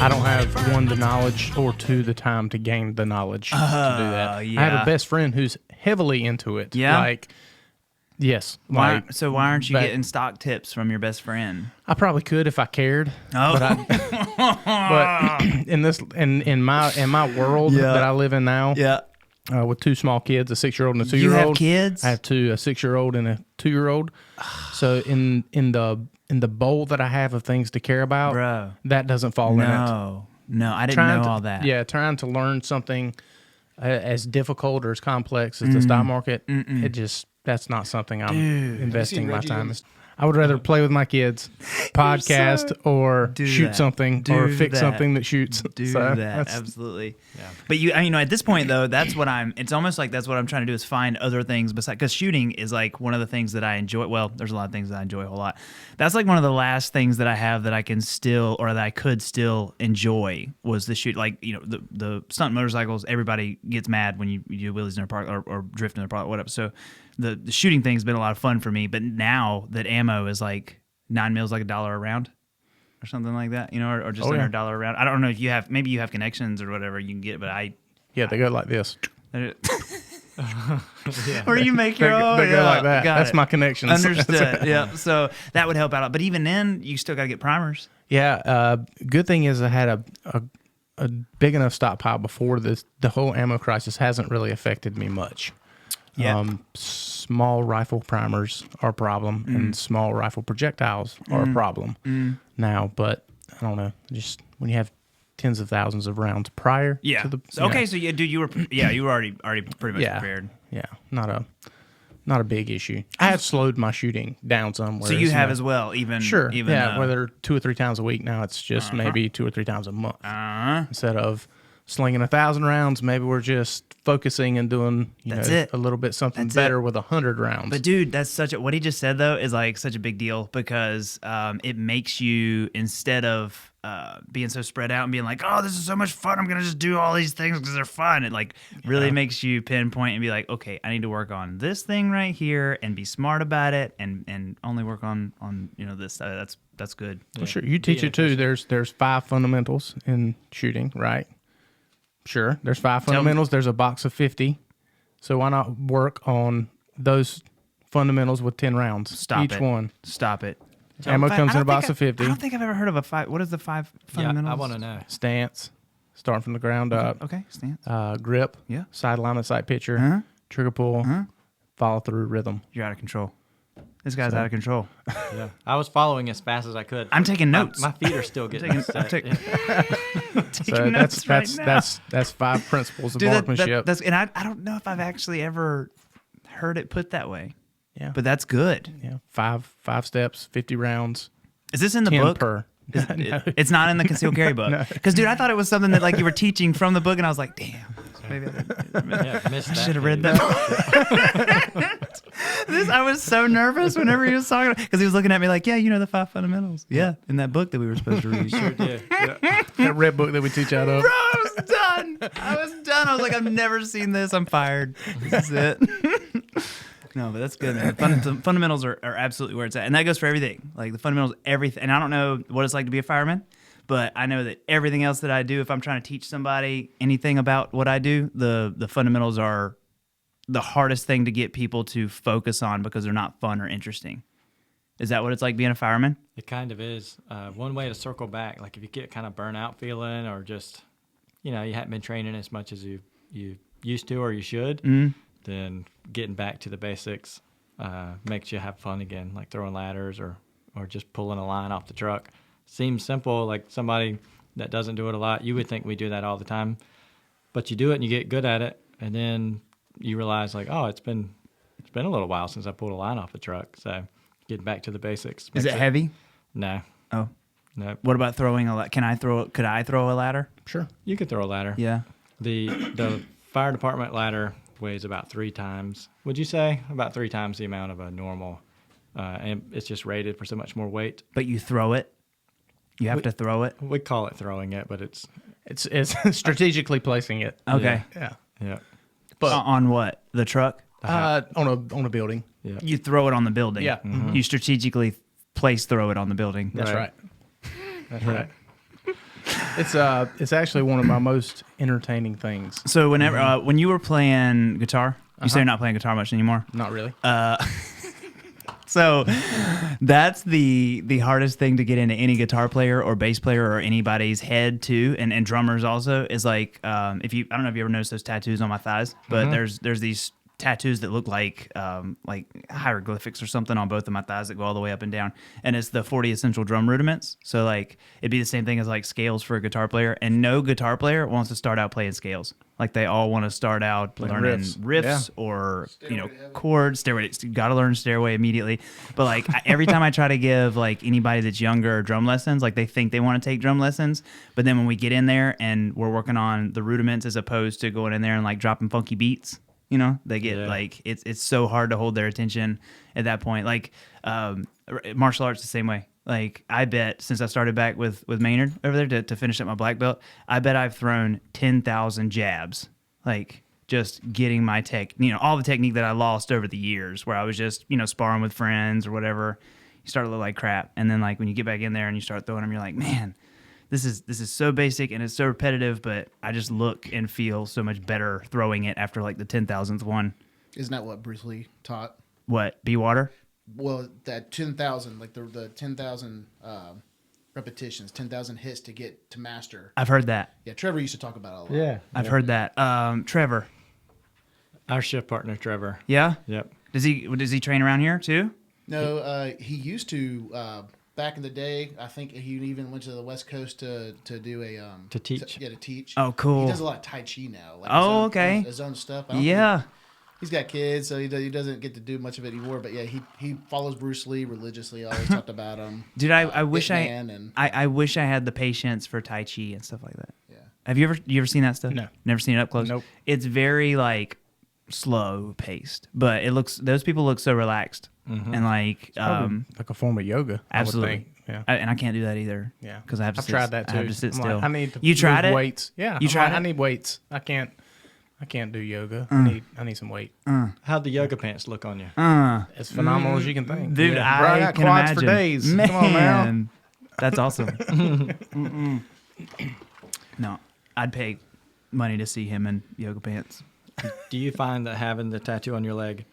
I don't have, one, the knowledge, or two, the time to gain the knowledge to do that. Yeah. I have a best friend who's heavily into it. Yeah? Like, yes. Why Like, aren't you getting stock tips from your best friend? I probably could if I cared. Oh. But in my world that I live in now, with two small kids, a 6-year-old and a 2-year-old. You have kids? I have two, a 6-year-old and a 2-year-old. So in the bowl that I have of things to care about, Bro, that doesn't fall in it. No, I didn't know all that. Yeah, trying to learn something as difficult or as complex as the stock market, that's not something I'm investing my time in. I would rather play with my kids, podcast, or shoot something, or fix something that shoots. Absolutely. Yeah. But at this point though, it's almost like that's what I'm trying to do is find other things besides, because shooting is like one of the things that I enjoy. Well, there's a lot of things that I enjoy a whole lot. That's like one of the last things that I have that I can still, or that I could still enjoy, was the shoot. Like, the stunt motorcycles, everybody gets mad when you do wheelies in their park or drift in their park, whatever. So the shooting thing's been a lot of fun for me, but now that ammo is like 9 mils, like $1 a round or something like that, or just under $1 a round. I don't know if maybe you have connections or whatever you can get, but they go like this. Or you make your own. They go like that. That's my connections. Understood. Yeah. So that would help out. But even then, you still got to get primers. Yeah. Good thing is I had a big enough stockpile before this. The whole ammo crisis hasn't really affected me much. Yeah. Small rifle primers are a problem, and small rifle projectiles are a problem now. But I don't know. Just when you have tens of thousands of rounds prior to the... So you were already pretty much prepared. Yeah. Not a big issue. I have slowed my shooting down some. So you have as well, even... Sure. Whether 2 or 3 times a week now, it's just maybe 2 or 3 times a month. Instead of slinging 1,000 rounds, maybe we're just focusing and doing a little bit something better with 100 rounds. But dude, that's what he just said though is like such a big deal, because it makes you, instead of being so spread out and being like, oh, this is so much fun, I'm gonna just do all these things because they're fun, it like really makes you pinpoint and be like, okay, I need to work on this thing right here and be smart about it, and only work on this. That's good. Well, sure, you teach it too. There's 5 fundamentals in shooting, right? Sure, there's 5 fundamentals. There's a box of 50. So why not work on those fundamentals with 10 rounds? Stop it. Ammo comes in a box of 50. I don't think I've ever heard of a 5. What is the 5 fundamentals? Yeah, I want to know. Stance, starting from the ground up. Okay, stance. Grip. Yeah. Side alignment, sight picture. Trigger pull. Follow through, rhythm. You're out of control. This guy's out of control. Yeah, I was following as fast as I could. I'm taking notes. My feet are still getting taking so notes that's 5 principles of marksmanship. And I don't know if I've actually ever heard it put that way. Yeah, but that's good. Yeah, 5 steps, 50 rounds. Is this in the 10 book? Per. No. It's not in the concealed carry book. Because dude, I thought it was something that like you were teaching from the book, and I was like, damn. Maybe I should have read that. I was so nervous whenever he was talking, because he was looking at me like, yeah, the 5 fundamentals. Yeah, in that book that we were supposed to read. Sure did. Yeah. That red book that we teach out of. Bro, I was done. I was like, I've never seen this. I'm fired. This is it. No, but that's good, man. Fundamentals are absolutely where it's at. And that goes for everything. Like the fundamentals, everything. And I don't know what it's like to be a fireman, but I know that everything else that I do, if I'm trying to teach somebody anything about what I do, the fundamentals are the hardest thing to get people to focus on, because they're not fun or interesting. Is that what it's like being a fireman? It kind of is. One way to circle back, like if you get kind of burnout feeling, or just, you haven't been training as much as you used to or you should, then getting back to the basics makes you have fun again, like throwing ladders or just pulling a line off the truck. Seems simple, like somebody that doesn't do it a lot, you would think we do that all the time, but you do it and you get good at it, and then you realize like, oh, it's been a little while since I pulled a line off the truck. So getting back to the basics. Is it heavy? No. Oh. No. Nope. What about throwing a ladder? Could I throw a ladder? Sure. You could throw a ladder. Yeah. The fire department ladder weighs about 3 times. Would you say about 3 times the amount of a normal? And it's just rated for so much more weight. But you throw it. You have to throw it. We call it throwing it, but it's strategically placing it. Okay. Yeah. But on what? The truck? On a building. Yeah. You throw it on the building. Yeah. Mm-hmm. You strategically throw it on the building. That's right. That's right. It's actually one of my most entertaining things. So whenever when you were playing guitar, you say you're not playing guitar much anymore. Not really. So that's the hardest thing to get into any guitar player or bass player or anybody's head too, and drummers also is like if you I don't know if you ever noticed those tattoos on my thighs, but there's these tattoos that look like hieroglyphics or something on both of my thighs that go all the way up and down, and it's the 40 essential drum rudiments. So like it'd be the same thing as like scales for a guitar player, and no guitar player wants to start out playing scales. Like they all want to start out learning riffs or chords. Stairway, you got to learn stairway immediately. But like every time I try to give like anybody that's younger drum lessons, like they think they want to take drum lessons, but then when we get in there and we're working on the rudiments as opposed to going in there and like dropping funky beats, you know, they get like it's so hard to hold their attention at that point. Like martial arts the same way. Like I bet since I started back with Maynard over there to finish up my black belt, I bet I've thrown 10,000 jabs. Like just getting my all the technique that I lost over the years where I was just, sparring with friends or whatever. You start to look like crap. And then like when you get back in there and you start throwing them, you're like, man, this is so basic and it's so repetitive, but I just look and feel so much better throwing it after like the 10,000th one. Isn't that what Bruce Lee taught? What? Be water? Well, that 10,000, like the 10,000 repetitions, 10,000 hits to get to master. I've heard that. Yeah, Trevor used to talk about it a lot. Yeah. I've heard that. Trevor. Our shift partner, Trevor. Yeah? Yep. Does he train around here too? No, he used to back in the day. I think he even went to the West Coast to do a To teach. to teach. Oh, cool. He does a lot of Tai Chi now. Like okay. His own stuff. He's got kids, so he doesn't get to do much of it anymore. But yeah, he follows Bruce Lee religiously. Always talked about him. Dude, I wish I wish I had the patience for Tai Chi and stuff like that. Yeah. Have you ever seen that stuff? No. Never seen it up close? Nope. It's very like slow paced, but those people look so relaxed and like like a form of yoga. absolutely. I would think. Yeah. And I can't do that either. Yeah. Because I've tried that too. I have to sit I'm still. like, I need to You tried move it? weights. Yeah. You tried it? I need weights. I can't do yoga. I need some weight. How'd the yoga pants look on you? As phenomenal as you can think. Dude, Bro, I I got can quads imagine. for days. Man, Come on now. That's awesome. No, I'd pay money to see him in yoga pants. Do you find that having the tattoo on your leg,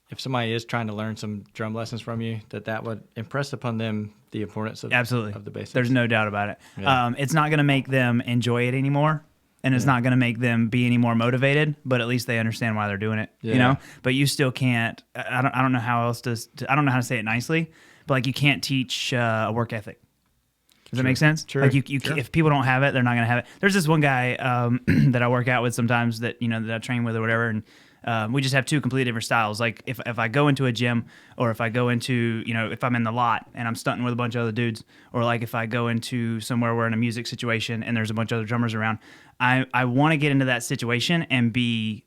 if somebody is trying to learn some drum lessons from you, that would impress upon them the importance of Absolutely of the basics? There's no doubt about it. Yeah. It's not going to make them enjoy it anymore, and it's not going to make them be any more motivated. But at least they understand why they're doing it. Yeah. You know. But you still can't. I don't know how else I don't know how to say it nicely. But like you can't teach a work ethic. Does that make sense? True. Like if people don't have it, they're not going to have it. There's this one guy that I work out with sometimes that that I train with or whatever, and we just have two completely different styles. Like if I go into a gym, or if I go into if I'm in the lot and I'm stunting with a bunch of other dudes, or like if I go into somewhere we're in a music situation and there's a bunch of other drummers around, I want to get into that situation and be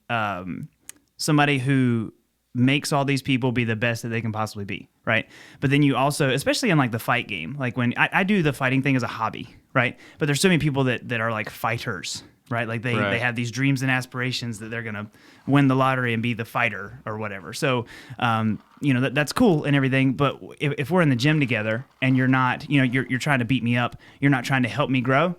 somebody who makes all these people be the best that they can possibly be, right? But then you also, especially in like the fight game, like when I do the fighting thing as a hobby, right? But there's so many people that are like fighters, right? Like they have these dreams and aspirations that they're gonna win the lottery and be the fighter or whatever. So that's cool and everything. But if we're in the gym together and you're not, you're trying to beat me up, you're not trying to help me grow,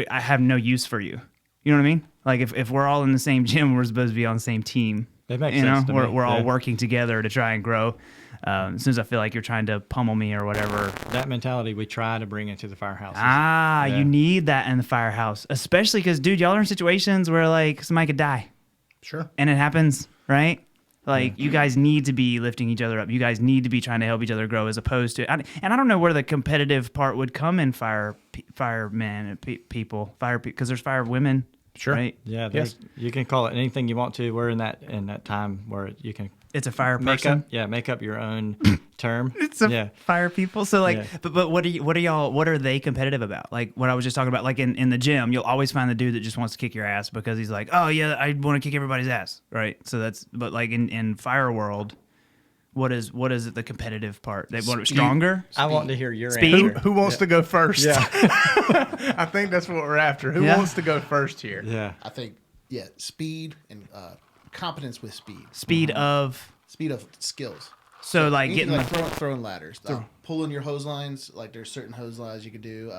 I have no use for you. You know what I mean? Like if we're all in the same gym, we're supposed to be on the same team. It makes sense to me. We're all working together to try and grow. As soon as I feel like you're trying to pummel me or whatever. That mentality we try to bring into the Firehouse. You need that in the Firehouse, especially because, dude, y'all are in situations where like somebody could die. Sure. And it happens, right? Like you guys need to be lifting each other up. You guys need to be trying to help each other grow, as opposed to. And I don't know where the competitive part would come in firemen people, because there's fire women. Sure. Right? Yeah. Yes. You can call it anything you want to. We're in that time where you can. It's a fire person. Make up your own term. It's a fire people. So like, but what are they competitive about? Like what I was just talking about, like in the gym, you'll always find the dude that just wants to kick your ass because he's like, oh yeah, I want to kick everybody's ass. Right. So but like in fire world, what is it, the competitive part? They want stronger? I want to hear your Speed? answer. Who wants to go first? Yeah. I think that's what we're after. Who Yeah. wants to go first here? Yeah. I think speed and competence with speed. Speed of skills. so like Anything getting like throwing ladders, pulling your hose lines. Like there's certain hose lines you could do.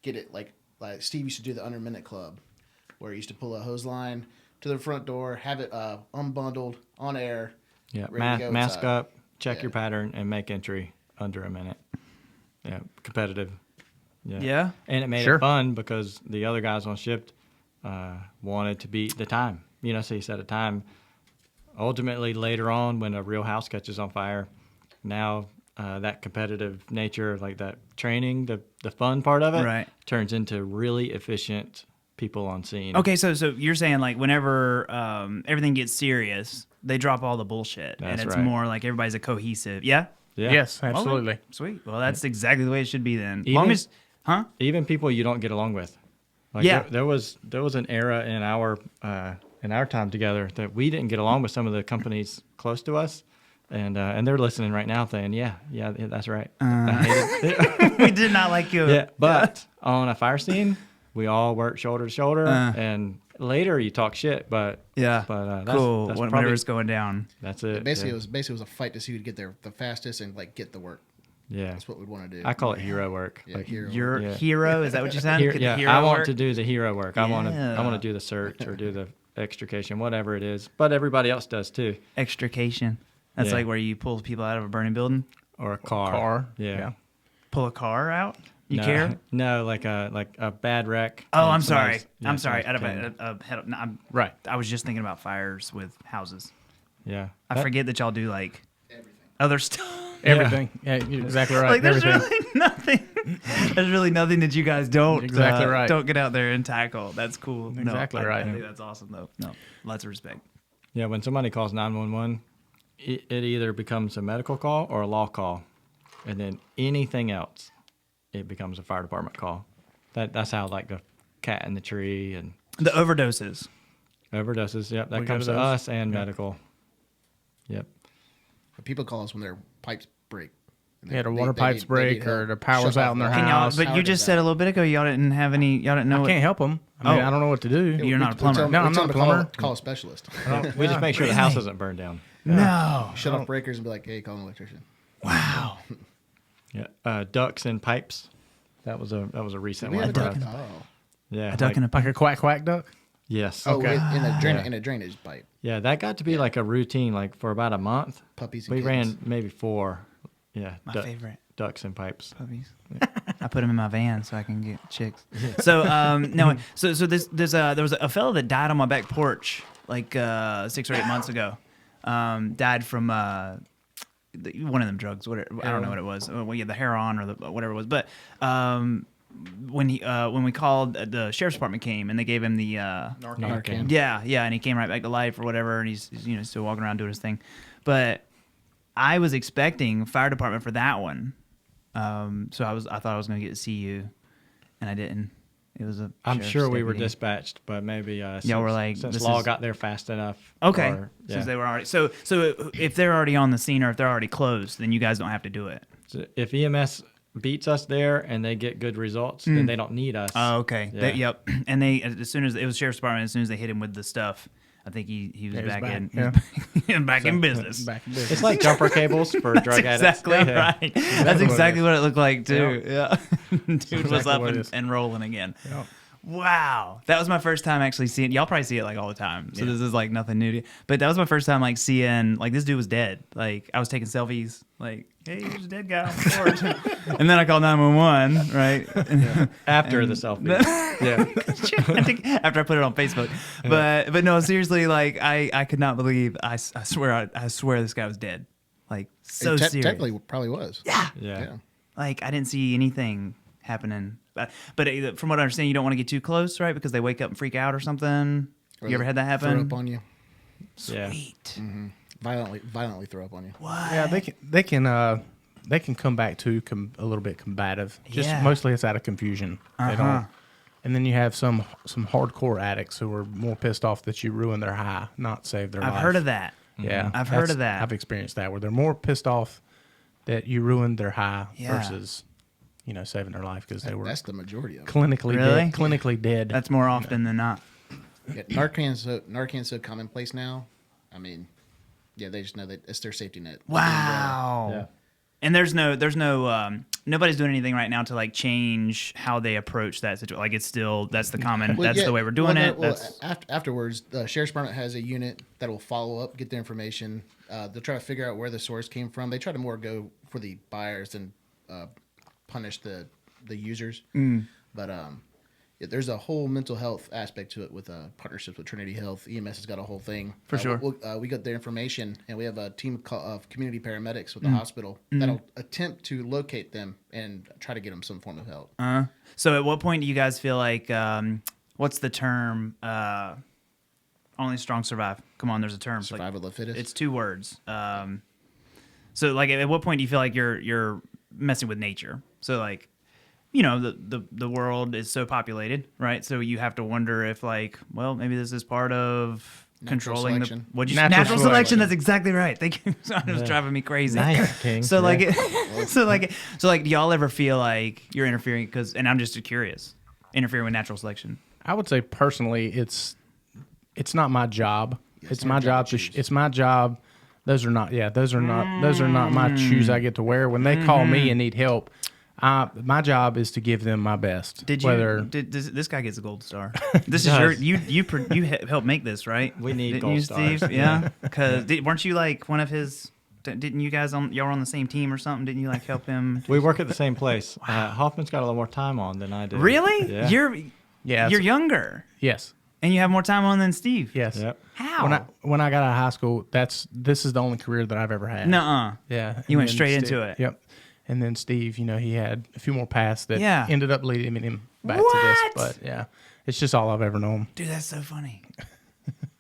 get it like Steve used to do the Under Minute Club, where he used to pull a hose line to the front door, have it unbundled on air. Yeah, ready to go mask inside. up, check your pattern, and make entry under a minute. Yeah, competitive. Yeah. And it made Sure. it fun because the other guys on shift wanted to beat the time. You know, so you set a time. Ultimately, later on, when a real house catches on fire, now that competitive nature, like that training, the fun part of it, Right. turns into really efficient people on scene. Okay, so you're saying like whenever everything gets serious, they drop all the bullshit, and That's it's right. more like everybody's a cohesive. Yeah. Yeah. Yes, absolutely. Sweet. Well, that's exactly the way it should be then. Even- Long as, huh? Even people you don't get along with. Like Yeah. there was an era in our time together that we didn't get along with some of the companies close to us, and they're listening right now, saying, "Yeah, that's right." I hate it. We did not like you. Yeah, but on a fire scene, we all work shoulder to shoulder, and later you talk shit, but Yeah. that's, Cool. That's Whenever probably, it's going down. that's it. Basically, yeah. it was a fight to see who'd get there the fastest and like get the work. Yeah. That's what we'd want to do. I call it hero work. Yeah, hero. Your Yeah. hero? Is that what you said? Get the Yeah, hero I want work? to do the hero work. I want Yeah. to do the search or do the extrication, whatever it is. But everybody else does too. Extrication. That's Yeah. like where you pull people out of a burning building. Or a car. Car. Yeah. Pull a car out. You No, care? No, like a bad wreck. Oh, and I'm sorry. somebody's- yeah, I'm sorry. somebody's killed. Right. I was just thinking about fires with houses. Yeah. I forget that y'all do like other stuff. Everything. Yeah, you're exactly right. Like there's Everything. really nothing. There's really nothing that you guys don't Exactly right. Don't get out there and tackle. That's cool. No, Exactly right. I think that's awesome though. No, lots of respect. Yeah, when somebody calls 911, it either becomes a medical call or a law call. And then anything else, it becomes a fire department call. That's how, like, the cat in the tree and The overdoses. overdoses, yep, that We go comes to to those? us and medical. Yep. People call us when their pipes break. And Yeah, the they- water they pipes need- they break need or help. the power's Shut out off in their the Can y'all? house. But Power you goes just said a little bit ago y'all didn't have any. Y'all didn't know. I can't help them. I mean, Oh. I don't know what to do. You're not a plumber. No, I'm not a plumber. Call a specialist. We just make sure the house doesn't burn down. No. Shut off breakers and be like, hey, call an electrician. Wow. Yeah, ducks and pipes. That was a recent We one. have a for duck. us. Oh. Yeah, A duck in a Like a quack quack duck? yes. Oh, Okay. in a drainage pipe. Yeah, that got to be like a routine, like for about a month. Puppies and We kittens. ran maybe 4. Yeah, My favorite. ducks and pipes. Puppies. I put them in my van so I can get chicks. So no, so there was a fellow that died on my back porch like 6 or 8 months ago. Died from one of them drugs. Whatever, I don't know what it was. Well, yeah, the heroin or whatever it was. But when we called, the sheriff's department came and they gave him the Narcan. yeah, and he came right back to life or whatever, and he's still walking around doing his thing. But I was expecting fire department for that one, so I thought I was going to get to see you, and I didn't. It was a. I'm sheriff's sure we were deputy. dispatched, but maybe Y'all were like, since this law is- got there fast enough. Okay, or- since yeah. they were already so if they're already on the scene or if they're already closed, then you guys don't have to do it. So if EMS beats us there and they get good results, then they don't need us. Oh, okay. Yeah. Yep. And they as soon as it was sheriff's department, as soon as they hit him with the stuff, I think he was Yeah, he's back back, in yeah. back in business. Back in business. It's like jumper cables for drug addicts. Exactly Yeah. right. That's exactly what it looked like too. Yep. Yeah. Dude was exactly up what it is. and rolling again. Yep. Wow. That was my first time actually seeing. Y'all probably see it like all the time. So Yeah. this is like nothing new to you. But that was my first time like seeing like this dude was dead. Like I was taking selfies. Like, hey, there's a dead guy on the porch. And then I called 911. Right. After And- the selfie. yeah. I think after I put it on Facebook, but no, seriously, like I could not believe. I swear this guy was dead. Like so serious. Technically, probably was. Yeah. Yeah. Like I didn't see anything happening. But from what I understand, you don't want to get too close, right? Because they wake up and freak out or something. Or You ever they had that Throw happen? up on you. Yeah. Sweet. Violently throw up on you. What? Yeah, they can come back to a little bit combative. Just Yeah. mostly it's out of confusion. They Uh-huh. don't. And then you have some hardcore addicts who are more pissed off that you ruined their high, not saved their life. I've heard of that. Yeah, I've heard that's- of that. I've experienced that where they're more pissed off that you ruined their high Yeah. versus, saving their life because they were That's the majority of it. clinically Really? dead. Clinically dead. That's more often than not. Yeah, Narcan's so commonplace now. I mean, yeah, they just know that it's their safety net. Wow. Yeah. And there's no nobody's doing anything right now to like change how they approach that situation. Like it's still that's the way we're doing it. Afterwards, the sheriff's department has a unit that will follow up, get the information. They'll try to figure out where the source came from. They try to more go for the buyers and punish the users. But there's a whole mental health aspect to it with partnerships with Trinity Health. EMS has got a whole thing. For sure. We got their information, and we have a team of community paramedics with the hospital that'll attempt to locate them and try to get them some form of help. So at what point do you guys feel like, what's the term, only strong survive? Come on, there's a term. Survival of the fittest? It's 2 words. So like at what point do you feel like you're messing with nature? So like, you know, the world is so populated, right? So you have to wonder if like, well, maybe this is part of controlling selection. Natural selection. That's exactly right. Thank you. So it was driving me crazy. Nice, King. So like, so like, do y'all ever feel like you're interfering? And I'm just curious, interfering with natural selection. I would say personally, it's not my job. It's my job to. It's my job. Those are not my shoes I get to wear. When they call me and need help, my job is to give them my best. This guy gets a gold star? This is you helped make this, right? We need Didn't gold you, stars. Steve? Yeah, because weren't you like one of his? Didn't you guys y'all were on the same team or something? Didn't you like help him? We work at the same place. Hoffman's got a little more time on than I do. Really? Yeah. You're younger. Yes. And you have more time on than Steve. Yes. Yep. How? When I got out of high school, this is the only career that I've ever had. Nuh-uh. Yeah. You went And straight then into it. Yep. And then Steve, he had a few more paths that ended up leading him back to this. But yeah, it's just all I've ever known. Dude, that's so funny.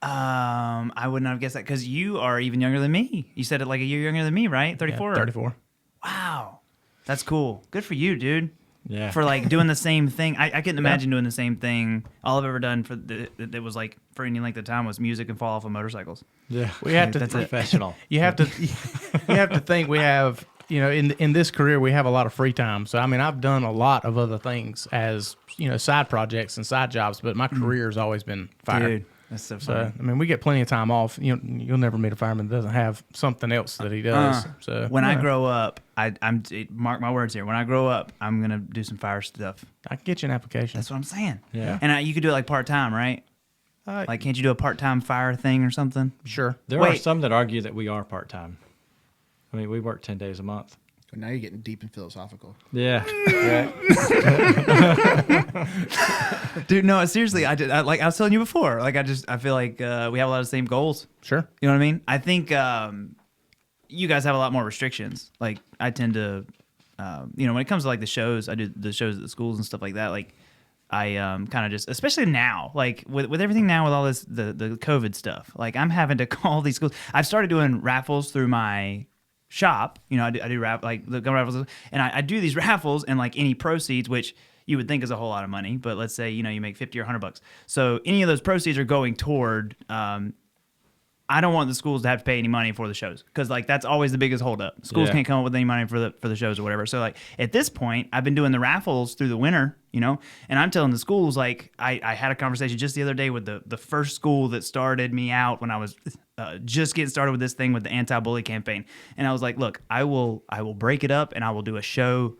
I would not have guessed that because you are even younger than me. You said it like a year younger than me, right? 34? Yeah, 34. Wow. That's cool. Good for you, dude. Yeah. For like doing the same thing. I couldn't imagine doing the same thing. All I've ever done that was like for any length of time was music and fall off of motorcycles. Yeah. We have to That's professional. You have to think we have, in this career we have a lot of free time. So I mean, I've done a lot of other things as, side projects and side jobs, but my career has always been fire. Dude, that's so funny. So I mean, we get plenty of time off. You'll never meet a fireman that doesn't have something else that he does. So when I grow up, I'm mark my words here. When I grow up, I'm gonna do some fire stuff. I can get you an application. That's what I'm saying. Yeah. And you could do it like part time, right? Like, can't you do a part time fire thing or something? Sure. There are some that argue that we are part time. I mean, we work 10 days a month. Now you're getting deep and philosophical. Yeah. Dude, no, seriously, like I was telling you before, like I feel like we have a lot of the same goals. Sure. You know what I mean? I think you guys have a lot more restrictions. Like I tend to, when it comes to like the shows, I do the shows at the schools and stuff like that. Like I kind of just, especially now, like with everything now with all this the COVID stuff, like I'm having to call these schools. I've started doing raffles through my shop. I do like the gun raffles, and I do these raffles, and like any proceeds, which you would think is a whole lot of money, but let's say you make $50 or $100. So any of those proceeds are going toward. I don't want the schools to have to pay any money for the shows because like that's always the biggest holdup. Schools can't come up with any money for the shows or whatever. So like at this point, I've been doing the raffles through the winter, and I'm telling the schools like I had a conversation just the other day with the first school that started me out when I was just getting started with this thing with the anti-bully campaign, and I was like, look, I will break it up and I will do a show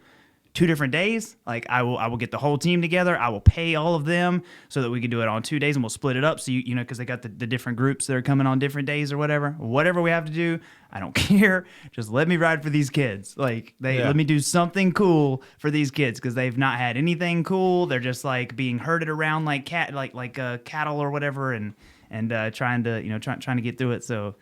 2 different days. Like I will get the whole team together. I will pay all of them so that we can do it on 2 days, and we'll split it up. So because they got the different groups that are coming on different days or whatever we have to do. I don't care. Just let me ride for these kids. Like let me do something cool for these kids because they've not had anything cool. They're just like being herded around like cattle or whatever, and trying to get through it. So.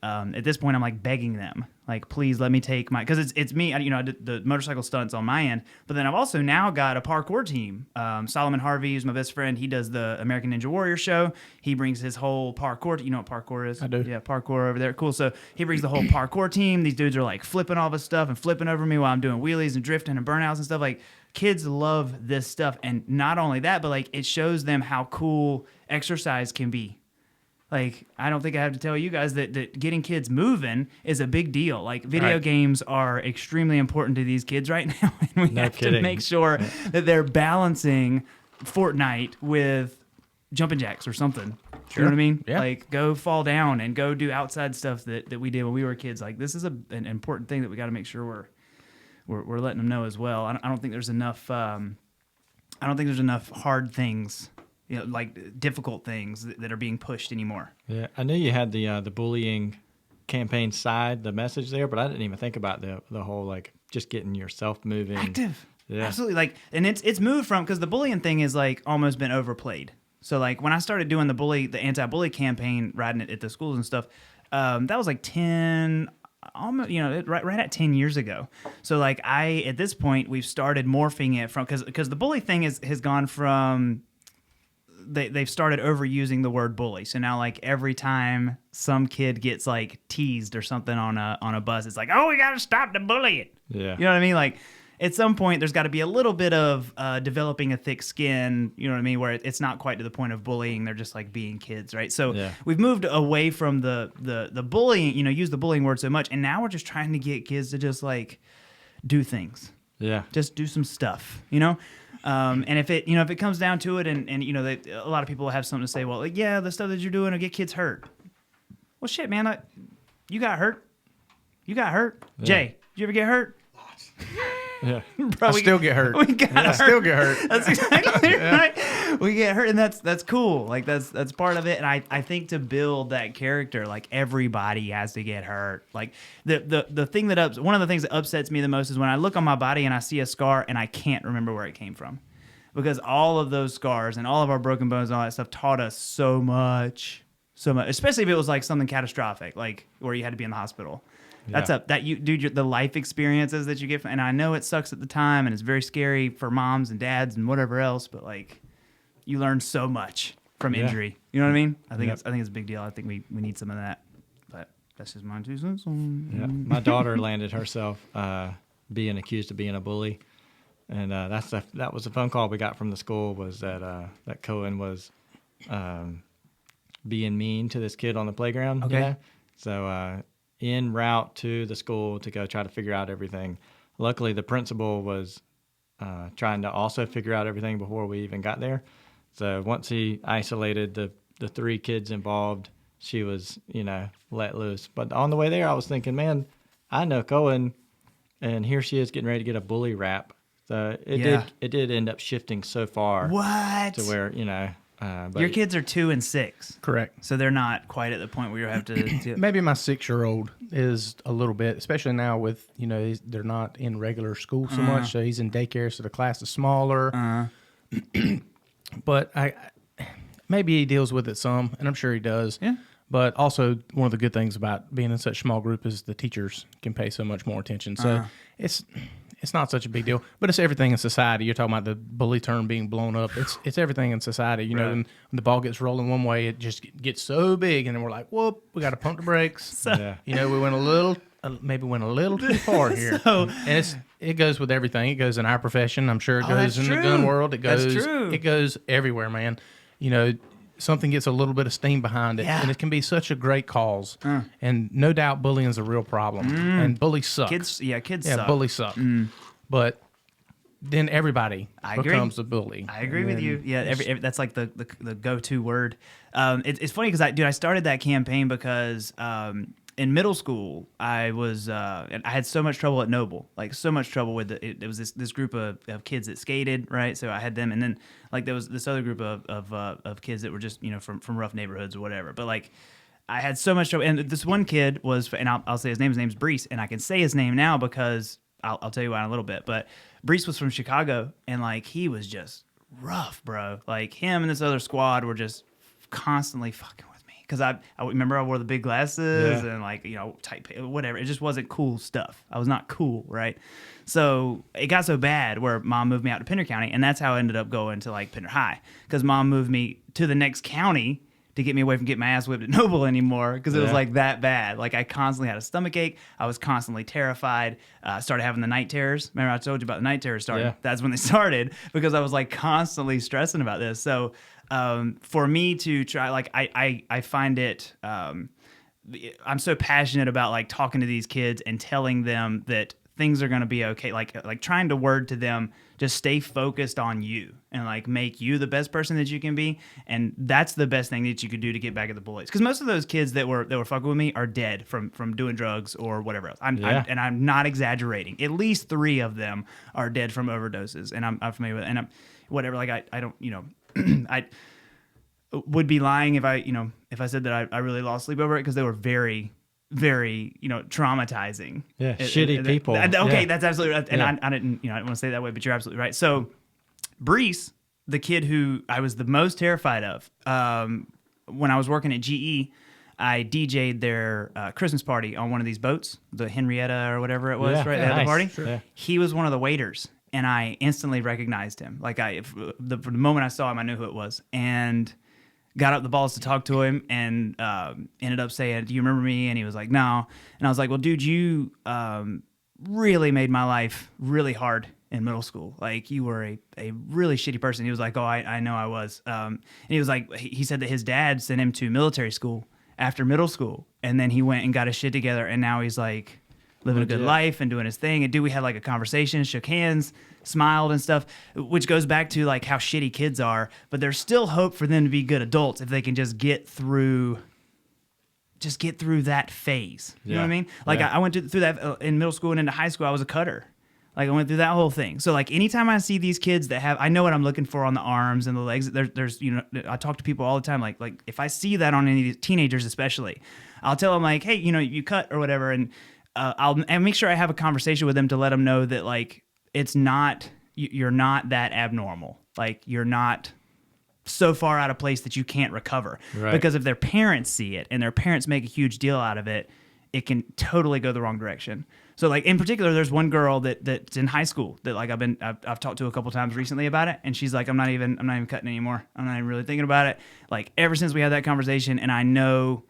At this point, I'm like begging them, like, please let me take because it's me. I did the motorcycle stunts on my end, but then I've also now got a parkour team. Solomon Harvey is my best friend. He does the American Ninja Warrior show. He brings his whole parkour. You know what parkour is? I do. Yeah, parkour over there. Cool. So he brings the whole parkour team. These dudes are like flipping all this stuff and flipping over me while I'm doing wheelies and drifting and burnouts and stuff. Like kids love this stuff, and not only that, but like it shows them how cool exercise can be. Like, I don't think I have to tell you guys that getting kids moving is a big deal. Like, video games are extremely important to these kids right now. And we have to make sure that they're balancing Fortnite with jumping jacks or something. Sure. You know what I mean? Yeah. Like, go fall down and go do outside stuff that we did when we were kids. Like, this is an important thing that we got to make sure we're letting them know as well. I don't think there's enough. I don't think there's enough hard things, like difficult things that are being pushed anymore. Yeah, I knew you had the bullying campaign side, the message there, but I didn't even think about the whole like just getting yourself moving. Active. Yeah. Absolutely. Like, and it's moved from, because the bullying thing is like almost been overplayed. So like when I started doing the anti-bully campaign, riding it at the schools and stuff, that was like 10, almost, right at 10 years ago. So like at this point, we've started morphing it from, because the bully thing has gone from, they've started overusing the word bully. So now like every time some kid gets like teased or something on a bus, it's like, oh, we got to stop the bullying. Yeah. You know what I mean? Like, at some point, there's got to be a little bit of developing a thick skin, you know what I mean, where it's not quite to the point of bullying. They're just like being kids, right? So we've moved away from the bullying, use the bullying word so much, and now we're just trying to get kids to just like do things. Yeah. Just do some stuff, and if it comes down to it, and a lot of people have something to say, well, like, yeah, the stuff that you're doing will get kids hurt. Well, shit, man, you got hurt. You got hurt. Yeah. Jay, did you ever get hurt? Yeah. Bro, I still get hurt. I still get hurt. That's exactly right. We get hurt, and that's cool. Like that's part of it. And I think to build that character, like everybody has to get hurt. Like the thing one of the things that upsets me the most is when I look on my body and I see a scar and I can't remember where it came from, because all of those scars and all of our broken bones and all that stuff taught us so much, especially if it was like something catastrophic, like where you had to be in the hospital. That's the life experiences that you get from, and I know it sucks at the time and it's very scary for moms and dads and whatever else, but like you learn so much from injury. You know what I mean? I think it's a big deal. I think we need some of that. But that's just my 2 cents. Yeah. My daughter landed herself being accused of being a bully, and that was a phone call we got from the school, was that Cohen was being mean to this kid on the playground. Okay. So en route to the school to go try to figure out everything. Luckily, the principal was trying to also figure out everything before we even got there. So once he isolated the 3 kids involved, she was, let loose. But on the way there, I was thinking, man, I know Cohen, and here she is getting ready to get a bully rap. So it did end up shifting so far. What? To where, but your kids are 2 and 6. Correct. So they're not quite at the point where you have to Maybe my 6-year-old is a little bit, especially now with, they're not in regular school so much. So he's in daycare, so the class is smaller. But maybe he deals with it some, and I'm sure he does. Yeah. But also, one of the good things about being in such a small group is the teachers can pay so much more attention. So it's not such a big deal. But it's everything in society. You're talking about the bully term being blown up. It's everything in society. You know, when the ball gets rolling one way, it just gets so big, and then we're like, whoop, we got to pump the brakes. We went maybe went a little too far here. And it goes with everything. It goes in our profession. I'm sure it goes in the gun world. It goes everywhere, man. Something gets a little bit of steam behind it, and it can be such a great cause. And no doubt bullying is a real problem. And bullies suck. Kids suck. Bullies suck. But then everybody becomes a bully. I agree with you. Yeah, that's like the go-to word. It's funny because I started that campaign because in middle school, I had so much trouble at Noble, like so much trouble with it was this group of kids that skated, right? So I had them, and then like there was this other group of kids that were just from rough neighborhoods or whatever. But like I had so much trouble, and this one kid was, and I'll say his name's Brees, and I can say his name now because I'll tell you why in a little bit. But Brees was from Chicago, and like he was just rough, bro. Like him and this other squad were just constantly fucking with. Because I remember I wore the big glasses and like, tight, whatever. It just wasn't cool stuff. I was not cool, right? So it got so bad where mom moved me out to Pender County, and that's how I ended up going to like Pender High. Because mom moved me to the next county to get me away from getting my ass whipped at Noble anymore, because it was like that bad. Like I constantly had a stomach ache. I was constantly terrified. Started having the night terrors. Remember I told you about the night terrors started? Yeah. That's when they started, because I was like constantly stressing about this. So for me to try, like I find it, I'm so passionate about like talking to these kids and telling them that things are going to be okay. Like trying to word to them, just stay focused on you and like make you the best person that you can be. And that's the best thing that you could do to get back at the bullies. Because most of those kids that were fucking with me are dead from doing drugs or whatever else. And I'm not exaggerating. At least 3 of them are dead from overdoses. And I'm familiar with it. And I'm whatever. Like I don't, I would be lying if I said that I really lost sleep over it, because they were very, very, traumatizing. Yeah, shitty people. Okay, that's absolutely right. And Yeah. I didn't want to say it that way, but you're absolutely right. So Brees, the kid who I was the most terrified of, when I was working at GE, I DJ'd their Christmas party on one of these boats, the Henrietta or whatever it was, Yeah, right? yeah, They had the nice. party. Sure. Yeah. He was one of the waiters, and I instantly recognized him. Like from the moment I saw him, I knew who it was, and got up the balls to talk to him, and ended up saying, "Do you remember me?" And he was like, "No." And I was like, "Well, dude, you really made my life really hard in middle school. Like, you were a really shitty person." He was like, "Oh, I know I was." And he was like, he said that his dad sent him to military school after middle school, and then he went and got his shit together, and now he's like living a good life and doing his thing. And dude, we had like a conversation, shook hands, smiled and stuff, which goes back to like how shitty kids are, but there's still hope for them to be good adults if they can just get through that phase. You know what I mean? Like I went through that in middle school and into high school. I was a cutter. Like I went through that whole thing. So like anytime I see these kids that have, I know what I'm looking for on the arms and the legs. There's I talk to people all the time. Like if I see that on any of these teenagers, especially, I'll tell them like, hey, you cut or whatever, and I'll make sure I have a conversation with them to let them know that like it's not, you're not that abnormal. Like you're not so far out of place that you can't recover. Right. Because if their parents see it and their parents make a huge deal out of it, it can totally go the wrong direction. So like in particular, there's one girl that's in high school that like I've talked to a couple times recently about it, and she's like, I'm not even cutting anymore. I'm not even really thinking about it. Like ever since we had that conversation, and I know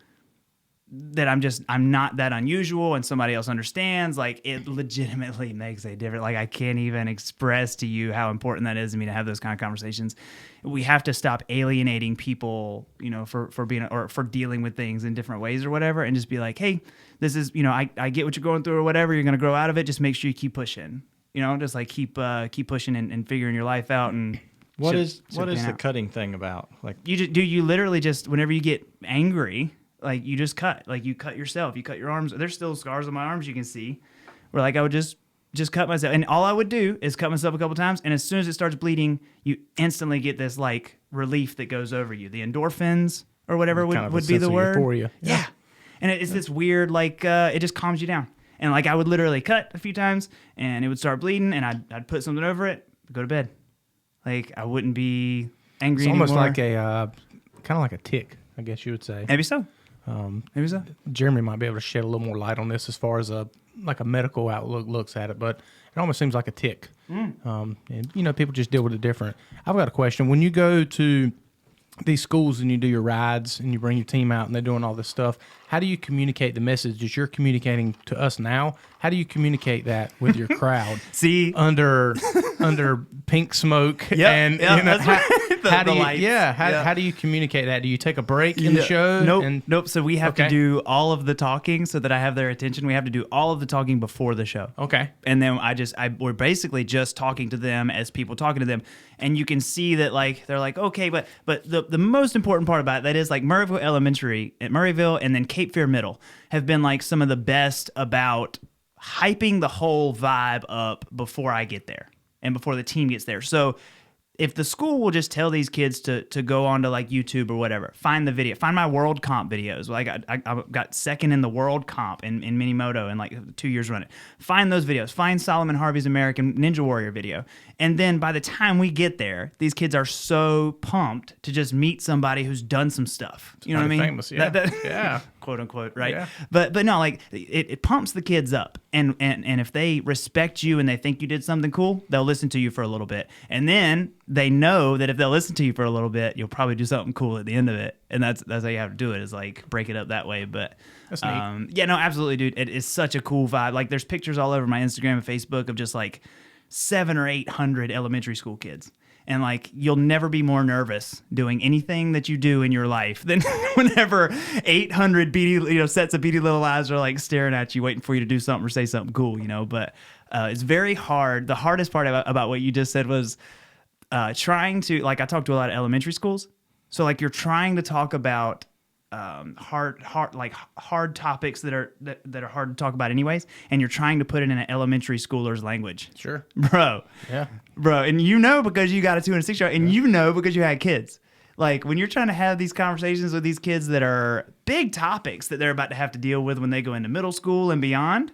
that I'm not that unusual, and somebody else understands, like it legitimately makes a difference. Like I can't even express to you how important that is to me to have those kind of conversations. We have to stop alienating people, for being or for dealing with things in different ways or whatever, and just be like, hey, this is, I get what you're going through or whatever. You're going to grow out of it. Just make sure you keep pushing, just like keep pushing and figuring your life out. And what is the cutting thing about? Like you literally just, whenever you get angry, like you just cut, like you cut yourself, you cut your arms. There's still scars on my arms you can see, where like I would just cut myself, and all I would do is cut myself a couple times, and as soon as it starts bleeding, you instantly get this like relief that goes over you. The endorphins or whatever would be the word for you. Yeah. And it's this weird like it just calms you down. And like I would literally cut a few times, and it would start bleeding, and I'd put something over it, go to bed. Like I wouldn't be angry anymore. It's almost like a kind of like a tick, I guess you would say. Maybe so. Maybe so. Jeremy might be able to shed a little more light on this as far as a medical outlook looks at it, but it almost seems like a tick. And people just deal with it different. I've got a question. When you go to these schools and you do your rides and you bring your team out and they're doing all this stuff, how do you communicate the message that you're communicating to us now? How do you communicate that with your crowd? See, under pink smoke and that's right. how do the you lights. how do you communicate that? Do you take a break in the show? Nope. So we have to do all of the talking so that I have their attention. We have to do all of the talking before the show. Okay. And then we're basically just talking to them as people talking to them. And you can see that like they're like, okay, but the most important part about that is like Murrayville Elementary at Murrayville and then Cape Fear Middle have been like some of the best about hyping the whole vibe up before I get there and before the team gets there. So if the school will just tell these kids to go on to like YouTube or whatever, find the video, find my World Comp videos. Like I got second in the World Comp in Minimoto in like 2 years running. Find those videos. Find Solomon Harvey's American Ninja Warrior video. And then by the time we get there, these kids are so pumped to just meet somebody who's done some stuff. You know what I mean? Famous, yeah. Yeah. Quote unquote, right? Yeah. But no, like it pumps the kids up. And if they respect you and they think you did something cool, they'll listen to you for a little bit. And then they know that if they'll listen to you for a little bit, you'll probably do something cool at the end of it. And that's how you have to do it, is like break it up that way. But that's neat. Yeah, no, absolutely, dude. It is such a cool vibe. Like there's pictures all over my Instagram and Facebook of just like 700 or 800 elementary school kids. And like, you'll never be more nervous doing anything that you do in your life than whenever 800 beady, sets of beady little eyes are like staring at you, waiting for you to do something or say something cool, But it's very hard. The hardest part about what you just said was trying to, like, I talked to a lot of elementary schools. So like, you're trying to talk about hard topics that are hard to talk about anyways, and you're trying to put it in an elementary schooler's language. Sure. Bro. Yeah. Bro, and because you got a 2 and a 6-year-old, and because you had kids. Like, when you're trying to have these conversations with these kids that are big topics that they're about to have to deal with when they go into middle school and beyond,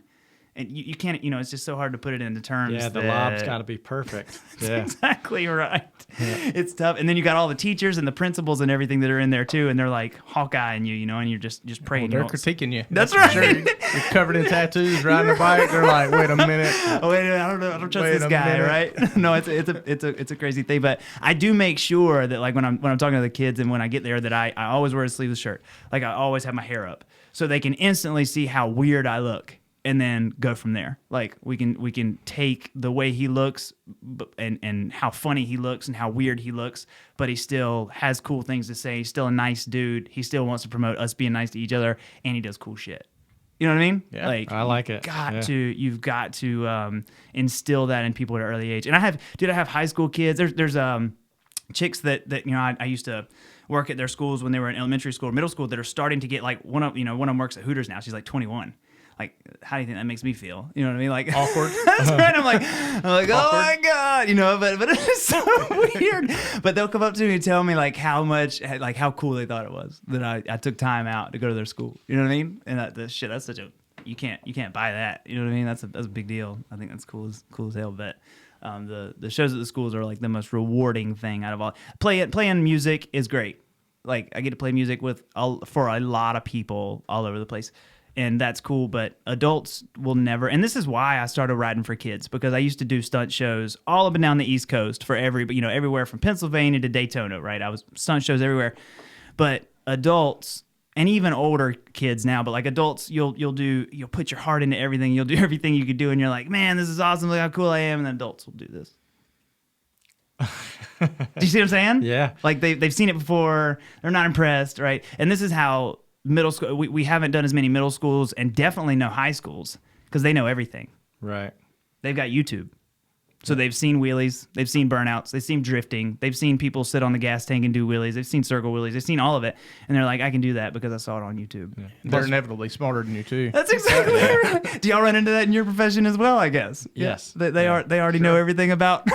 and you can't, it's just so hard to put it into terms. Yeah, the lob's got to be perfect. Yeah. Exactly right. Yeah. It's tough. And then you got all the teachers and the principals and everything that are in there too, and they're like Hawkeyeing you, and you're just praying. They're critiquing you. That's right. Sure. You're covered in tattoos, riding a bike. They're like, wait a minute. Oh, wait, I don't trust this guy, right? No, it's a crazy thing. But I do make sure that, like, when I'm talking to the kids and when I get there, that I always wear a sleeveless shirt. Like, I always have my hair up so they can instantly see how weird I look. And then go from there. Like, we can take the way he looks and how funny he looks and how weird he looks, but he still has cool things to say. He's still a nice dude. He still wants to promote us being nice to each other, and he does cool shit. You know what I mean? Yeah, like, I like it. You've got to instill that in people at an early age. And I have high school kids. There's chicks that I used to work at their schools when they were in elementary school or middle school that are starting to get, like, one of them works at Hooters now. She's like 21. Like, how do you think that makes me feel? You know what I mean? Like, awkward. That's right. I'm like, oh my God, but it's so weird. But they'll come up to me and tell me like how cool they thought it was that I took time out to go to their school. You know what I mean? And that's such a, you can't buy that. You know what I mean? That's a big deal. I think that's cool as hell. But the shows at the schools are like the most rewarding thing out of all. Playing music is great. Like, I get to play music for a lot of people all over the place. And that's cool, but adults will never. And this is why I started riding for kids, because I used to do stunt shows all up and down the East Coast for everywhere from Pennsylvania to Daytona, right? I was stunt shows everywhere. But adults, and even older kids now, but like adults, you'll put your heart into everything. You'll do everything you could do, and you're like, man, this is awesome. Look how cool I am. And then adults will do this. Do you see what I'm saying? Yeah. Like they've seen it before. They're not impressed, right? And this is how middle school, we haven't done as many middle schools and definitely no high schools because they know everything. Right. They've got YouTube. So they've seen wheelies, they've seen burnouts, they've seen drifting, they've seen people sit on the gas tank and do wheelies, they've seen circle wheelies, they've seen all of it, and they're like, I can do that because I saw it on YouTube. Yeah. They're inevitably smarter than you too. That's exactly right. Do y'all run into that in your profession as well, I guess? Yes. They already know everything about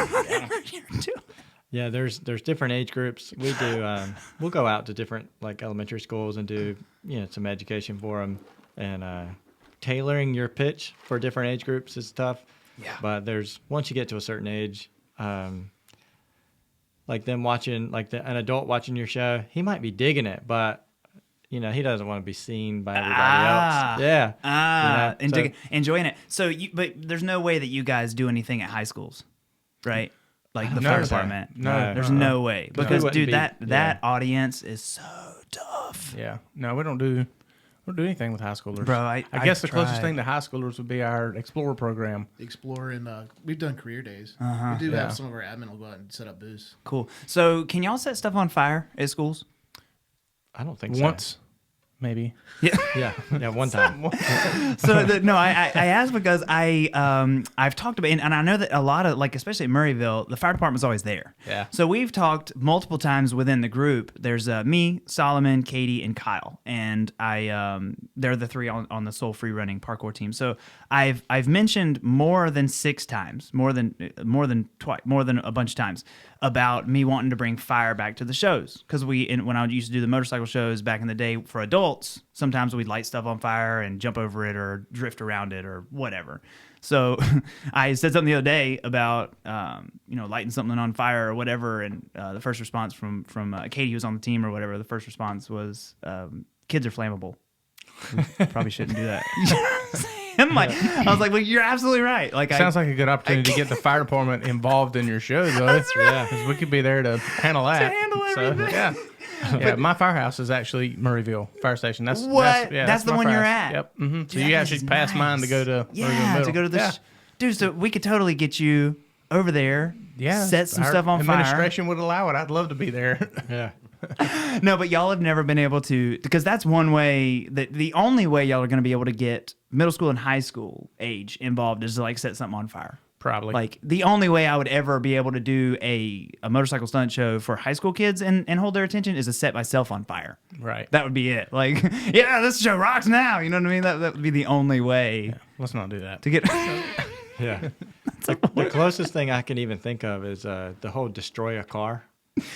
Yeah, there's different age groups. We do we'll go out to different like elementary schools and do some education for them, and tailoring your pitch for different age groups is tough. Yeah. But once you get to a certain age, like them watching an adult watching your show, he might be digging it, but he doesn't want to be seen by everybody else. Yeah. Enjoying it. So but there's no way that you guys do anything at high schools, right? Like the fire department. No, there's no way. Because dude, that audience is so tough. Yeah. No, we don't do anything with high schoolers. Bro, I guess the closest thing to high schoolers would be our Explorer program. Explorer, and we've done career days. We do have some of our admin will go out and set up booths. Cool. So can y'all set stuff on fire at schools? I don't think once. Maybe. Yeah. Yeah, one time. I asked because I've talked about, and I know that a lot of, like, especially at Murrayville, the fire department's always there. Yeah. So we've talked multiple times within the group. There's me, Solomon, Katie, and Kyle, and they're the three on the Soul Free Running parkour team. So I've mentioned more than 6 times, more than a bunch of times, about me wanting to bring fire back to the shows, because when I used to do the motorcycle shows back in the day for adults, sometimes we'd light stuff on fire and jump over it or drift around it or whatever. So I said something the other day about lighting something on fire or whatever, and the first response from Katie, who was on the team or whatever, the first response was, kids are flammable. We probably shouldn't do that. I was like, well, you're absolutely right. Like, sounds like a good opportunity to get the fire department involved in your show, though. That's right. Yeah, because we could be there to handle that. Everything. Yeah, my firehouse is actually Murrayville Fire Station. That's the one you're at. Yep. Mm-hmm. So you actually pass mine to go to Murrayville Middle. to go to the dude. So we could totally get you over there set some our stuff on fire. Administration would allow it. I'd love to be there. Yeah. No, but y'all have never been able to, because that's one way that the only way y'all are going to be able to get middle school and high school age involved is to like set something on fire. Probably. Like the only way I would ever be able to do a motorcycle stunt show for high school kids and hold their attention is to set myself on fire. Right. That would be it. Like, yeah, this show rocks now. You know what I mean? That would be the only way Let's not do that. to get. Yeah. The closest thing I can even think of is the whole destroy a car.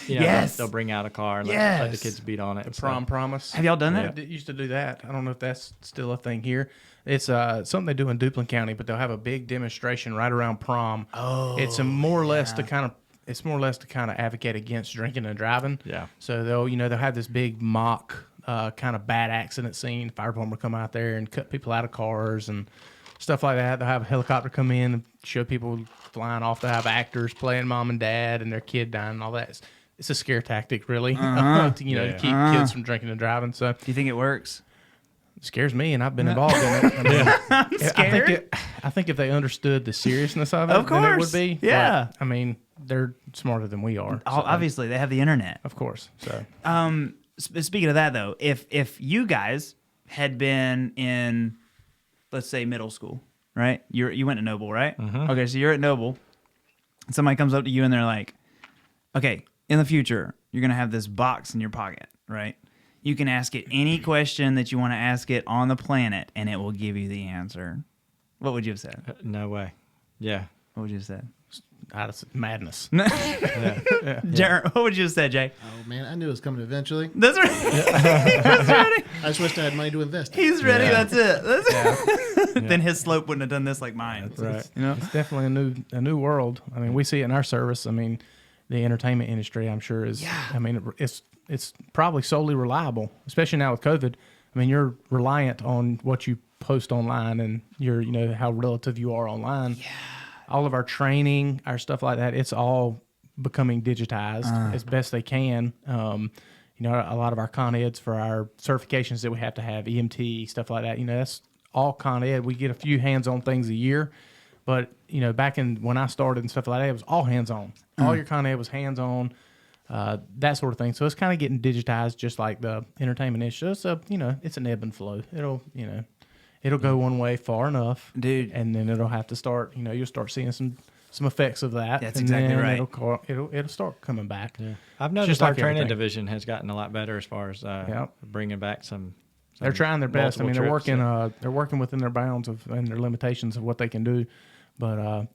You know, Yes. they'll bring out a car and let the Yes. kids beat on it. The prom promise. Have y'all done Yeah. that? They used to do that. I don't know if that's still a thing here. It's something they do in Duplin County, but they'll have a big demonstration right around prom. Oh, it's more or less to kind of advocate against drinking and driving. Yeah. So they'll have this big mock kind of bad accident scene. Fire department will come out there and cut people out of cars and stuff like that. They'll have a helicopter come in and show people flying off. They'll have actors playing mom and dad and their kid dying and all that. It's a scare tactic, really, to keep kids from drinking and driving. So Do you think it works? it scares me, and I've been involved in it. I mean, I'm scared. I think if they understood the seriousness of it, Of then it course. would be. Yeah. But, I mean, they're smarter than we are. So, Obviously, they have the internet. of course. So Speaking of that, though, if you guys had been in, let's say, middle school, right? You went to Noble, right? Mm-hmm. Okay, so you're at Noble. Somebody comes up to you and they're like, okay, in the future, you're going to have this box in your pocket, right? You can ask it any question that you want to ask it on the planet, and it will give you the answer. What would you have said? No way. Yeah. What would you have said? that's madness. Jared, what would you have said, Jay? Oh man, I knew it was coming eventually. That's right. That's ready. I just wished I had money to invest. He's ready. Yeah. That's it. That's it. Then his slope wouldn't have done this like mine. Right. You know? It's definitely a new world. I mean, we see it in our service. I mean, the entertainment industry, I'm sure, is. Yeah. I mean, it's probably solely reliable, especially now with COVID. I mean, you're reliant on what you post online and how relative you are online. Yeah. All of our training, our stuff like that, it's all becoming digitized as best they can. A lot of our con eds for our certifications that we have to have, EMT, stuff like that, that's all con ed. We get a few hands-on things a year, but, back in when I started and stuff like that, it was all hands-on. All your con ed was hands-on, that sort of thing. So it's kind of getting digitized just like the entertainment issue. So, it's an ebb and flow. It'll go one way far enough, Dude. and then it'll have to start. You'll start seeing some effects of that. That's and exactly then right. It'll start coming back. Yeah. I've noticed Just our like training everything. division has gotten a lot better as far as bringing back some. They're trying their best. I mean, multiple they're trips, working. They're working within their bounds and their limitations of what they can do. But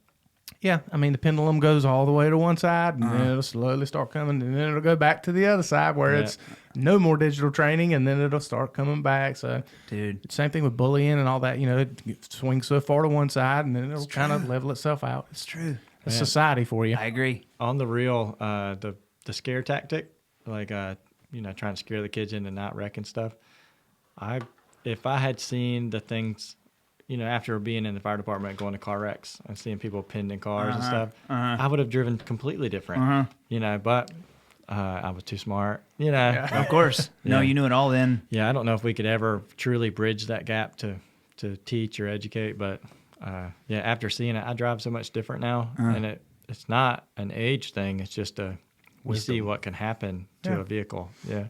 yeah, I mean, the pendulum goes all the way to one side, and then it'll slowly start coming, and then it'll go back to the other side where it's no more digital training, and then it'll start coming back. So, Dude. same thing with bullying and all that. It swings so far to one side, and then it'll kind of level itself out. It's true. It's society for you. I agree. On the real, the scare tactic, like trying to scare the kids into not wrecking stuff. If I had seen the things, after being in the fire department, going to car wrecks and seeing people pinned in cars and stuff, I would have driven completely different. But I was too smart. Of course. No, you knew it all then. Yeah, I don't know if we could ever truly bridge that gap to teach or educate, but after seeing it, I drive so much different now, and it's not an age thing. It's just we see what can happen to a vehicle. Yeah.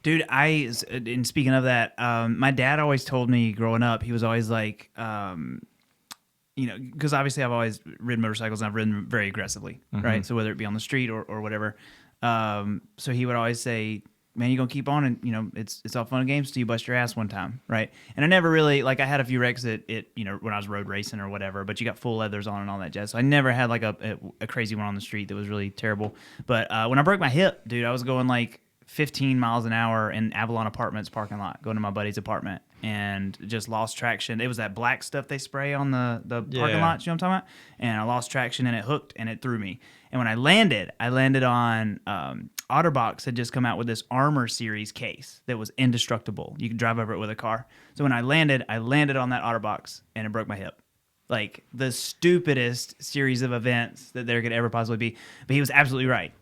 Dude, and speaking of that, my dad always told me growing up, he was always like, because obviously I've always ridden motorcycles and I've ridden very aggressively, right? So whether it be on the street or whatever. So he would always say, man, you're going to keep on and, it's all fun and games till you bust your ass one time, right? And I never really, I had a few wrecks when I was road racing or whatever, but you got full leathers on and all that jazz. So I never had a crazy one on the street that was really terrible. But when I broke my hip, dude, I was going 15 miles an hour in Avalon Apartments parking lot, going to my buddy's apartment, and just lost traction. It was that black stuff they spray on the parking lot, you know what I'm talking about? And I lost traction and it hooked and it threw me. And when I landed on Otterbox had just come out with this Armor Series case that was indestructible. You could drive over it with a car. So when I landed on that Otterbox and it broke my hip. The stupidest series of events that there could ever possibly be. But he was absolutely right.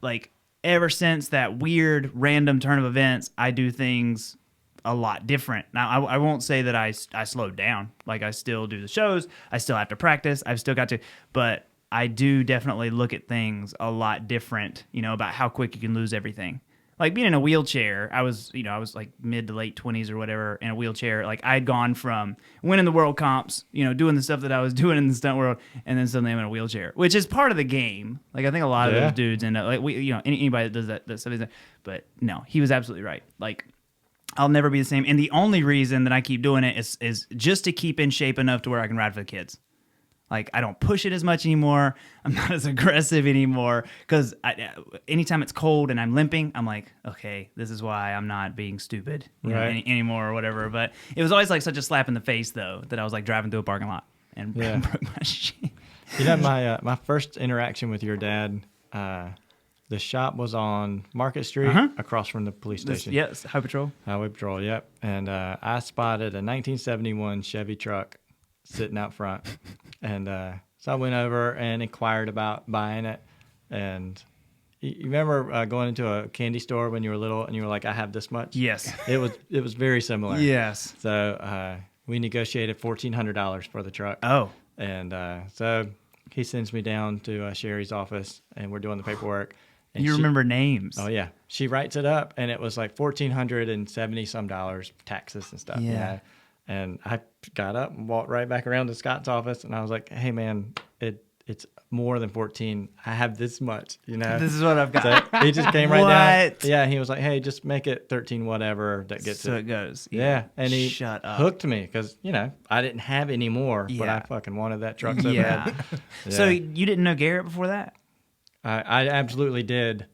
Ever since that weird random turn of events, I do things a lot different. Now, I won't say that I slowed down. I still do the shows. I still have to practice. I've still got to. But I do definitely look at things a lot different, about how quick you can lose everything. Like being in a wheelchair, I was like mid to late 20s or whatever in a wheelchair. Like I'd gone from winning the world comps, doing the stuff that I was doing in the stunt world, and then suddenly I'm in a wheelchair, which is part of the game. Like I think a lot of those dudes end up like anybody that does that stuff is. But no, he was absolutely right. Like I'll never be the same. And the only reason that I keep doing it is just to keep in shape enough to where I can ride for the kids. Like, I don't push it as much anymore. I'm not as aggressive anymore because anytime it's cold and I'm limping, I'm like, okay, this is why I'm not being stupid anymore or whatever. But it was always like such a slap in the face, though, that I was like driving through a parking lot and broke my shit. My first interaction with your dad, the shop was on Market Street across from the police station. Yes, Highway Patrol, yep. And I spotted a 1971 Chevy truck sitting out front. And so I went over and inquired about buying it. And you remember going into a candy store when you were little and you were like, I have this much? Yes. It was very similar. Yes. So we negotiated $1,400 for the truck. Oh. And so he sends me down to Sherry's office and we're doing the paperwork. And you remember names. Oh, yeah. She writes it up and it was like $1,470 some taxes and stuff. Yeah. And I got up and walked right back around to Scott's office, and I was like, "Hey, man, it's more than 14. I have this much, This is what I've got." So he just came right down. Yeah, he was like, "Hey, just make it 13, whatever that gets so it." it goes. Yeah, and he Shut up. hooked me because I didn't have any more, but I fucking wanted that truck so bad. Yeah. So you didn't know Garrett before that? I absolutely did.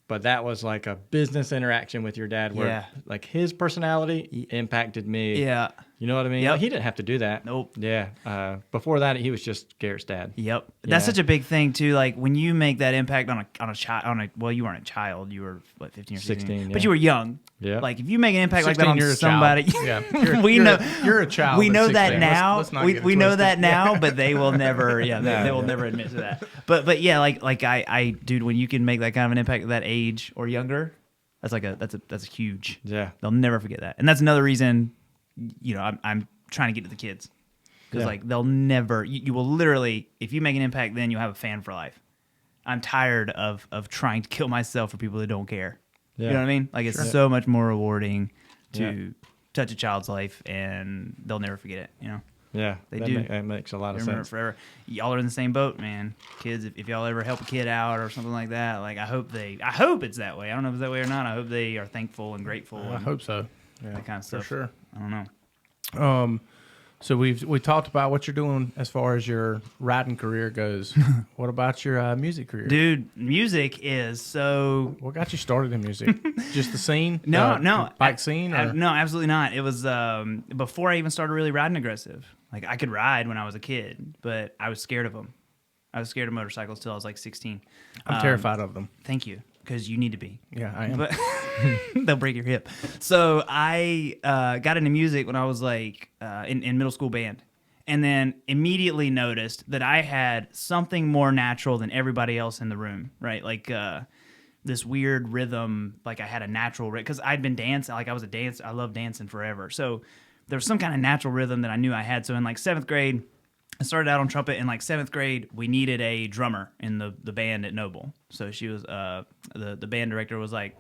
But that was like a business interaction with your dad where like his personality impacted me. Yeah. You know what I mean? Yep. Like, he didn't have to do that. Nope. Yeah. Before that, he was just Garrett's dad. Yep. Yeah. That's such a big thing too. Like when you make that impact on a child, well, you weren't a child. You were what, 15 or 16? But you were young. Yeah. Like if you make an impact like that on you're somebody, you're a child. We know 16. that now. Let's not We know twisted. that now, but they will never. Yeah, they will never admit to that. But yeah, like I, dude, when you can make that kind of an impact at that age or younger, that's a huge. Yeah. They'll never forget that, and that's another reason. I'm trying to get to the kids because like they'll never. You will literally, if you make an impact, then you'll have a fan for life. I'm tired of trying to kill myself for people that don't care. Yeah. You know what I mean? Like it's so much more rewarding to touch a child's life, and they'll never forget it. Yeah, They do. That makes a lot of Remember sense. it forever. Y'all are in the same boat, man. Kids, if y'all ever help a kid out or something like that, like I hope it's that way. I don't know if it's that way or not. I hope they are thankful and grateful. I and hope so. that kind of stuff. For sure. I don't know. So we talked about what you're doing as far as your riding career goes. What about your music career? Dude, music is so... What got you started in music? Just the scene? No. Bike scene? Or? No, absolutely not. It was before I even started really riding aggressive. Like, I could ride when I was a kid, but I was scared of them. I was scared of motorcycles till I was like 16. I'm terrified of them. Thank you, because you need to be. Yeah, I am. But they'll break your hip. So I got into music when I was like in middle school band. And then immediately noticed that I had something more natural than everybody else in the room, right? Like this weird rhythm, like I had a natural rhythm. Because I'd been dancing, like I was a dancer. I loved dancing forever. So there was some kind of natural rhythm that I knew I had. So in like 7th grade, I started out on trumpet. In like 7th grade, we needed a drummer in the band at Noble. So she was the band director was like,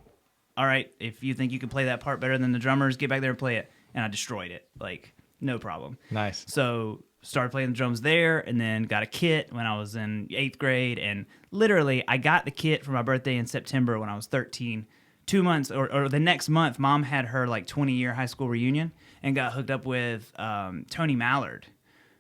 all right, if you think you can play that part better than the drummers, get back there and play it. And I destroyed it. Like, no problem. Nice. So started playing the drums there, and then got a kit when I was in 8th grade. And literally, I got the kit for my birthday in September when I was 13. 2 months or the next month, Mom had her like 20-year high school reunion and got hooked up with Tony Mallard,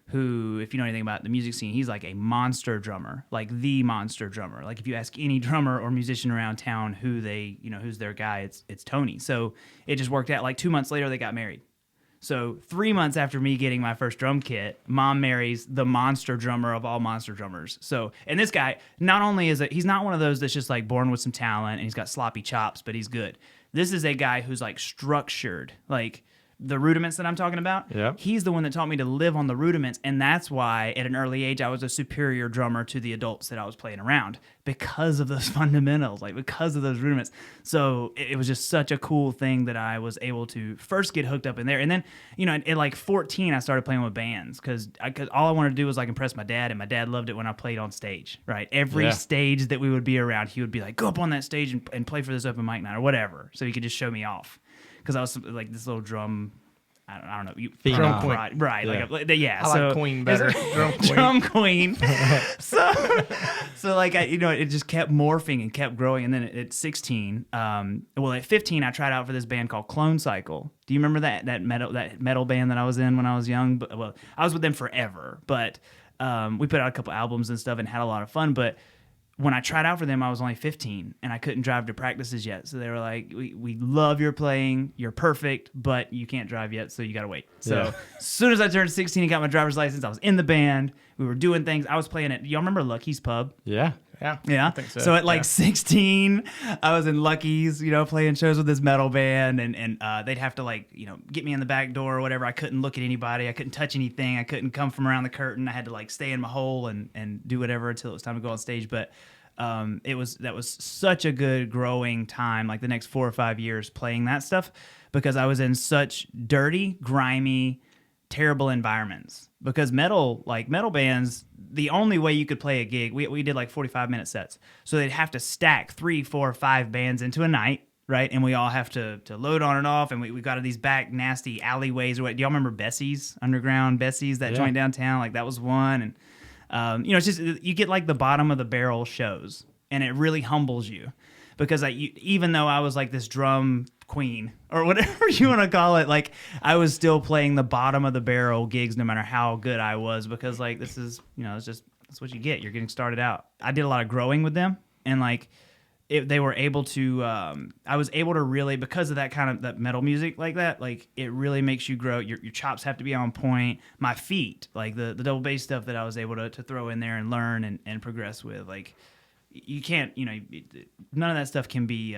who, if you know anything about the music scene, he's like a monster drummer, like the monster drummer. Like if you ask any drummer or musician around town who they, who's their guy, it's Tony. So it just worked out. Like 2 months later, they got married. So 3 months after me getting my first drum kit, Mom marries the monster drummer of all monster drummers. So, and this guy, not only he's not one of those that's just like born with some talent and he's got sloppy chops, but he's good. This is a guy who's like structured, like the rudiments that I'm talking about. Yep. He's the one that taught me to live on the rudiments, and that's why at an early age I was a superior drummer to the adults that I was playing around because of those fundamentals, like because of those rudiments. So it was just such a cool thing that I was able to first get hooked up in there, and then at like 14 I started playing with bands because all I wanted to do was like impress my dad, and my dad loved it when I played on stage. Right, every stage that we would be around, he would be like, "Go up on that stage and play for this open mic night or whatever," so he could just show me off. Because I was like this little drum, I don't know, drum queen, right? Yeah. I like queen better. Drum queen. so like it just kept morphing and kept growing, and then at 16, at 15, I tried out for this band called Clone Cycle. Do you remember that metal band that I was in when I was young? Well, I was with them forever, but we put out a couple albums and stuff and had a lot of fun, but. When I tried out for them, I was only 15, and I couldn't drive to practices yet. So they were like, we love your playing. You're perfect, but you can't drive yet, so you got to wait. So as soon as I turned 16 and got my driver's license, I was in the band. We were doing things. I was playing at, y'all remember Lucky's Pub? Yeah. I think so. So at 16, I was in Lucky's, playing shows with this metal band, and they'd have to get me in the back door or whatever. I couldn't look at anybody. I couldn't touch anything. I couldn't come from around the curtain. I had to stay in my hole and do whatever until it was time to go on stage. But that was such a good growing time, like the next 4 or 5 years playing that stuff, because I was in such dirty, grimy, terrible environments. Because metal bands, the only way you could play a gig, we did 45-minute sets. So they'd have to stack 3, 4, 5 bands into a night, right? And we all have to load on and off, and we got to these back nasty alleyways. Do y'all remember Bessie's, Underground Bessie's, that joint downtown? That was one. And, it's just, you get the bottom of the barrel shows, and it really humbles you. Because even though I was this drum queen or whatever you want to call it, I was still playing the bottom of the barrel gigs no matter how good I was, because this is, that's what you get. You're getting started out. I did a lot of growing with them, and they were able to, I was able to really, because of that metal music it really makes you grow. Your chops have to be on point. My feet, the double bass stuff that I was able to throw in there and learn and progress with, you can't, none of that stuff can be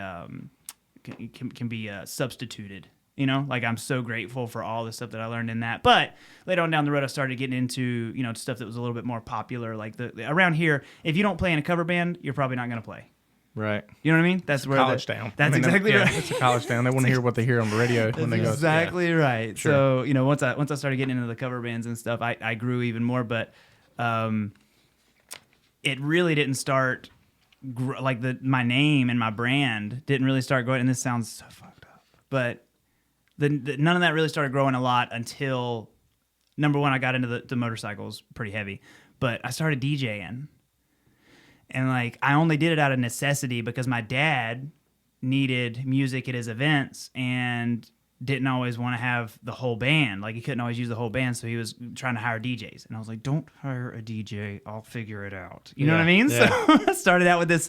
substituted. I'm so grateful for all the stuff that I learned in that. But later on down the road, I started getting into stuff that was a little bit more popular. Around here, if you don't play in a cover band, you're probably not going to play. Right. You know what I mean? That's where college town. That's exactly right. It's a college town. They want to hear what they hear on the radio when they go. Exactly right. Sure. So once I started getting into the cover bands and stuff, I grew even more. But it really didn't start. My name and my brand didn't really start growing, and this sounds so fucked up, but none of that really started growing a lot until, number one, I got into the motorcycles pretty heavy, but I started DJing, and I only did it out of necessity because my dad needed music at his events and didn't always want to have the whole band. He couldn't always use the whole band, so he was trying to hire DJs. And I was like, don't hire a DJ. I'll figure it out. You know what I mean? Yeah. So I started out with this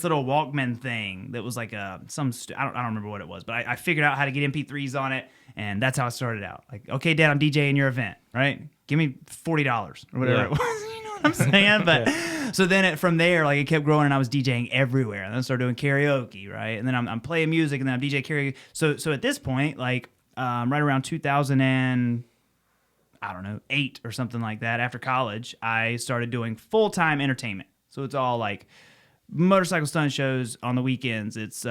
little Walkman thing that was I don't remember what it was, but I figured out how to get MP3s on it, and that's how I started out. Okay, Dad, I'm DJing your event, right? Give me $40 or whatever it was. You know what I'm saying? But so then from there, it kept growing, and I was DJing everywhere. And then I started doing karaoke, right? And then I'm playing music, and then I'm DJ karaoke. So at this point, right around 2008 or something like that, after college, I started doing full-time entertainment. So it's all motorcycle stunt shows on the weekends. It's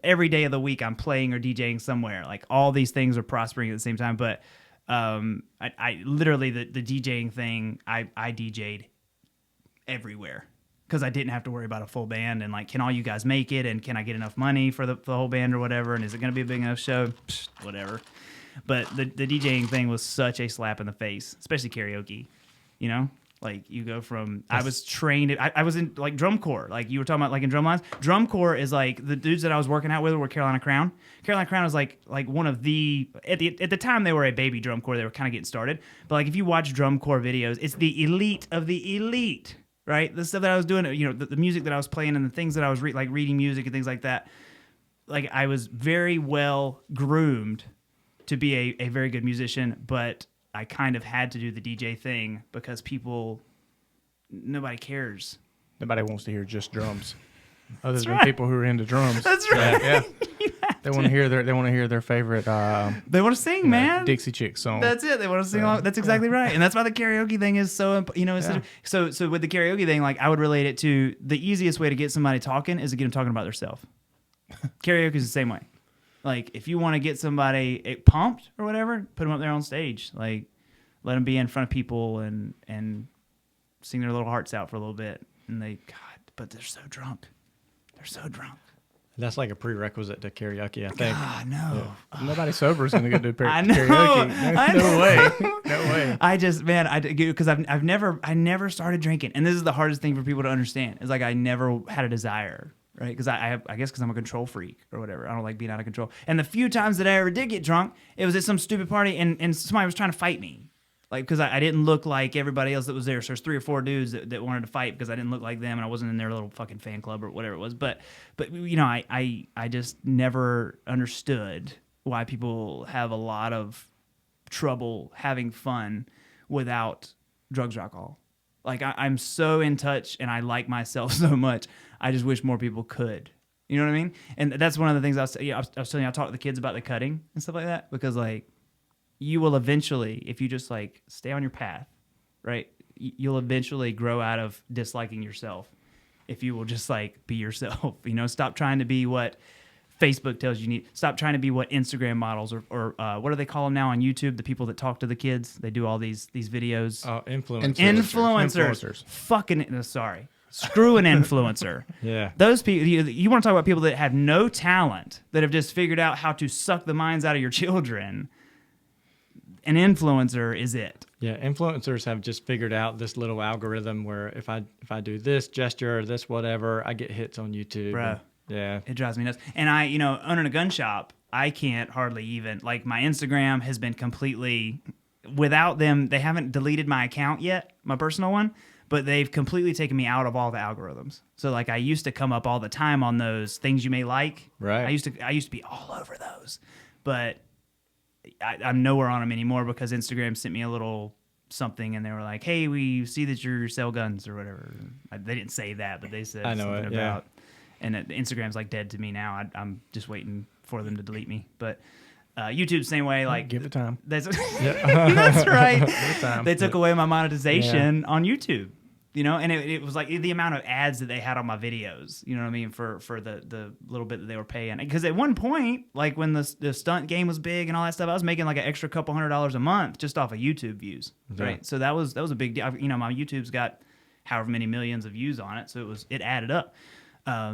every day of the week I'm playing or DJing somewhere. All these things are prospering at the same time. But I literally, the DJing thing, I DJ'd everywhere because I didn't have to worry about a full band and can all you guys make it, and can I get enough money for the whole band or whatever, and is it going to be a big enough show? Psh, whatever. But the DJing thing was such a slap in the face, especially karaoke. You go from, I was trained, I was in drum corps, you were talking about in drum lines. Drum corps is the dudes that I was working out with were Carolina Crown. Carolina Crown is one of the, at the time they were a baby drum corps, they were kind of getting started. But if you watch drum corps videos, it's the elite of the elite, right? The stuff that I was doing, the music that I was playing and the things that I was reading music and things like that. I was very well groomed to be a very good musician, but I kind of had to do the DJ thing because nobody cares. Nobody wants to hear just drums, other than right. people who are into drums. That's right. Yeah. They want to hear their favorite. They want to sing, man. Dixie Chicks song. That's it. They want to sing along. That's exactly right. And that's why the karaoke thing is so, so with the karaoke thing, like I would relate it to the easiest way to get somebody talking is to get them talking about themselves. Karaoke is the same way. Like if you want to get somebody pumped or whatever, put them up there on stage. Like let them be in front of people and sing their little hearts out for a little bit. And but they're so drunk. They're so drunk. That's like a prerequisite to karaoke, I think. God, no. Yeah. Nobody sober is going to go do I know. karaoke. No way. No way. I just, man, because I never started drinking, and this is the hardest thing for people to understand. Is like I never had a desire, right? Because I guess because I'm a control freak or whatever. I don't like being out of control. And the few times that I ever did get drunk, it was at some stupid party, and somebody was trying to fight me. Like, because I didn't look like everybody else that was there. So there's 3 or 4 dudes that wanted to fight because I didn't look like them and I wasn't in their little fucking fan club or whatever it was. But you know, I just never understood why people have a lot of trouble having fun without drugs or alcohol. Like, I'm so in touch and I like myself so much. I just wish more people could. You know what I mean? And that's one of the things I was telling you, I talk to the kids about the cutting and stuff like that because, like, you will eventually, if you just like stay on your path, right? You'll eventually grow out of disliking yourself if you will just like be yourself. You know, stop trying to be what Facebook tells you need. Stop trying to be what Instagram models or what do they call them now on YouTube? The people that talk to the kids. They do all these videos. Influencers. Influencers. Fucking sorry. Screw an influencer. Yeah. Those people, you want to talk about people that have no talent, that have just figured out how to suck the minds out of your children. An influencer is it. Yeah, influencers have just figured out this little algorithm where if I do this gesture or this whatever, I get hits on YouTube. Bro, yeah, it drives me nuts. And owning a gun shop, I can't hardly even, like, my Instagram has been completely, without them, they haven't deleted my account yet, my personal one, but they've completely taken me out of all the algorithms. So, like, I used to come up all the time on those things you may like. Right. I used to be all over those, but I'm nowhere on them anymore because Instagram sent me a little something and they were like, "Hey, we see that you sell guns or whatever." They didn't say that, but they said something about. And Instagram's like dead to me now. I'm just waiting for them to delete me. But YouTube, same way. Like, give it time. That's right. They took away my monetization on YouTube. You know, and it was like the amount of ads that they had on my videos, you know what I mean, for the little bit that they were paying. Because at one point, like when the stunt game was big and all that stuff, I was making like an extra couple $100 a month just off of YouTube views, right? So that was a big deal. You know, my YouTube's got however many millions of views on it, so it added up.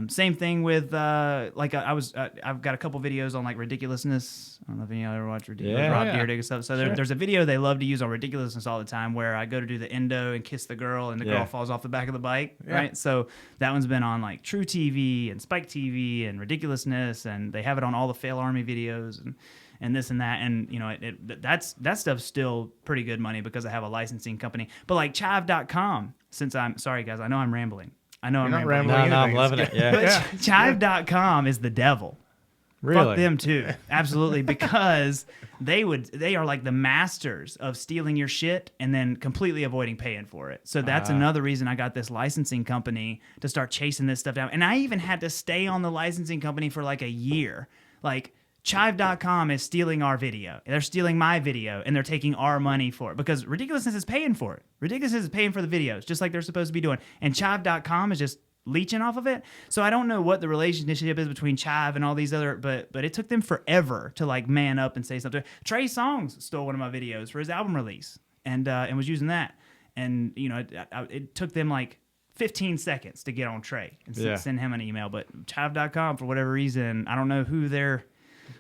Same thing with I've got a couple videos on like ridiculousness. I don't know if any of y'all ever watch ridiculous Rob Dyrdek and stuff. So there's a video they love to use on ridiculousness all the time where I go to do the endo and kiss the girl and the girl falls off the back of the bike, right? So that one's been on like True TV and Spike TV and ridiculousness, and they have it on all the Fail Army videos and this and that, and you know that stuff's still pretty good money because I have a licensing company. But like Chive.com, since I'm sorry guys, I know I'm rambling. I know I'm rambling. No, I'm loving it. Yeah. But Chive.com is the devil. Really? Fuck them too. Absolutely. Because they are like the masters of stealing your shit and then completely avoiding paying for it. So that's another reason I got this licensing company to start chasing this stuff down. And I even had to stay on the licensing company for like a year. Like, Chive.com is stealing our video. They're stealing my video, and they're taking our money for it because Ridiculousness is paying for it. Ridiculousness is paying for the videos, just like they're supposed to be doing. And Chive.com is just leeching off of it. So I don't know what the relationship is between Chive and all these other, but it took them forever to like man up and say something. Trey Songz stole one of my videos for his album release and was using that. And, you know, it took them like 15 seconds to get on Trey and send him an email. But Chive.com, for whatever reason, I don't know who they're...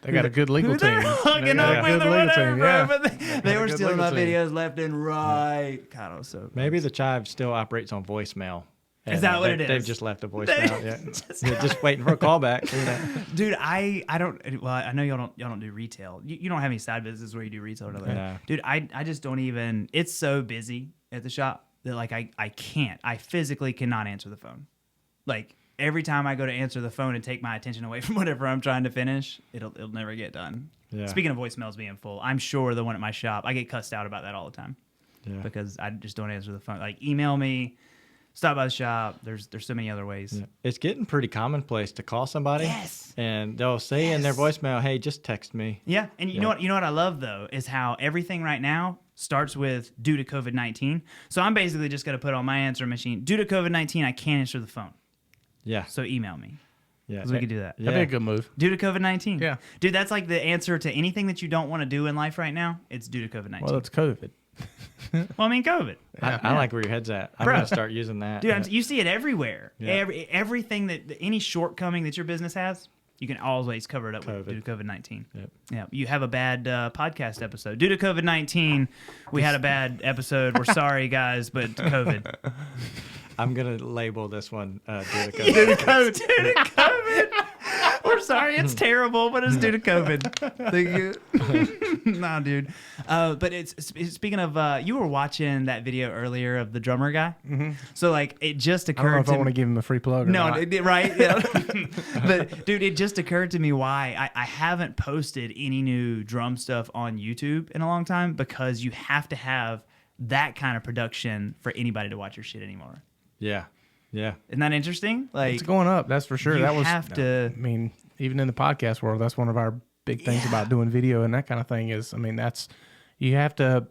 They got a good legal team. Hooking up with or whatever, yeah. But they were stealing my videos left and right. God, I was so... Maybe the Chive still operates on voicemail. Is that what it is? They've just left a voicemail. They're just waiting for a callback. You know? Dude, I don't. Well, I know y'all don't do retail. You don't have any side business where you do retail or nothing. No. Dude, I just don't even. It's so busy at the shop that like I can't. I physically cannot answer the phone. Like every time I go to answer the phone and take my attention away from whatever I'm trying to finish, it'll never get done. Yeah. Speaking of voicemails being full, I'm sure the one at my shop, I get cussed out about that all the time. Yeah. Because I just don't answer the phone. Like email me. stop by the shop. There's so many other ways. Yeah. It's getting pretty commonplace to call somebody. Yes. And they'll say in their voicemail, "Hey, just text me." Yeah, and you know what I love though is how everything right now starts with due to COVID-19. So I'm basically just going to put on my answer machine, due to COVID-19, I can't answer the phone. Yeah. So email me. Yeah. Because we could do that. That'd be a good move. Due to COVID-19. Yeah. Dude, that's like the answer to anything that you don't want to do in life right now. It's due to COVID-19. Well, it's COVID. Well, I mean, COVID. I like where your head's at. I'm going to start using that. Dude, you see it everywhere. Yeah. Everything any shortcoming that your business has, you can always cover it up with due to COVID-19. Yep. Yeah, you have a bad podcast episode. Due to COVID-19, we had a bad episode. We're sorry, guys, but COVID. I'm going to label this one due to COVID. Due to COVID. Due to COVID. We're sorry, it's terrible, but it's due to COVID. Thank you. Nah, dude. But speaking of, you were watching that video earlier of the drummer guy. Mm-hmm. So like, it just I occurred don't know if to I me. want to give him a free plug or No, not. right? Yeah. But dude, it just occurred to me why I haven't posted any new drum stuff on YouTube in a long time, because you have to have that kind of production for anybody to watch your shit anymore. Yeah. Yeah. Isn't that interesting? Like, It's going up, that's for sure. you That was, have to- I mean, even in the podcast world, that's one of our big things about doing video and that kind of thing is, I mean, that's you have to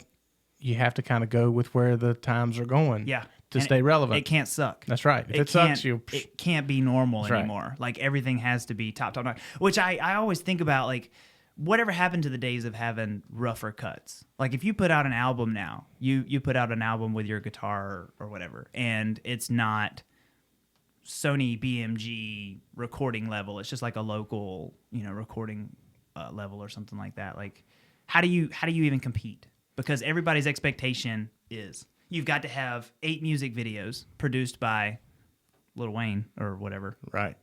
kind of go with where the times are going. Yeah. To And stay relevant. It can't suck. That's right. If it sucks, it can't be normal That's right. anymore. Like, everything has to be top notch. Which I always think about, like, whatever happened to the days of having rougher cuts? Like, if you put out an album now, you put out an album with your guitar or whatever, and it's not Sony BMG recording level. It's just like a local, recording level or something like that. Like, how do you even compete? Because everybody's expectation is you've got to have 8 music videos produced by Lil Wayne or whatever. right.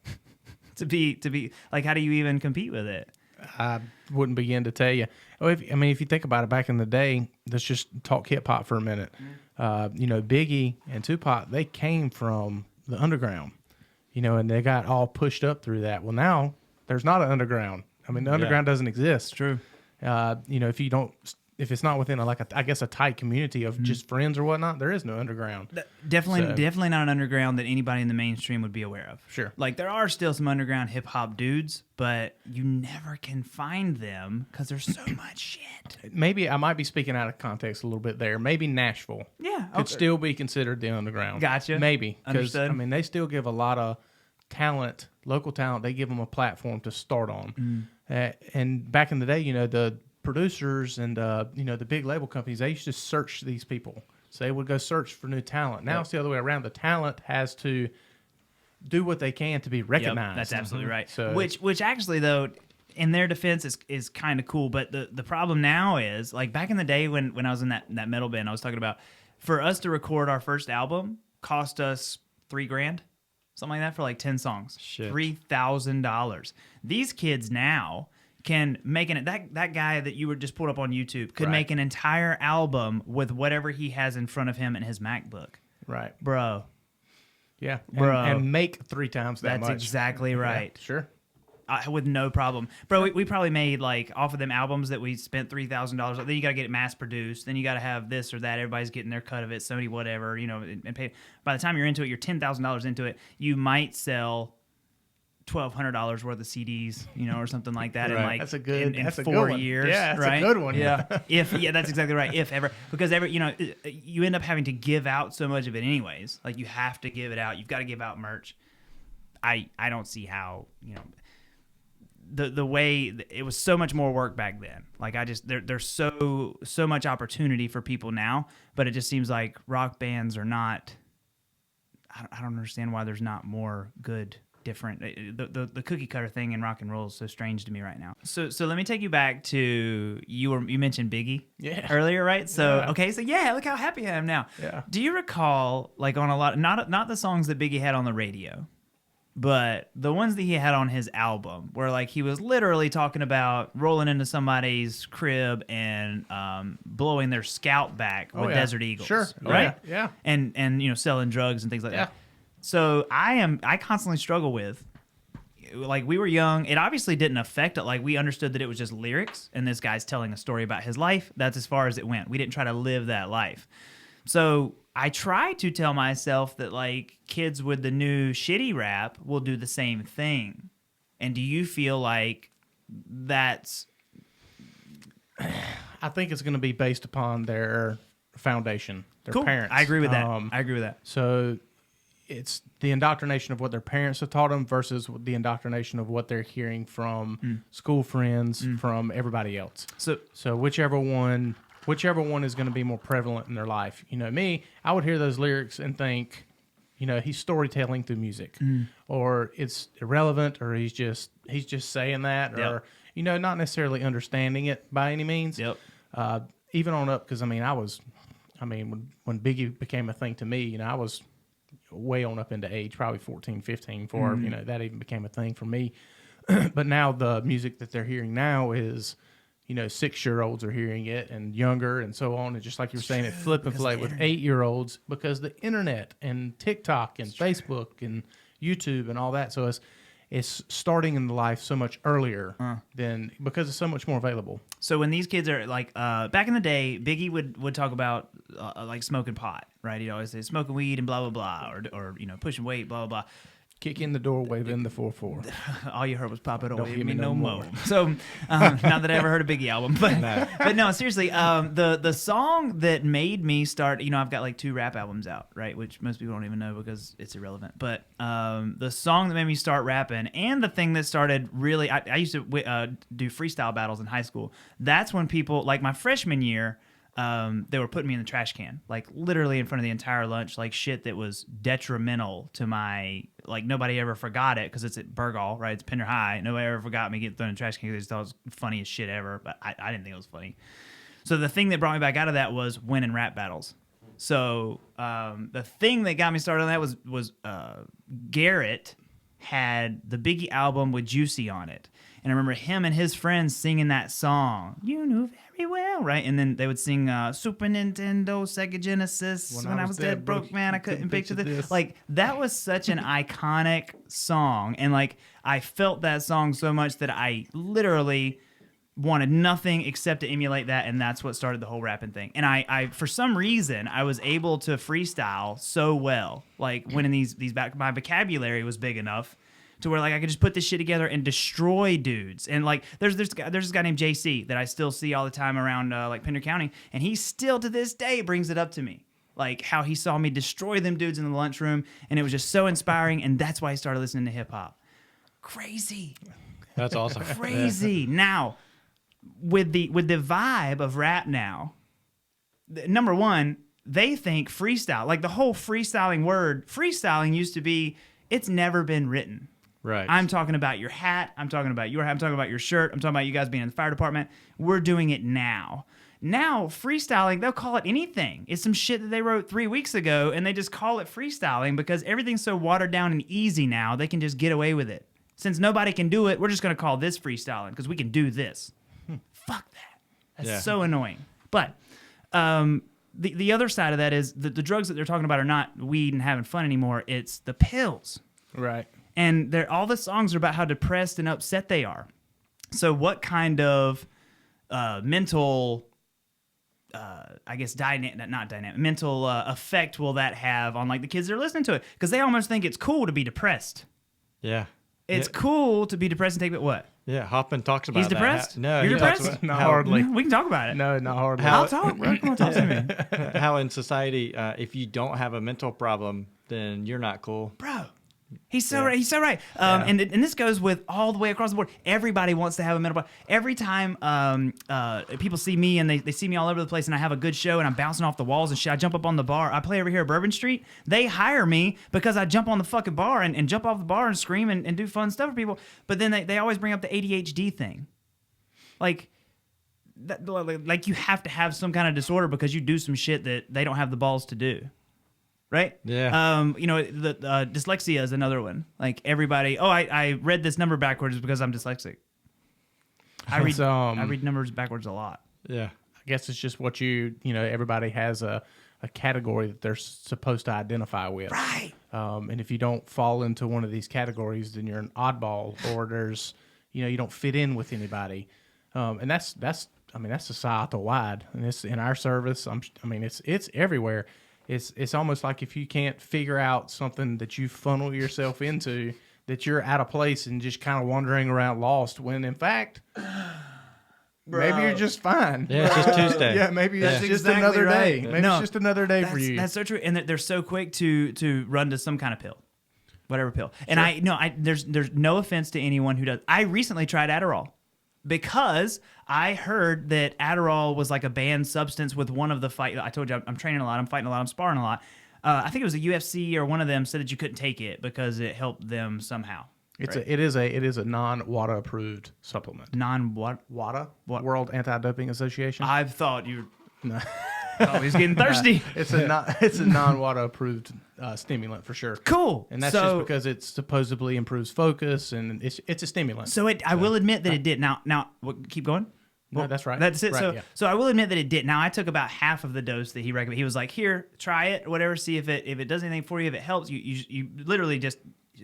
To be like, how do you even compete with it? I wouldn't begin to tell you. Well, if you think about it, back in the day, let's just talk hip hop for a minute. Biggie and Tupac, they came from the underground, and they got all pushed up through that. Well, now there's not an underground. I mean, the underground doesn't exist. True. If it's not within a tight community of just friends or whatnot, there is no underground. Definitely not an underground that anybody in the mainstream would be aware of. Sure. Like, there are still some underground hip hop dudes, but you never can find them because there's so much shit. Maybe I might be speaking out of context a little bit there. Maybe Nashville Yeah. could still be considered the underground. Gotcha. Maybe. Because, Understood. I mean, they still give a lot of talent, local talent, they give them a platform to start on. And back in the day, the producers and the big label companies, they used to search these people. So they would go search for new talent. Now it's the other way around. The talent has to do what they can to be recognized. Yep, that's absolutely right. So Which actually, though, in their defense is kind of cool. But the problem now is, like, back in the day when I was in that metal band I was talking about, for us to record our first album cost us $3,000, something like that, for like 10 songs. Shit. $3,000. These kids now can make that guy that you were just pulled up on YouTube could make an entire album with whatever he has in front of him in his MacBook. right. Bro. Yeah. Bro. And make 3 times that That's much. exactly right. Yeah, sure. With no problem. Bro, we probably made, like, off of them albums that we spent $3,000. Then you got to get it mass produced. Then you got to have this or that. Everybody's getting their cut of it. Sony, whatever, and pay. By the time you're into it, you're $10,000 into it. You might sell $1,200 worth of CDs, or something like that. Right. In like That's a good- in that's a 4 good one. years. Yeah, that's a right? good one. Yeah. That's exactly right. If ever, because you end up having to give out so much of it anyways. Like, you have to give it out. You've got to give out merch. I don't see how, the way it was so much more work back then. Like, there's so much opportunity for people now, but it just seems like rock bands are not. I don't understand why there's not more good, different. The cookie cutter thing in rock and roll is so strange to me right now. So let me take you back to you mentioned Biggie earlier, right? So look how happy I am now. Yeah. Do you recall, like, on a lot, not the songs that Biggie had on the radio, but the ones that he had on his album, where, like, he was literally talking about rolling into somebody's crib and blowing their scalp back with Desert Eagles, Sure. right? Yeah. And selling drugs and things like Yeah. that. So I constantly struggle with, like, we were young. It obviously didn't affect it. Like, we understood that it was just lyrics, and this guy's telling a story about his life. That's as far as it went. We didn't try to live that life. So I try to tell myself that like kids with the new shitty rap will do the same thing. And do you feel like that's... I think it's going to be based upon their foundation, their parents. I agree with that. So it's the indoctrination of what their parents have taught them versus the indoctrination of what they're hearing from school friends, from everybody else. So whichever one is going to be more prevalent in their life. You know, me, I would hear those lyrics and think, you know, he's storytelling through music, or it's irrelevant, or he's just saying that, or you know, not necessarily understanding it by any means. Even on up, because I mean, when Biggie became a thing to me, you know, I was way on up into age, probably 14, 15, before you know that even became a thing for me. But now the music that they're hearing now is, you know, 6-year-olds are hearing it and younger and so on. And just like you were saying, it flip and play with 8-year-olds because the internet and TikTok and Facebook and YouTube and all that. So it's starting in the life so much earlier than because it's so much more available. So when these kids are like, back in the day, Biggie would talk about like smoking pot, right? He'd always say smoking weed and blah, blah, blah, or you know, pushing weight, blah, blah, blah. Kick in the door, waving the 4-4. All you heard was "Papa, don't give me no more." So, not that I ever heard a Biggie album, but no, seriously, the song that made me start, you know, I've got like 2 rap albums out, right, which most people don't even know because it's irrelevant. But the song that made me start rapping, and the thing that started really, I used to do freestyle battles in high school. That's when people, like my freshman year, they were putting me in the trash can, like literally in front of the entire lunch, like shit that was detrimental to my, like nobody ever forgot it because it's at Burgall, right? It's Pender High. Nobody ever forgot me getting thrown in the trash can because they just thought it was funny as shit ever, but I didn't think it was funny. So the thing that brought me back out of that was winning rap battles. So the thing that got me started on that was Garrett had the Biggie album with Juicy on it. And I remember him and his friends singing that song. You knew very well, right? And then they would sing Super Nintendo, Sega Genesis. When I was dead broke, man, I couldn't picture this. Like, that was such an iconic song. And, like, I felt that song so much that I literally wanted nothing except to emulate that, and that's what started the whole rapping thing. And I for some reason, I was able to freestyle so well. Like, winning these back, my vocabulary was big enough to where like I could just put this shit together and destroy dudes. And like there's this guy named JC that I still see all the time around like Pender County, and he still to this day brings it up to me, like how he saw me destroy them dudes in the lunchroom, and it was just so inspiring, and that's why I started listening to hip hop. Crazy. That's awesome. Crazy. Now, with the vibe of rap now, number one, they think freestyle, like the whole freestyling word, freestyling used to be, it's never been written. Right. I'm talking about your hat. I'm talking about your hat. I'm talking about your shirt. I'm talking about you guys being in the fire department. We're doing it now. Now, freestyling, they'll call it anything. It's some shit that they wrote 3 weeks ago, and they just call it freestyling because everything's so watered down and easy now, they can just get away with it. Since nobody can do it, we're just going to call this freestyling because we can do this. Fuck that. That's so annoying. But the other side of that is the drugs that they're talking about are not weed and having fun anymore. It's the pills. Right. And all the songs are about how depressed and upset they are. So what kind of mental, I guess, mental effect will that have on like the kids that are listening to it? Because they almost think it's cool to be depressed. Yeah. It's cool to be depressed and take it. What? Yeah, Hoffman talks about He's that. depressed? No, You're he talks depressed? about Not hardly. We can talk about it. No, not hardly. I'll talk, bro. Come on, talk to me. how in society, if you don't have a mental problem, then you're not cool. Bro. He's so right. He's so right. And this goes with all the way across the board. Everybody wants to have a mental problem. Every time people see me and they see me all over the place and I have a good show and I'm bouncing off the walls and shit, I jump up on the bar. I play over here at Bourbon Street. They hire me because I jump on the fucking bar and jump off the bar and scream and do fun stuff for people. But then they always bring up the ADHD thing. Like you have to have some kind of disorder because you do some shit that they don't have the balls to do. Right? Yeah. The dyslexia is another one. Like everybody, I read this number backwards because I'm dyslexic. I read numbers backwards a lot. Yeah. I guess it's just what everybody has a category that they're supposed to identify with. Right. And if you don't fall into one of these categories, then you're an oddball, or you don't fit in with anybody. And that's I mean, that's societal wide, and it's in our service. I mean, it's everywhere. It's almost like if you can't figure out something that you funnel yourself into, that you're out of place and just kind of wandering around lost. When in fact, maybe you're just fine. Yeah, it's just Tuesday. Yeah, maybe That's it's just exactly another right. day. Maybe No, it's just another day for you. That's so true, and they're so quick to run to some kind of pill, whatever pill. And there's no offense to anyone who does. I recently tried Adderall because I heard that Adderall was like a banned substance with one of the fight. I told you I'm training a lot, I'm fighting a lot, I'm sparring a lot. I think it was a UFC or one of them said that you couldn't take it because it helped them somehow. It is a non-WADA approved supplement. WADA, World Anti-Doping Association. I thought you. No. Oh, he's getting thirsty. It's a non-WADA approved stimulant for sure. Cool. And that's just because it supposedly improves focus, and it's a stimulant. So I will admit that it did. Now keep going. No, that's right. That's it. Right, So I will admit that it did. Now I took about half of the dose that he recommended. He was like, "Here, try it, whatever. See if it does anything for you. If it helps, you literally just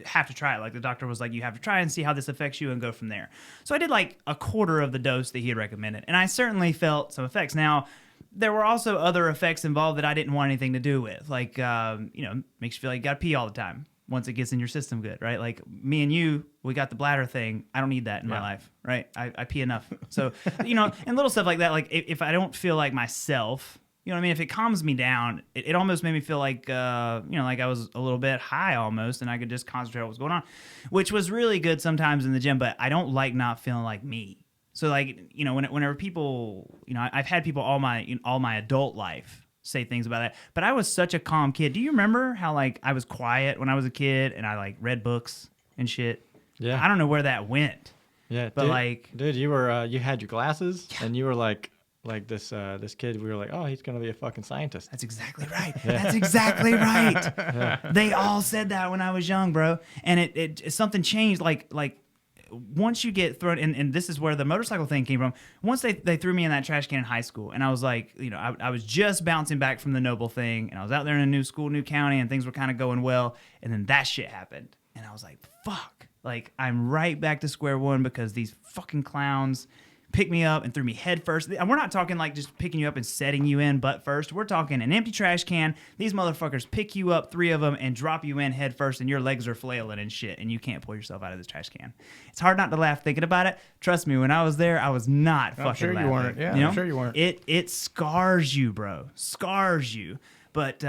have to try it. Like the doctor was like, you have to try and see how this affects you and go from there." So I did like a quarter of the dose that he had recommended, and I certainly felt some effects. Now there were also other effects involved that I didn't want anything to do with, like makes you feel like you got to pee all the time once it gets in your system good, right? Like me and you, we got the bladder thing. I don't need that in my life, right? I pee enough. So, and little stuff like that. Like if I don't feel like myself, you know what I mean? If it calms me down, it almost made me feel like, like I was a little bit high almost, and I could just concentrate on what's going on, which was really good sometimes in the gym, but I don't like not feeling like me. So like, whenever people, I've had people all my adult life say things about that, but I was such a calm kid. Do you remember how like I was quiet when I was a kid and I like read books and shit? Yeah. I don't know where that went. Yeah. But dude, you were you had your glasses and you were like this kid. We were like, oh, he's gonna be a fucking scientist. That's exactly right. That's exactly right. Yeah. They all said that when I was young, bro. And it something changed. Like once you get thrown, and this is where the motorcycle thing came from. Once they threw me in that trash can in high school, and I was like, I was just bouncing back from the Noble thing, and I was out there in a new school, new county, and things were kind of going well, and then that shit happened, and I was like, fuck, like I'm right back to square one because these fucking clowns picked me up and threw me head first. And we're not talking like just picking you up and setting you in butt first. We're talking an empty trash can. These motherfuckers pick you up, 3 of them, and drop you in head first, and your legs are flailing and shit, and you can't pull yourself out of this trash can. It's hard not to laugh thinking about it. Trust me, when I was there, I was not fucking sure laughing. You weren't. Yeah, I'm sure you weren't. It scars you, bro. Scars you. But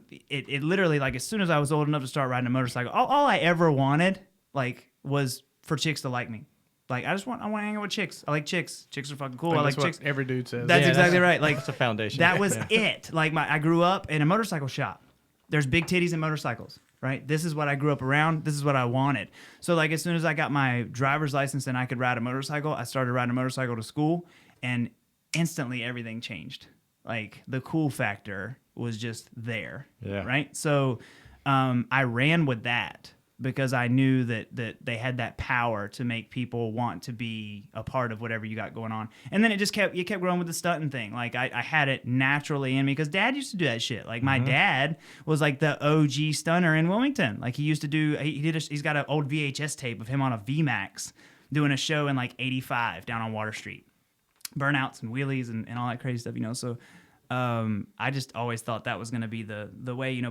it literally, like, as soon as I was old enough to start riding a motorcycle, all I ever wanted, like, was for chicks to like me. Like, I want to hang out with chicks. I like chicks. Chicks are fucking cool. I like chicks. Every dude says. That's exactly right. Like, that's a foundation. That was it. Like, I grew up in a motorcycle shop. There's big titties in motorcycles, right? This is what I grew up around. This is what I wanted. So, like, as soon as I got my driver's license and I could ride a motorcycle, I started riding a motorcycle to school, and instantly everything changed. Like, the cool factor was just there, right? So, I ran with that, because I knew that they had that power to make people want to be a part of whatever you got going on. And then it kept growing with the stunting thing. Like I had it naturally in me because Dad used to do that shit. Like my dad was like the OG stunner in Wilmington. Like he used to do, he's got an old VHS tape of him on a VMAX doing a show in like 85 down on Water Street. Burnouts and wheelies and all that crazy stuff, So I just always thought that was going to be the way,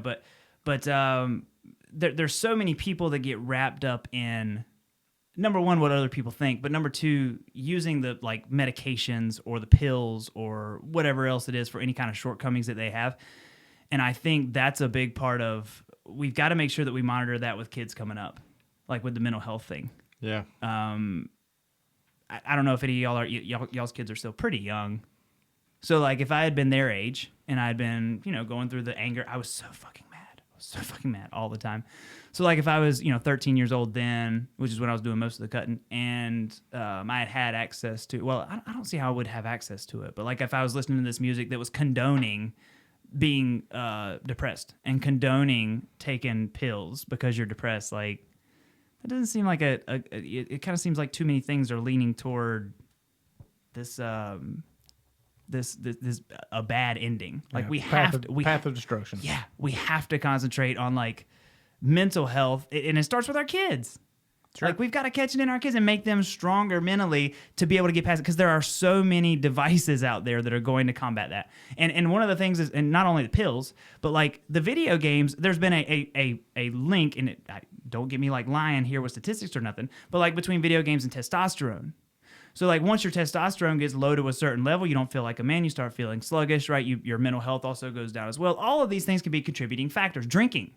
but there's so many people that get wrapped up in, number one, what other people think, but number two, using the like medications or the pills or whatever else it is for any kind of shortcomings that they have. And I think that's a big part of, we've got to make sure that we monitor that with kids coming up, like with the mental health thing. Yeah. I don't know if any of y'all's kids are still pretty young. So like if I had been their age and I'd been, going through the anger, I was so fucking mad all the time. So like if I was 13 years old then, which is when I was doing most of the cutting, and I had access to, well, I don't see how I would have access to it, but like if I was listening to this music that was condoning being depressed and condoning taking pills because you're depressed, like that doesn't seem like it kind of seems like too many things are leaning toward this this a bad ending. Like we have path of destruction. Yeah, we have to concentrate on like mental health, and it starts with our kids. Like, we've got to catch it in our kids and make them stronger mentally to be able to get past it, because there are so many devices out there that are going to combat that. And one of the things is, and not only the pills, but like the video games, there's been a link, and don't get me like lying here with statistics or nothing, but like between video games and testosterone. So like once your testosterone gets low to a certain level, you don't feel like a man, you start feeling sluggish, right? Your mental health also goes down as well. All of these things can be contributing factors. Drinking.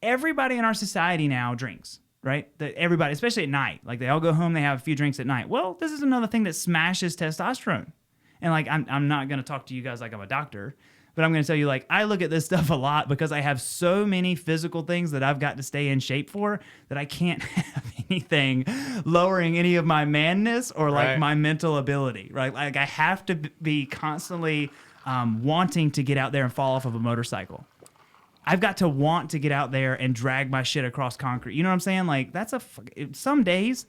Everybody in our society now drinks. Right? Everybody, especially at night, like they all go home, they have a few drinks at night. Well, this is another thing that smashes testosterone. And like, I'm not going to talk to you guys like I'm a doctor, but I'm going to tell you, like, I look at this stuff a lot because I have so many physical things that I've got to stay in shape for that I can't have anything lowering any of my manness or like my mental ability, right? Like I have to be constantly wanting to get out there and fall off of a motorcycle. I've got to want to get out there and drag my shit across concrete. You know what I'm saying? Like, some days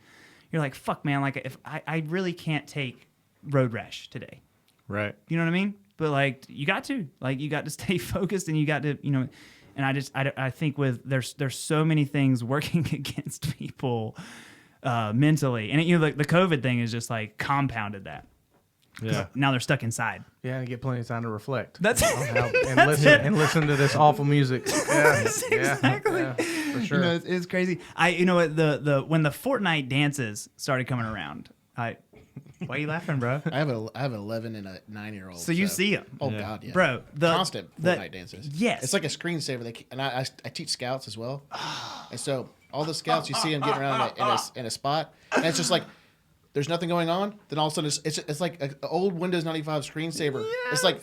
you're like, fuck, man, like if I really can't take road rash today. Right. You know what I mean? But like, you got to stay focused, and you got to, and I think there's so many things working against people mentally. And like the COVID thing is just like compounded that. Yeah. Now they're stuck inside. Yeah, and get plenty of time to reflect. That's and listen to this awful music. Yeah, exactly. Yeah, for sure. It's crazy. When the Fortnite dances started coming around, why are you laughing, bro? I have an 11 and a 9-year-old. So you see them? Oh God, yeah, bro. Constant Fortnite dances. Yes, it's like a screensaver. I teach scouts as well, and so all the scouts you see them getting around in a spot, and it's just like. There's nothing going on. Then all of a sudden, it's like an old Windows 95 screensaver. Yes. It's like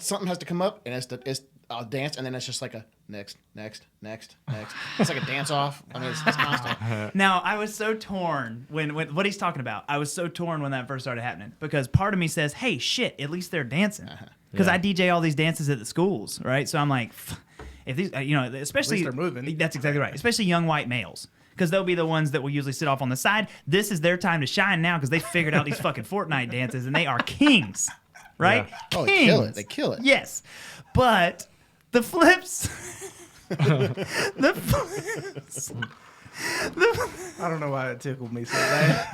something has to come up, and it's a dance, and then it's just like a next. It's like a dance off. I mean, it's constant. Now, I was so torn when what he's talking about. I was so torn when that first started happening, because part of me says, "Hey, shit, at least they're dancing," because I DJ all these dances at the schools, right? So I'm like, if these, especially they're moving. That's exactly right. Especially young white males. Because they'll be the ones that will usually sit off on the side. This is their time to shine now, because they figured out these fucking Fortnite dances, and they are kings, right? Yeah. Oh, they kill it. They kill it. Yes, but the flips. I don't know why it tickled me so bad.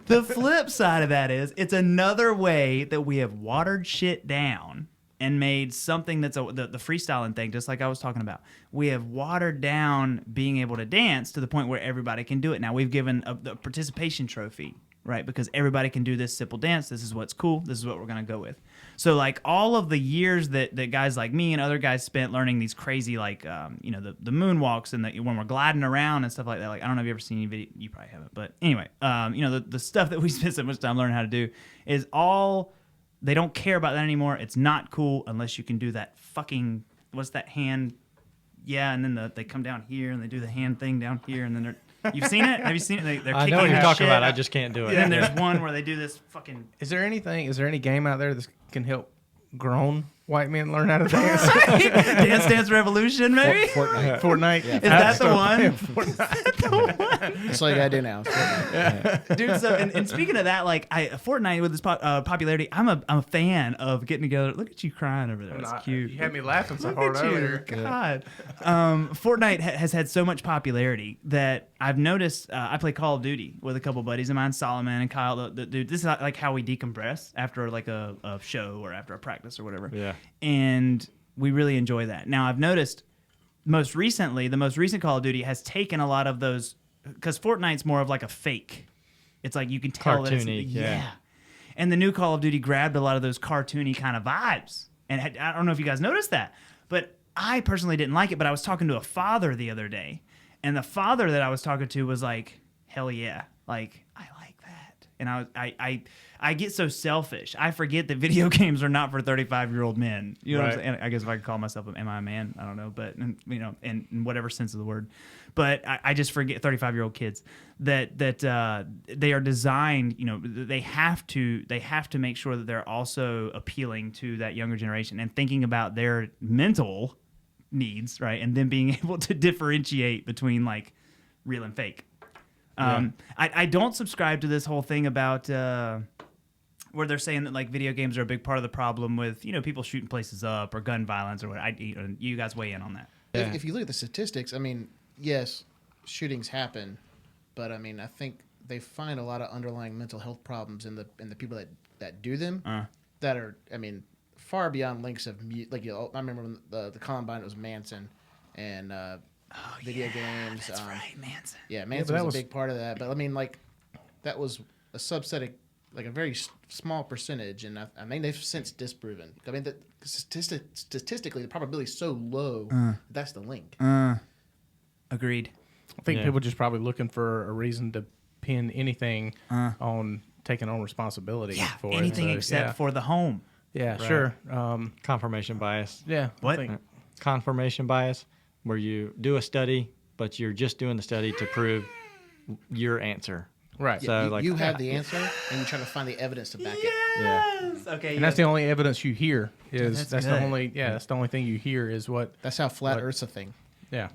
The flip side of that is it's another way that we have watered shit down and made something that's the freestyling thing, just like I was talking about. We have watered down being able to dance to the point where everybody can do it. Now, we've given a participation trophy, right? Because everybody can do this simple dance. This is what's cool. This is what we're going to go with. So, like, all of the years that guys like me and other guys spent learning these crazy, like, the moonwalks and when we're gliding around and stuff like that. Like, I don't know if you've ever seen any video. You probably haven't. But anyway, the stuff that we spent so much time learning how to do is all... They don't care about that anymore. It's not cool unless you can do that fucking, what's that hand? Yeah, and then they come down here and they do the hand thing down here, and then they're... You've seen it? Have you seen it? They're I kicking know what you're their talking shit. about. I just can't do it. And then there's one where they do this fucking... Is there any game out there that can help grown white men learn how to dance? Dance Revolution, maybe? Fortnite. Yeah. Is that the one? That's all you gotta do now. Dude, so and speaking of that, like Fortnite with its popularity, I'm a fan of getting together. Look at you crying over there. That's cute. You had me laughing so Look hard at you. earlier. God. Fortnite has had so much popularity that I've noticed. I play Call of Duty with a couple buddies of mine, Solomon and Kyle. Dude, this is like how we decompress after like a show or after a practice or whatever. Yeah. And we really enjoy that. Now, I've noticed the most recent Call of Duty has taken a lot of those, because Fortnite's more of like a fake. It's like you can tell that it's... Cartoony, yeah. And the new Call of Duty grabbed a lot of those cartoony kind of vibes. And I don't know if you guys noticed that, but I personally didn't like it. But I was talking to a father the other day, and the father that I was talking to was like, hell yeah, like, I like that. And I get so selfish. I forget that video games are not for 35-year-old men. You know what I'm saying? I guess if I could call myself, am I a man? I don't know. But, in whatever sense of the word. But I just forget 35-year-old kids that they are designed, they have to make sure that they're also appealing to that younger generation and thinking about their mental needs, right? And then being able to differentiate between like real and fake. I don't subscribe to this whole thing about where they're saying that like video games are a big part of the problem with people shooting places up or gun violence or what. You guys weigh in on that. If you look at the statistics, I mean, yes, shootings happen, but I mean, I think they find a lot of underlying mental health problems in the people that do them that are, I mean, far beyond links of like, you know, I remember when the Columbine, it was Manson and video games. That's right, Manson. Yeah, Manson was a big part of that. But I mean, like, that was a subset of, like, a very small percentage, and I mean, they've since disproven. I mean, statistically, the probability is so low. That's the link. Agreed. I think people just probably looking for a reason to pin anything on taking on responsibility for anything it. So, except for the home. Yeah, Right. sure. Confirmation bias. Yeah. What? I think, Confirmation bias, where you do a study, but you're just doing the study to prove your answer. right. So, like, you have the answer, and you try to find the evidence to back it. Yes. Okay. And that's the only evidence you hear is That's the good. only that's the only thing you hear is what That's how flat Earth's a thing. Yeah.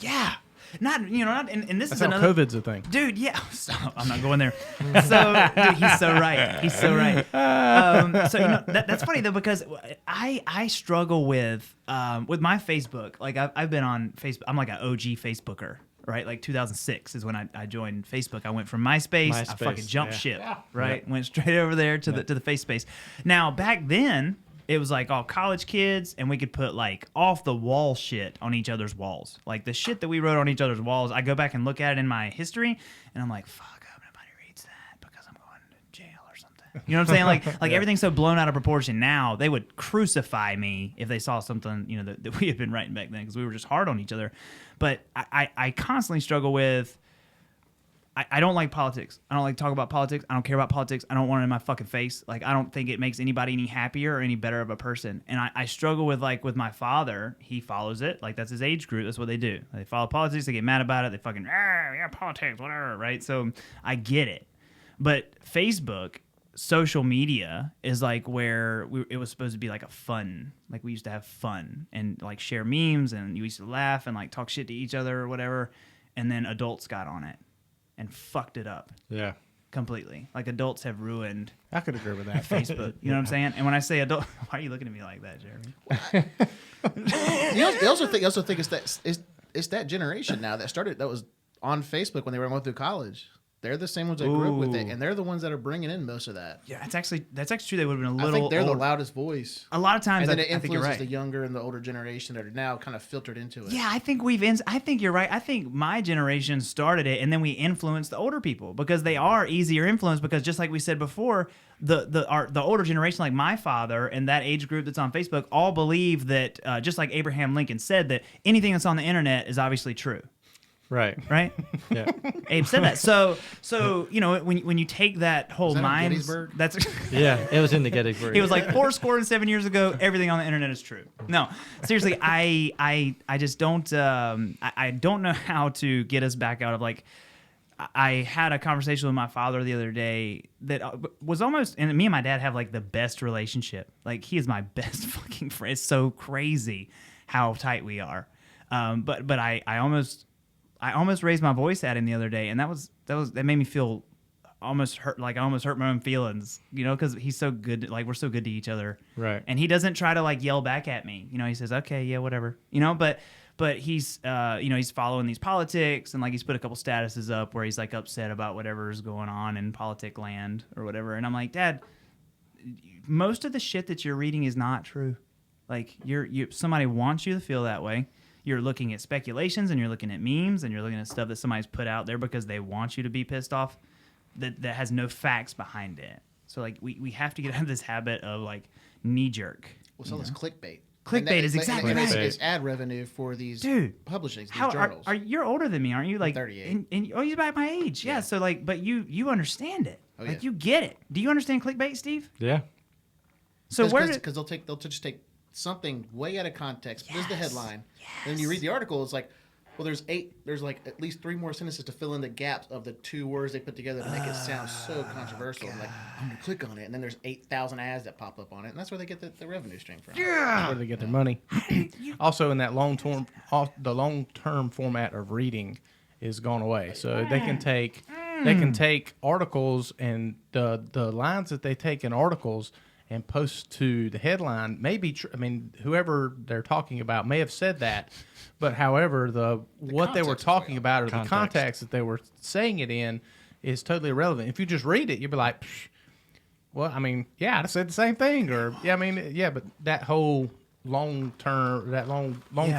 Not and this that's is how another COVID's a thing. dude. Yeah. Stop. I'm not going there. So dude, he's so right. He's so right. So you know that's funny though, because I struggle with my Facebook. Like I've been on Facebook. I'm like an OG Facebooker. Right, like 2006 is when I joined Facebook. I went from MySpace. I fucking jumped ship. Right, went straight over there to the face space. Now back then, it was like all college kids, and we could put like off the wall shit on each other's walls. Like the shit that we wrote on each other's walls, I go back and look at it in my history, and I'm like, fuck, I hope nobody reads that because I'm going to jail or something. You know what I'm saying? Like everything's so blown out of proportion now. They would crucify me if they saw something, you know, that we had been writing back then, because we were just hard on each other. But I constantly struggle with, I don't like politics. I don't like to talk about politics. I don't care about politics. I don't want it in my fucking face. Like, I don't think it makes anybody any happier or any better of a person. And I struggle with, like, with my father. He follows it. Like, that's his age group. That's what they do. They follow politics. They get mad about it. They fucking, yeah, politics, whatever, right? So I get it. But Facebook, social media is like where it was supposed to be like a fun, like we used to have fun and like share memes, and you used to laugh and like talk shit to each other or whatever. And then adults got on it and fucked it up Yeah. completely. Like adults have ruined I could agree with that. Facebook. You know what I'm saying? And when I say adult, why are you looking at me like that, Jeremy? They also think it's that generation now that was on Facebook when they were going through college. They're the same ones that grew up with it, Ooh. and they're the ones that are bringing in most of that. Yeah, that's actually true. They would have been a little. I think they're older. the loudest voice. A lot of times, And then it I think you're influences right. the younger and the older generation that are now kind of filtered into it. Yeah, I think I think you're right. I think my generation started it, and then we influenced the older people because they are easier influenced. Because just like we said before, the older generation, like my father and that age group that's on Facebook, all believe that just like Abraham Lincoln said, that anything that's on the internet is obviously true. Right. Right? Yeah. Abe said that. So you know when you take that whole Was that on mind, Gettysburg? that's Yeah. It was in the Gettysburg. He was like 7 years ago, everything on the internet is true. No, seriously, I just don't I don't know how to get us back out of, like, I had a conversation with my father the other day that was almost, and me and my dad have like the best relationship. Like, he is my best fucking friend. It's so crazy how tight we are. But I almost raised my voice at him the other day, and that made me feel almost hurt. Like, I almost hurt my own feelings, you know, because he's so good. Like, we're so good to each other, Right. And he doesn't try to like yell back at me. You know, he says, "Okay, yeah, whatever," you know. But he's you know, he's following these politics, and like he's put a couple statuses up where he's like upset about whatever's going on in politic land or whatever. And I'm like, Dad, most of the shit that you're reading is not true. Like, somebody wants you to feel that way. You're looking at speculations, and you're looking at memes, and you're looking at stuff that somebody's put out there because they want you to be pissed off, that has no facts behind it. So like we have to get out of this habit of like knee jerk. Well, so it's clickbait. Clickbait is exactly and right. it's ad revenue for these publishings, these How journals. you're older than me, aren't you? Like 38. And you're about my age. Yeah. So like, but you understand it. Oh, like, yeah. you get it. Do you understand clickbait, Steve? Yeah. So because they'll just take something way out of context. There's the headline, and then you read the article. It's like, well, there's like at least 3 more sentences to fill in the gaps of the 2 words they put together to make it sound so controversial. I'm like, I'm gonna click on it, and then there's 8,000 ads that pop up on it, and that's where they get the revenue stream from. That's where they get their money. Also, in that long term format of reading is gone away. So they can take articles, and the lines that they take in articles and post to the headline may be I mean, whoever they're talking about may have said that, but however, what they were context is talking way about or Context. the context that they were saying it in is totally irrelevant. If you just read it, you'd be like, Psh, well, I mean, yeah, I said the same thing, or yeah, I mean, yeah, but that whole long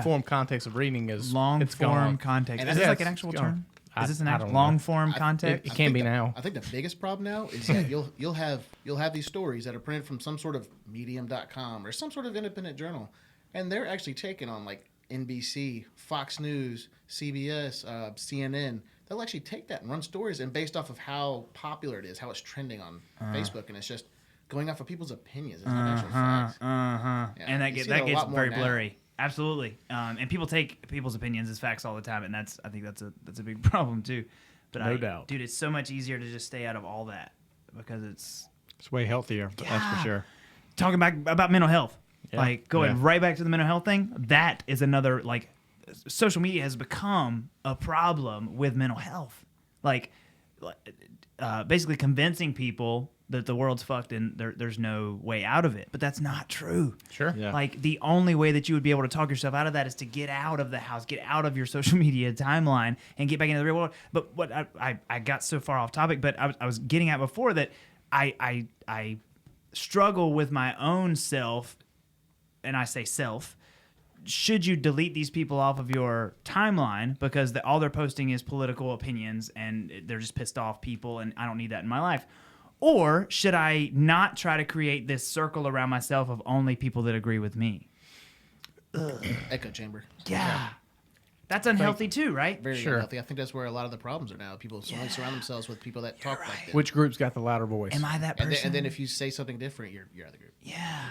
form context of reading is Long it's form gone. context. And Is I this think like an it's actual gone. term? Is this an I actual don't know. long form context? It can be now. I think the biggest problem now is that you'll have these stories that are printed from some sort of medium.com or some sort of independent journal, and they're actually taken on like NBC, Fox News, CBS, CNN. They'll actually take that and run stories, and based off of how popular it is, how it's trending on Facebook, and it's just going off of people's opinions. It's not actual facts. Yeah, And that you gets see that a gets lot more very now. blurry. Absolutely. And people take people's opinions as facts all the time, and I think that's a big problem too. But No doubt. dude, it's so much easier to just stay out of all that because it's It's way healthier. That's Yeah. for sure. talking back about mental health. Yeah. Like going Yeah. right back to the mental health thing. That is another like social media has become a problem with mental health. Like basically convincing people that the world's fucked and there's no way out of it. But that's not true. Sure. Yeah. Like the only way that you would be able to talk yourself out of that is to get out of the house, get out of your social media timeline, and get back into the real world. But what I got so far off topic, but I was getting at before that I struggle with my own self, and I say self. Should you delete these people off of your timeline because all they're posting is political opinions and they're just pissed off people, and I don't need that in my life? Or should I not try to create this circle around myself of only people that agree with me? Echo chamber. Yeah. That's unhealthy too, right? Very Sure. unhealthy. I think that's where a lot of the problems are now. People only surround themselves with people that talk like that. Which group's got the louder voice? Am I that And person? then if you say something different, you're out of the group. Yeah.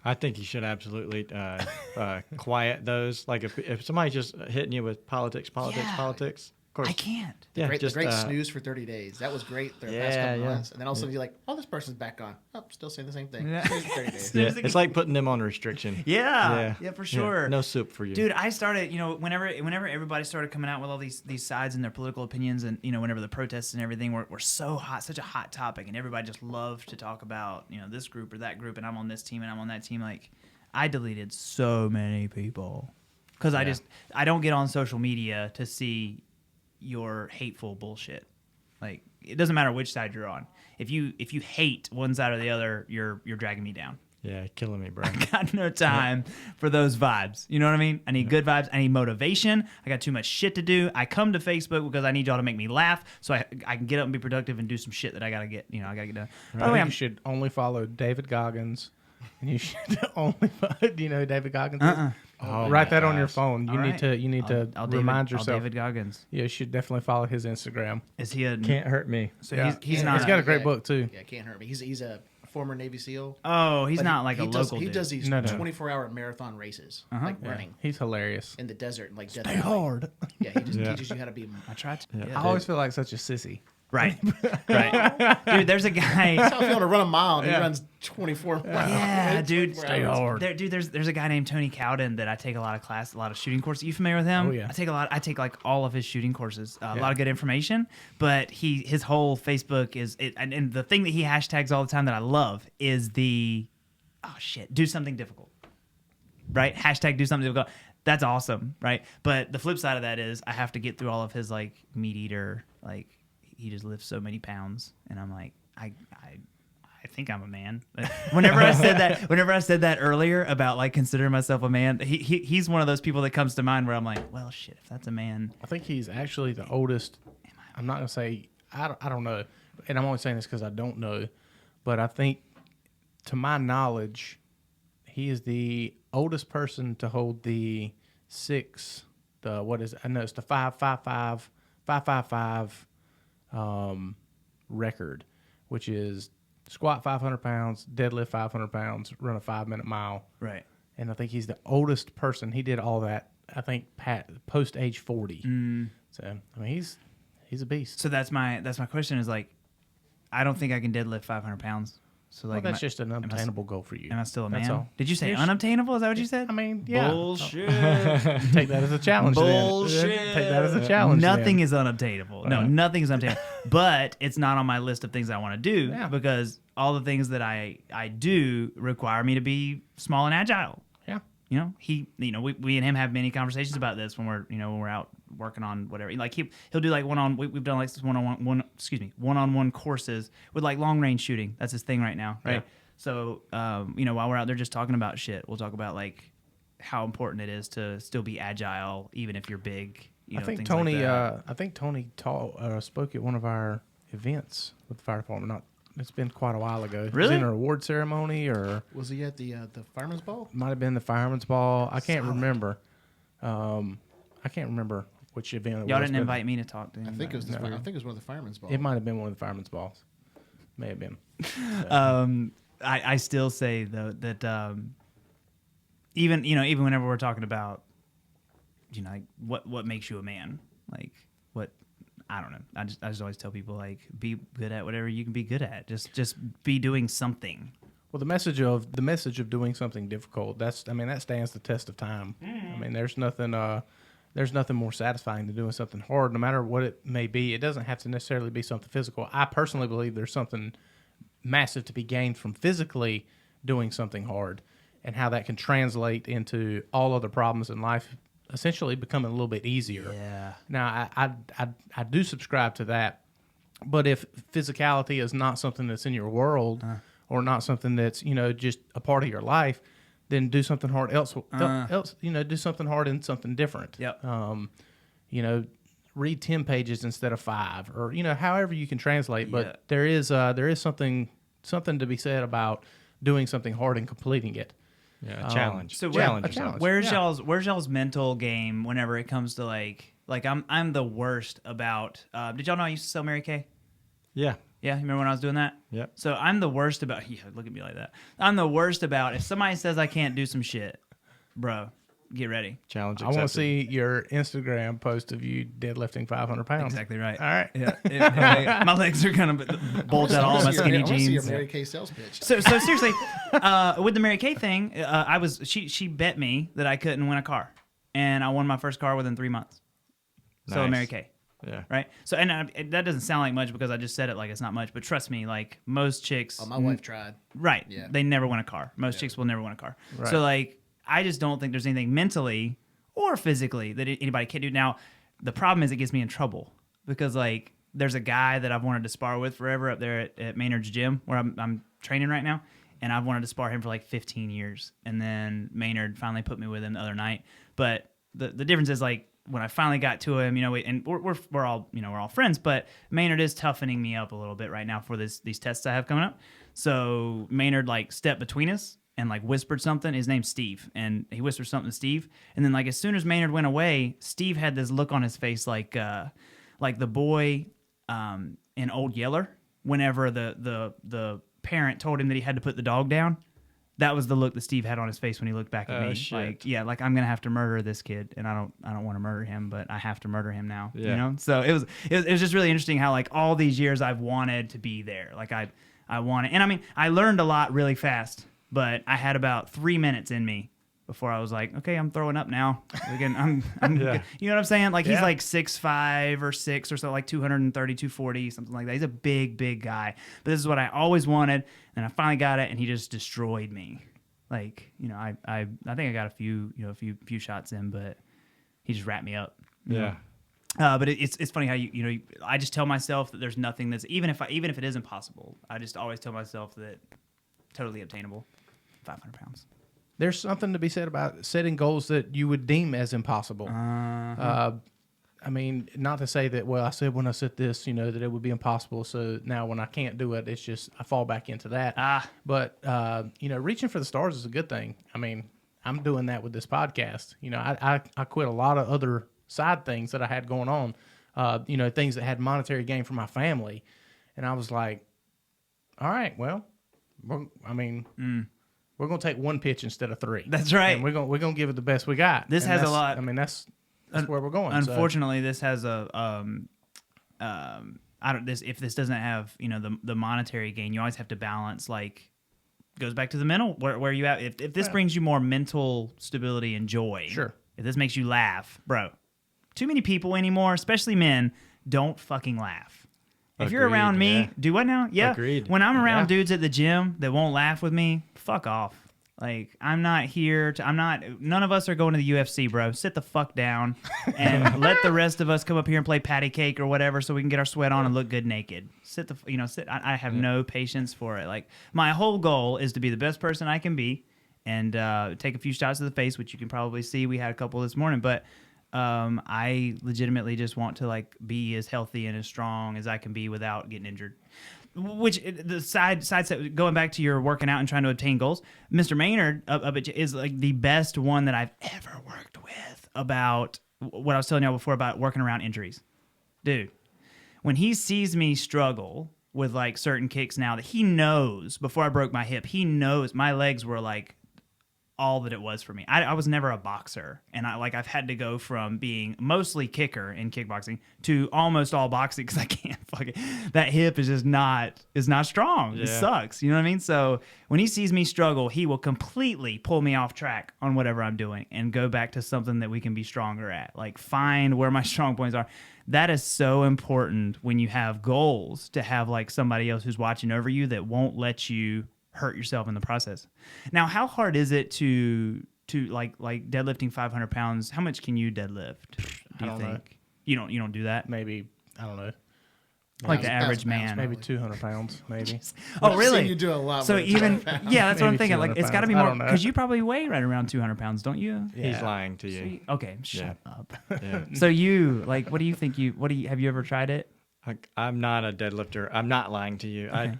I think you should absolutely quiet those. Like if somebody's just hitting you with politics, Yeah. of course. I can't. Yeah, the just great snooze for 30 days. That was great the past Yeah, couple yeah. months. And then all of a sudden you're like, oh, this person's back on. Oh, still saying the same thing. Yeah. Snooze for 30 days. Yeah, it's like putting them on restriction. Yeah, for sure. No soup for you, Dude, I started, whenever everybody started coming out with all these sides and their political opinions, and whenever the protests and everything were so hot, such a hot topic, and everybody just loved to talk about this group or that group, and I'm on this team and I'm on that team. Like, I deleted so many people because I don't get on social media to see your hateful bullshit. Like, it doesn't matter which side you're on. If you hate one side or the other, you're dragging me down. Yeah, killing me, bro. I got no time for those vibes. You know what I mean? I need good vibes. I need motivation. I got too much shit to do. I come to Facebook because I need y'all to make me laugh so I can get up and be productive and do some shit that I gotta get. I gotta get done. By the way, you should only follow David Goggins, and you should only follow. Do you know who David Goggins? Is? Oh Write my that on your gosh. phone. You All need right. to. You need to I'll remind David, yourself. David Goggins. Yeah, you should definitely follow his Instagram. Is he a? Can't hurt me. So Yeah. he's not. He's got a great book too. Yeah, can't hurt me. He's a former Navy SEAL. Oh, he's But not like he a does, local He dude. does these No, no. 24-hour marathon races, like Yeah, running he's hilarious. in the desert, like Stay hard. Yeah, he just Yeah. teaches you how to be. I tried to. Yeah. Yeah. I always feel like such a sissy. Right. Right. Dude, there's a guy. That's how I feel to run a mile. And Yeah. He runs 24 miles. Yeah, dude. 24 hours. There's a guy named Tony Cowden that I take a lot of shooting courses. You familiar with him? Oh, yeah. I take like all of his shooting courses. A Yeah. lot of good information. But his whole Facebook is and the thing that he hashtags all the time that I love is do something difficult. Right? Hashtag do something difficult. That's awesome, right? But the flip side of that is I have to get through all of his like meat eater, like he just lifts so many pounds, and I'm like, I think I'm a man. Whenever I said that earlier about like considering myself a man, he's one of those people that comes to mind where I'm like, well, shit, if that's a man, I think he's actually the oldest. I'm not gonna say I don't know, and I'm only saying this because I don't know, but I think, to my knowledge, he is the oldest person to hold the 555 record, which is squat 500 pounds, deadlift 500 pounds, run a 5-minute mile. right? And I think he's the oldest person. He did all that, I think, post age 40. So, I mean, he's a beast. So that's my question is like, I don't think I can deadlift 500 pounds. So like, Well, that's just an unobtainable goal for you. Am I still a That's man? all. Did you say Yes. unobtainable? Is that what you said? I mean, yeah. Bullshit. Take that as a challenge. Bullshit. Then. Take that as a challenge. Nothing then. is unobtainable. No, Uh-huh. nothing is unobtainable. but it's not on my list of things I want to do Yeah. because all the things that I do require me to be small and agile. Yeah. You know, we and him have many conversations about this when we're out working on whatever. Like he'll do like we've done like one-on-one courses with like long range shooting. That's his thing right now, right? Yeah. So while we're out there just talking about shit, we'll talk about like how important it is to still be agile even if you're big. I think things Tony. like that. I think Tony spoke at one of our events with the fire department. It's been quite a while ago. Really? Was it in an award ceremony or Was he at the fireman's ball? might have been the fireman's ball? I can't Solid. remember. I can't remember which event it Y'all was. didn't but invite me to talk to him. I think it was. No. I think it was one of the fireman's balls. It might have been one of the fireman's balls. May have been. I still say though that even whenever we're talking about like what makes you a man, like what I don't know. I just always tell people like be good at whatever you can be good at. Just be doing something. Well, the message of doing something difficult. That stands the test of time. I mean, there's nothing more satisfying than doing something hard, no matter what it may be. It doesn't have to necessarily be something physical. I personally believe there's something massive to be gained from physically doing something hard, and how that can translate into all other problems in life, essentially becoming a little bit easier. Yeah. Now, I do subscribe to that, but if physicality is not something that's in your world, or not something that's just a part of your life, then do something hard else. Do something hard in something different. Yep. Read 10 pages instead of 5, or however you can translate. Yeah. But there is something to be said about doing something hard and completing it. Yeah, a challenge. So challenge a yourself. challenge. where's y'all's mental game whenever it comes to like I'm the worst about did y'all know I used to sell Mary Kay? Yeah. Yeah, you remember when I was doing that? Yep. So I'm the worst about look at me like that. I'm the worst about if somebody says I can't do some shit, bro, get ready. Challenge I accepted. want to see your Instagram post of you deadlifting 500 pounds. Exactly right. All right. Yeah, my legs are kind of bulged out all my skinny I want to see your jeans. Mary Kay sales pitch. So seriously, with the Mary Kay thing, she bet me that I couldn't win a car, and I won my first car within 3 months. So Nice. Mary Kay. Yeah. Right. So that doesn't sound like much because I just said it like it's not much, but trust me, like most chicks, Oh, my wife tried. right? Yeah. They never win a car. Most chicks will never win a car. Right. So like, I just don't think there's anything mentally or physically that anybody can do. Now, the problem is it gets me in trouble because like there's a guy that I've wanted to spar with forever up there at Maynard's gym where I'm training right now, and I've wanted to spar him for like 15 years, and then Maynard finally put me with him the other night. But the difference is like, when I finally got to him, and we're all friends, but Maynard is toughening me up a little bit right now for these tests I have coming up. So Maynard like stepped between us and like whispered something. His name's Steve, and he whispered something to Steve. And then like as soon as Maynard went away, Steve had this look on his face like the boy in Old Yeller whenever the parent told him that he had to put the dog down. That was the look that Steve had on his face when he looked back at me. Shit. Like I'm gonna have to murder this kid, and I don't want to murder him, but I have to murder him now. Yeah. So it was just really interesting how like all these years I've wanted to be there. Like I wanted, and I mean I learned a lot really fast, but I had about 3 minutes in me before I was like, okay, I'm throwing up now. Again, I'm Yeah. you know what I'm saying? Like he's Yeah. like 6'5" or 6 or so, like 230, 240, something like that. He's a big guy. But this is what I always wanted, and I finally got it, and he just destroyed me. Like, I think I got a few shots in, but he just wrapped me up. you know? Yeah. But it's funny how I just tell myself that there's nothing that's even if it is impossible, I just always tell myself that totally obtainable. 500 pounds. There's something to be said about setting goals that you would deem as impossible. I mean, not to say that, well, I said when I set this, that it would be impossible. So now when I can't do it, it's just I fall back into that. But, reaching for the stars is a good thing. I mean, I'm doing that with this podcast. I quit a lot of other side things that I had going on, things that had monetary gain for my family. And I was like, all right, well, we're going to take one pitch instead of 3. That's right. And we're going to give it the best we got. This And has a that's- lot. I mean, that's where we're going. Unfortunately, this has a if this doesn't have the monetary gain, you always have to balance. Like, goes back to the mental where you at. If this brings you more mental stability and joy, Sure. If this makes you laugh, bro. Too many people anymore, especially men, don't fucking laugh. If you're around me, yeah. do what now? Yeah. Agreed. When I'm around Yeah. dudes at the gym that won't laugh with me, fuck off. Like, I'm not here to, none of us are going to the UFC, bro. Sit the fuck down and let the rest of us come up here and play patty cake or whatever so we can get our sweat on and look good naked. Sit. I have no patience for it. Like, my whole goal is to be the best person I can be and take a few shots to the face, which you can probably see. We had a couple this morning, but I legitimately just want to, like, be as healthy and as strong as I can be without getting injured. Which the side step, going back to your working out and trying to obtain goals, Mr. Maynard is like the best one that I've ever worked with about what I was telling y'all before about working around injuries. Dude, when he sees me struggle with like certain kicks now that he knows before I broke my hip, he knows my legs were like all that it was for me. I was never a boxer, and I've had to go from being mostly kicker in kickboxing to almost all boxing because I can't that hip is just not strong. Yeah. It sucks. You know what I mean? So when he sees me struggle, he will completely pull me off track on whatever I'm doing and go back to something that we can be stronger at. Like, find where my strong points are. That is so important when you have goals, to have like somebody else who's watching over you that won't let you hurt yourself in the process. Now, how hard is it to like deadlifting 500 pounds? How much can you deadlift? Do you think? You don't do that? Maybe, I don't know. Like the 1,000 average pounds, man. Maybe 200 pounds, maybe. Oh, really? Seen you do a lot. So more than even 200 pounds. yeah, that's what I'm Maybe thinking. Like, 200 it's got to be pounds. I more don't know. because you probably weigh right around 200 pounds, don't you? He's Yeah. lying to you. Okay, shut up. Yeah. So you like, what do you think? Have you ever tried it? I'm not a deadlifter. I'm not lying to you. Okay.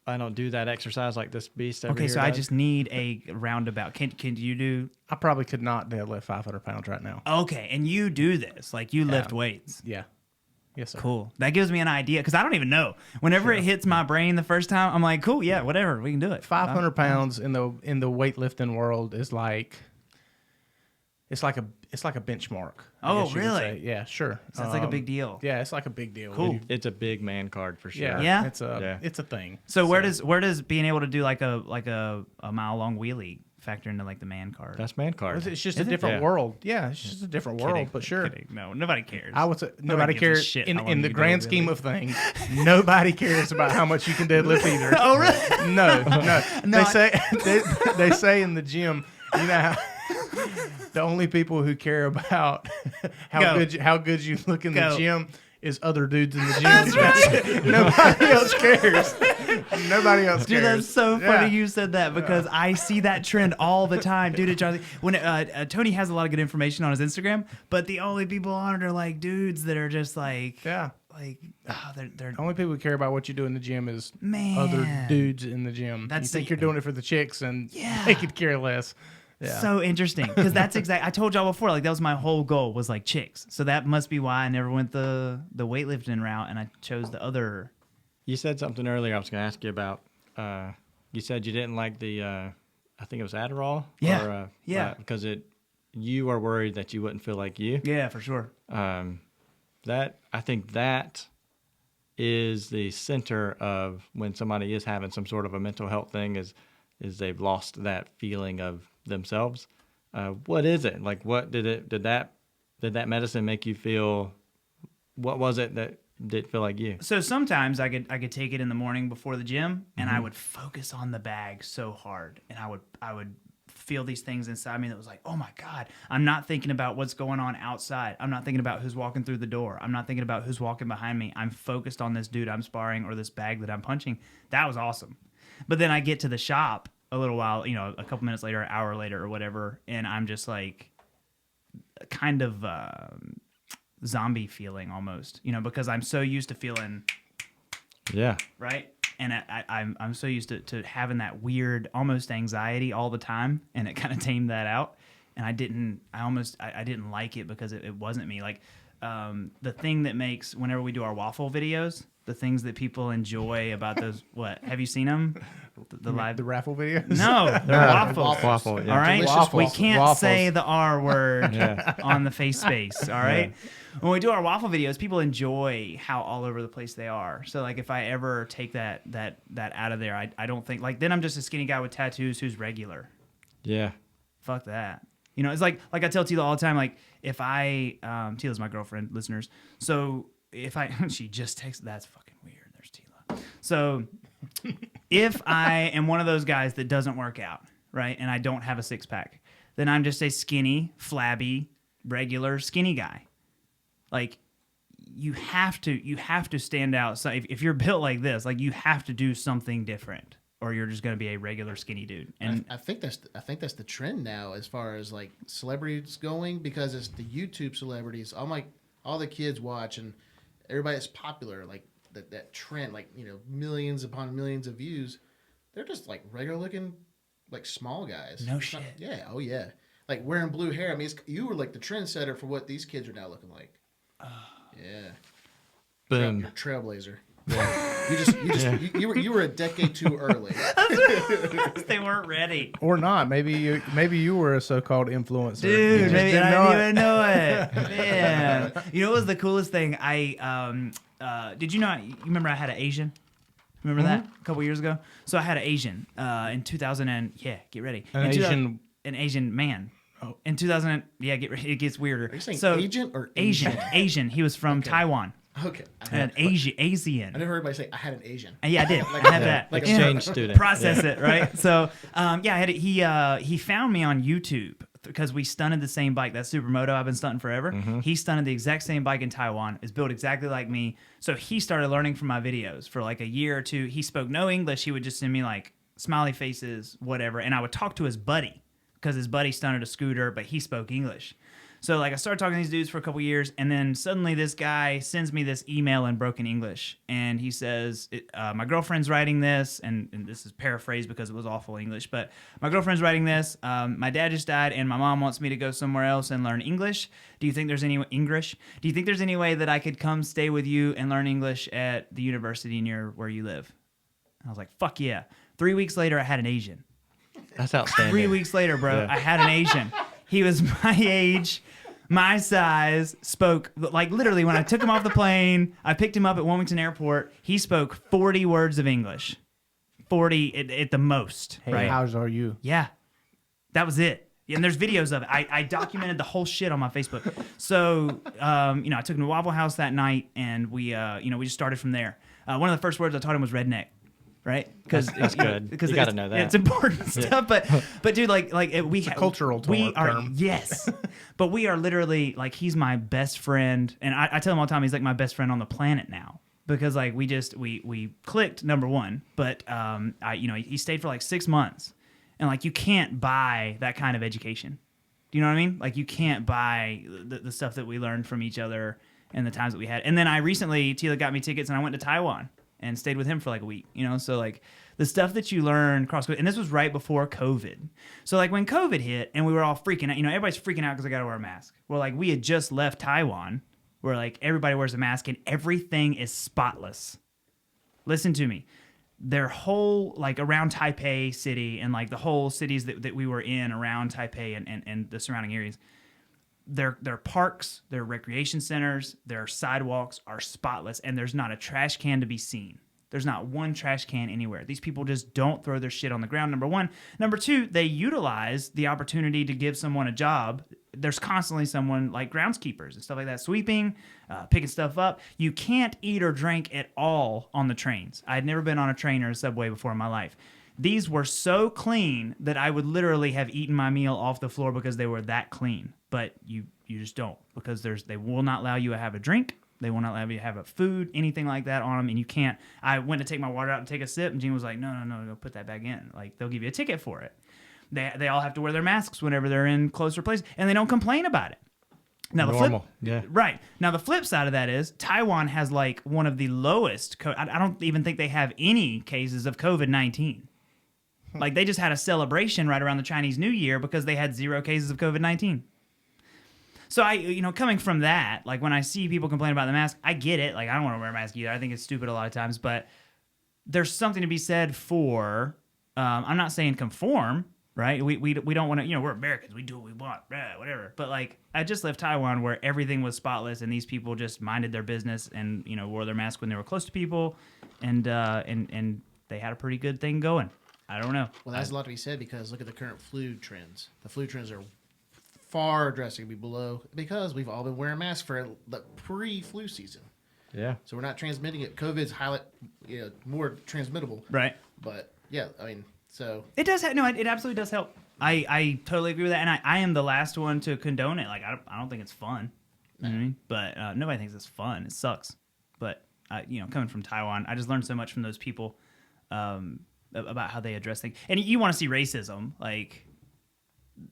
I don't do that exercise like this beast over Okay, here so I does. just need a roundabout. Can you do? I probably could not deadlift 500 pounds right now. Okay, and you do this like you lift weights. Yeah. Yes, sir. Cool. That gives me an idea because I don't even know. Whenever it hits my brain the first time, I'm like, cool, yeah, whatever, we can do it. 500 pounds in the weightlifting world is like, it's like a benchmark. I Oh, guess you could really? say. Yeah, sure. So that's like a big deal. Yeah, it's like a big deal. Cool. It's a big man card for sure. Yeah, Yeah? It's a thing. So where does being able to do like a mile long wheelie factor into like the man card? That's man card. It's just a Is it? different Yeah. world. Yeah, it's just a different world. But sure, Kidding. No, nobody cares. I would say nobody gives a cares shit in how long the you do grand it, scheme really. of things. Nobody cares about how much you can deadlift either. Oh, really? No. No, They say in the gym, you know, how the only people who care about Go. how good you look in Go. the gym is other dudes in the gym. That's right. Nobody else cares. Nobody else Dude, cares. that's so funny Yeah. you said that because I see that trend all the time. Dude, it drives me- when Tony has a lot of good information on his Instagram, but the only people on it are like dudes that are just like, Yeah. they're The only people who care about what you do in the gym is Man. other dudes in the gym. That's you think the- you're doing it for the chicks, and Yeah. they could care less. Yeah. so interesting because that's exactly. I told y'all before, like that was my whole goal was like chicks. So that must be why I never went the weightlifting route and I chose the other. You said something earlier I was going to ask you about. You said you didn't like the, I think it was Adderall? Yeah. Or, Yeah. because you are worried that you wouldn't feel like you. Yeah, for sure. I think that is the center of when somebody is having some sort of a mental health thing is they've lost that feeling of themselves. What is it? Like, what did that medicine make you feel? What was it that did feel like you? So sometimes I could take it in the morning before the gym, and I would focus on the bag so hard, and I would feel these things inside me that was like, oh my God, I'm not thinking about what's going on outside. I'm not thinking about who's walking through the door. I'm not thinking about who's walking behind me. I'm focused on this dude I'm sparring or this bag that I'm punching. That was awesome. But then I get to the shop a little while, a couple minutes later, an hour later or whatever, and I'm just like kind of zombie feeling almost, because I'm so used to feeling Yeah. right, and I'm so used to having that weird almost anxiety all the time, and it kind of tamed that out, and I didn't like it because it wasn't me. Like the thing that makes whenever we do our waffle videos, the things that people enjoy about those, what have you seen them? The live the raffle videos. No, they're waffles. Waffle, yeah. All right, Delicious we waffles. can't Waffles. say the R word Yeah. on the face space. All right, when we do our waffle videos, people enjoy how all over the place they are. So like, if I ever take that out of there, I don't think like then I'm just a skinny guy with tattoos who's regular. Yeah. Fuck that. It's like I tell Tila all the time. Like if I Tila's my girlfriend, listeners. So if I she just texted, that's fucking weird. There's Tila. So if I am one of those guys that doesn't work out, right, and I don't have a six pack, then I'm just a skinny, flabby, regular skinny guy. Like you have to stand out. So if you're built like this, like you have to do something different, or you're just going to be a regular skinny dude. And I think that's the trend now as far as like celebrities going, because it's the YouTube celebrities. All the kids watch and everybody that's popular, like that trend, like, you know, millions upon millions of views. They're just like regular looking, like small guys. No shit. Yeah. Oh yeah. Like wearing blue hair. I mean, you were like the trendsetter for what these kids are now looking like. Yeah. Boom. You're a trailblazer. Yeah. You were a decade too early. they weren't ready. Or not. Maybe you were a so-called influencer. Dude, You just maybe didn't I know didn't it. even know it. Man. You know what was the coolest thing? Did you know, you remember I had an Asian? Remember that a couple years ago? So I had an Asian in 2000 and, get ready. An Asian man. Oh. In 2000, get ready. It gets weirder. Are you saying agent or Asian? Asian. He was from Taiwan. Okay. An Asian. I never heard anybody say I had an Asian. Yeah, I did. I had that. Like exchange student. Process it, right? So, he found me on YouTube because we stunted the same bike. That Supermoto I've been stunting forever. He stunted the exact same bike in Taiwan. Is built exactly like me. So he started learning from my videos for like a year or two. He spoke no English. He would just send me like smiley faces, whatever, and I would talk to his buddy because his buddy stunted a scooter, but he spoke English. So like I started talking to these dudes for a couple years, and then suddenly this guy sends me this email in broken English, and he says, my girlfriend's writing this, and this is paraphrased because it was awful English, but my girlfriend's writing this, my dad just died, and my mom wants me to go somewhere else and learn English. Do you think there's any way that I could come stay with you and learn English at the university near where you live? I was like, fuck yeah. 3 weeks later, I had an Asian. That's outstanding. 3 weeks later, bro, Yeah. I had an Asian. He was my age, my size, spoke, like literally when I took him off the plane, I picked him up at Wilmington Airport, he spoke 40 words of English. 40 at the most, Hey, right? how's are you? Yeah. That was it. And there's videos of it. I documented the whole shit on my Facebook. So, I took him to Waffle House that night, and we just started from there. One of the first words I taught him was redneck. Right? Because That's good. Because You got to know that. It's important stuff. But dude, we have cultural term. Yes, but we are literally like he's my best friend, and I tell him all the time he's like my best friend on the planet now because like we clicked, number one, but he stayed for like 6 months, and like you can't buy that kind of education. Do you know what I mean? Like you can't buy the stuff that we learned from each other and the times that we had. And then Tila got me tickets, and I went to Taiwan and stayed with him for like a week, so like the stuff that you learn and this was right before COVID. So like when COVID hit and we were all freaking out, everybody's freaking out because I got to wear a mask. Well, like we had just left Taiwan where like everybody wears a mask and everything is spotless. Listen to me. Their whole, like around Taipei city and like the whole cities that we were in around Taipei and the surrounding areas, their parks, their recreation centers, their sidewalks are spotless, and there's not a trash can to be seen. There's not one trash can anywhere. These people just don't throw their shit on the ground, number one. Number two, they utilize the opportunity to give someone a job. There's constantly someone like groundskeepers and stuff like that, sweeping, picking stuff up. You can't eat or drink at all on the trains. I had never been on a train or a subway before in my life. These were so clean that I would literally have eaten my meal off the floor because they were that clean. But you just don't, because they will not allow you to have a drink. They will not allow you to have a food, anything like that on them, and you can't. I went to take my water out and take a sip, and Gene was like, no, go put that back in. Like, they'll give you a ticket for it. They all have to wear their masks whenever they're in closer places, and they don't complain about it. Now Normal. Right. Now the flip side of that is Taiwan has like one of the lowest. I don't even think they have any cases of COVID-19. Like they just had a celebration right around the Chinese New Year because they had 0 cases of COVID-19. So coming from that, like when I see people complain about the mask, I get it. Like I don't want to wear a mask either. I think it's stupid a lot of times, but there's something to be said for. I'm not saying conform, right? We don't want to. We're Americans. We do what we want, whatever. But like I just left Taiwan where everything was spotless and these people just minded their business and wore their mask when they were close to people, and they had a pretty good thing going. I don't know. Well, that's a lot to be said because look at the current flu trends. The flu trends are far drastically below because we've all been wearing masks for the pre-flu season. Yeah. So we're not transmitting it. COVID's more transmittable. Right. But yeah, I mean, so It does. No, it absolutely does help. I totally agree with that, and I am the last one to condone it. Like I don't think it's fun. You know what I mean? But nobody thinks it's fun. It sucks. But coming from Taiwan, I just learned so much from those people about how they address things. And you want to see racism, like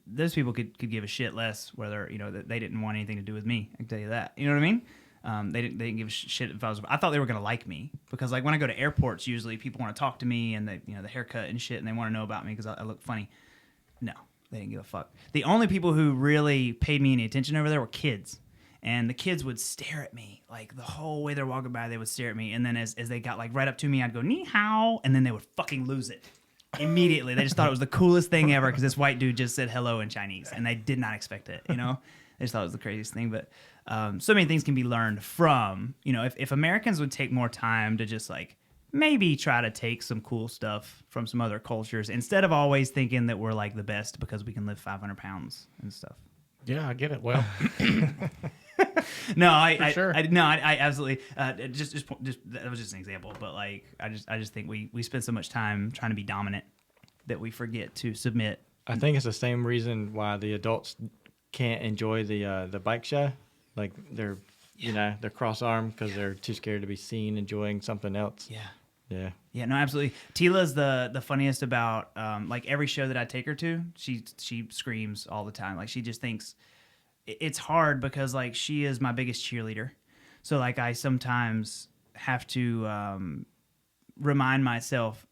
those people could give a shit less whether that they didn't want anything to do with me. I can tell you that. You know what I mean? They didn't give a shit if I thought they were gonna like me, because like when I go to airports, usually people want to talk to me and they the haircut and shit, and they want to know about me because I look funny. No, they didn't give a fuck. The only people who really paid me any attention over there were kids, and the kids would stare at me like the whole way they're walking by. They would stare at me, and then as they got like right up to me, I'd go ni hao, and then they would fucking lose it immediately. They just thought it was the coolest thing ever because this white dude just said hello in Chinese, and they did not expect it. They just thought it was the craziest thing. But so many things can be learned from, if Americans would take more time to just like maybe try to take some cool stuff from some other cultures instead of always thinking that we're like the best because we can lift 500 pounds and stuff. Yeah, I get it. Well, No, I sure. I absolutely just that was just an example, but like I just think we spend so much time trying to be dominant that we forget to submit. I think it's the same reason why the adults can't enjoy the bike show. Like they're they're cross-armed because they're too scared to be seen enjoying something else. Yeah. Yeah, no, absolutely. Tila's the funniest about like every show that I take her to, she screams all the time. Like she just thinks it's hard because like she is my biggest cheerleader. So like I sometimes have to remind myself.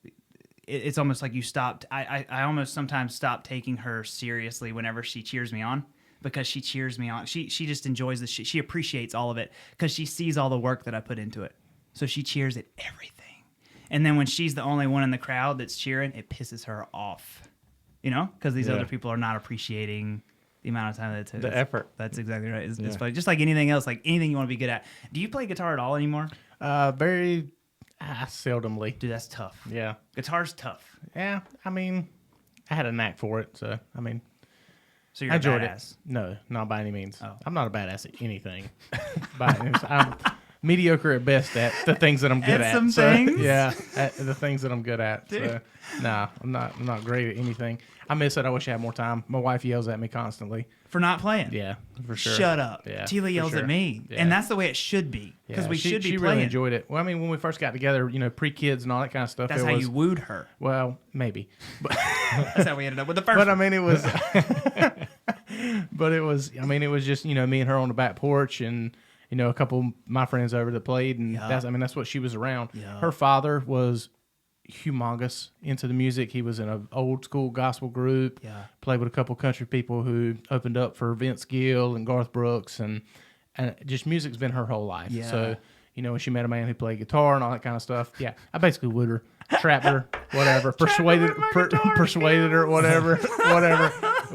It's almost like you stopped. I almost sometimes stop taking her seriously whenever she cheers me on, because she cheers me on. She just enjoys the shit. She appreciates all of it because she sees all the work that I put into it. So she cheers at everything. And then when she's the only one in the crowd that's cheering, it pisses her off. Because these other people are not appreciating the amount of time that it took. The effort. That's exactly right. It's funny. Just like anything else, like anything you want to be good at. Do you play guitar at all anymore? very seldomly. Dude, that's tough. Yeah. Guitar's tough. Yeah. I mean, I had a knack for it, so I mean, So you're I a enjoyed badass. it. No, not by any means. Oh. I'm not a badass at anything. I'm mediocre at best at the things that I'm good At at. some So, things? yeah, at the things that I'm good at. Dude. So, nah, I'm not great at anything. I miss it. I wish I had more time. My wife yells at me constantly. For not playing. Yeah, for sure. Shut up. Yeah, Tila for yells sure. at me. Yeah. And that's the way it should be. Because Yeah, we should be she playing. really enjoyed it. Well, I mean, when we first got together, pre-kids and all that kind of stuff. That's it how was, you wooed her. Well, maybe. That's how we ended up with the first But I one. mean, it was. But it was. I mean, it was just me and her on the back porch, and a couple of my friends over that played, and Yeah. that's what she was around. Yeah. Her father was humongous into the music. He was in an old school gospel group. Yeah. Played with a couple country people who opened up for Vince Gill and Garth Brooks, and just music's been her whole life. Yeah. So when she met a man who played guitar and all that kind of stuff, yeah, I basically wooed her, trapped her, whatever, persuaded her, whatever.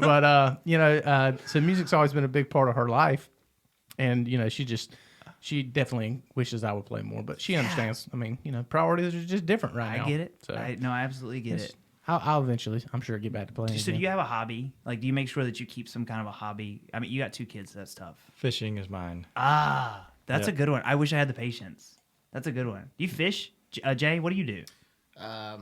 But so music's always been a big part of her life, and she definitely wishes I would play more, but she understands. I mean, priorities are just different right now. I get it. So I absolutely get it. I'll eventually, I'm sure, get back to playing. So do again. you have a hobby? Like, do you make sure that you keep some kind of a hobby? I mean, you got 2 kids, so that's tough. Fishing is mine. Ah, that's Yep. a good one. I wish I had the patience. That's a good one. Do you fish? Jay, what do you do? I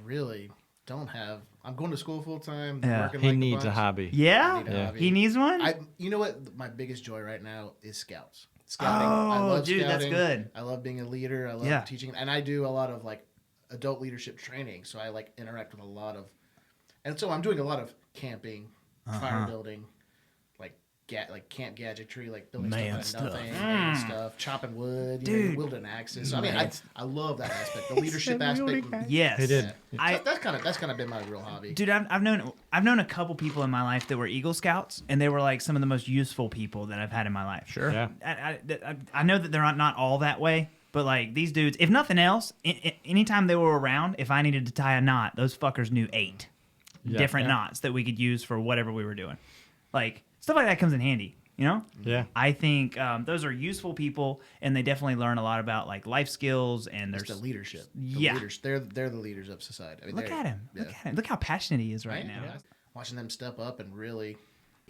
really don't have. I'm going to school full time. Yeah. Working He like needs a bunch. hobby. Yeah? Need a Yeah. hobby. He needs one? You know what? My biggest joy right now is scouts. Scouting. I Oh, love dude, that's scouting. good. I love being a leader. I love Yeah. teaching, and I do a lot of like adult leadership training. So I like interact with a lot of, and so I'm doing a lot of camping, fire building, like camp gadgetry, like building Man stuff out of stuff. nothing, man stuff, chopping wood, Dude. wielding axes. So, I mean, Man. I love that aspect, the leadership aspect. Yes. He did. I, So that's kind of been my real hobby. Dude, I've known a couple people in my life that were Eagle Scouts, and they were like some of the most useful people that I've had in my life. Sure. Yeah. I know that they're not all that way, but like these dudes, if nothing else, anytime they were around, if I needed to tie a knot, those fuckers knew 8 Yeah. different Yeah. knots that we could use for whatever we were doing. Like stuff like that comes in handy. Yeah. I think those are useful people, and they definitely learn a lot about like life skills and It's there's the leadership. Yeah. Leaders, they're the leaders of society. I mean, Look they're- at him. yeah. Look at him. Look how passionate he is right now. Yeah. Watching them step up and really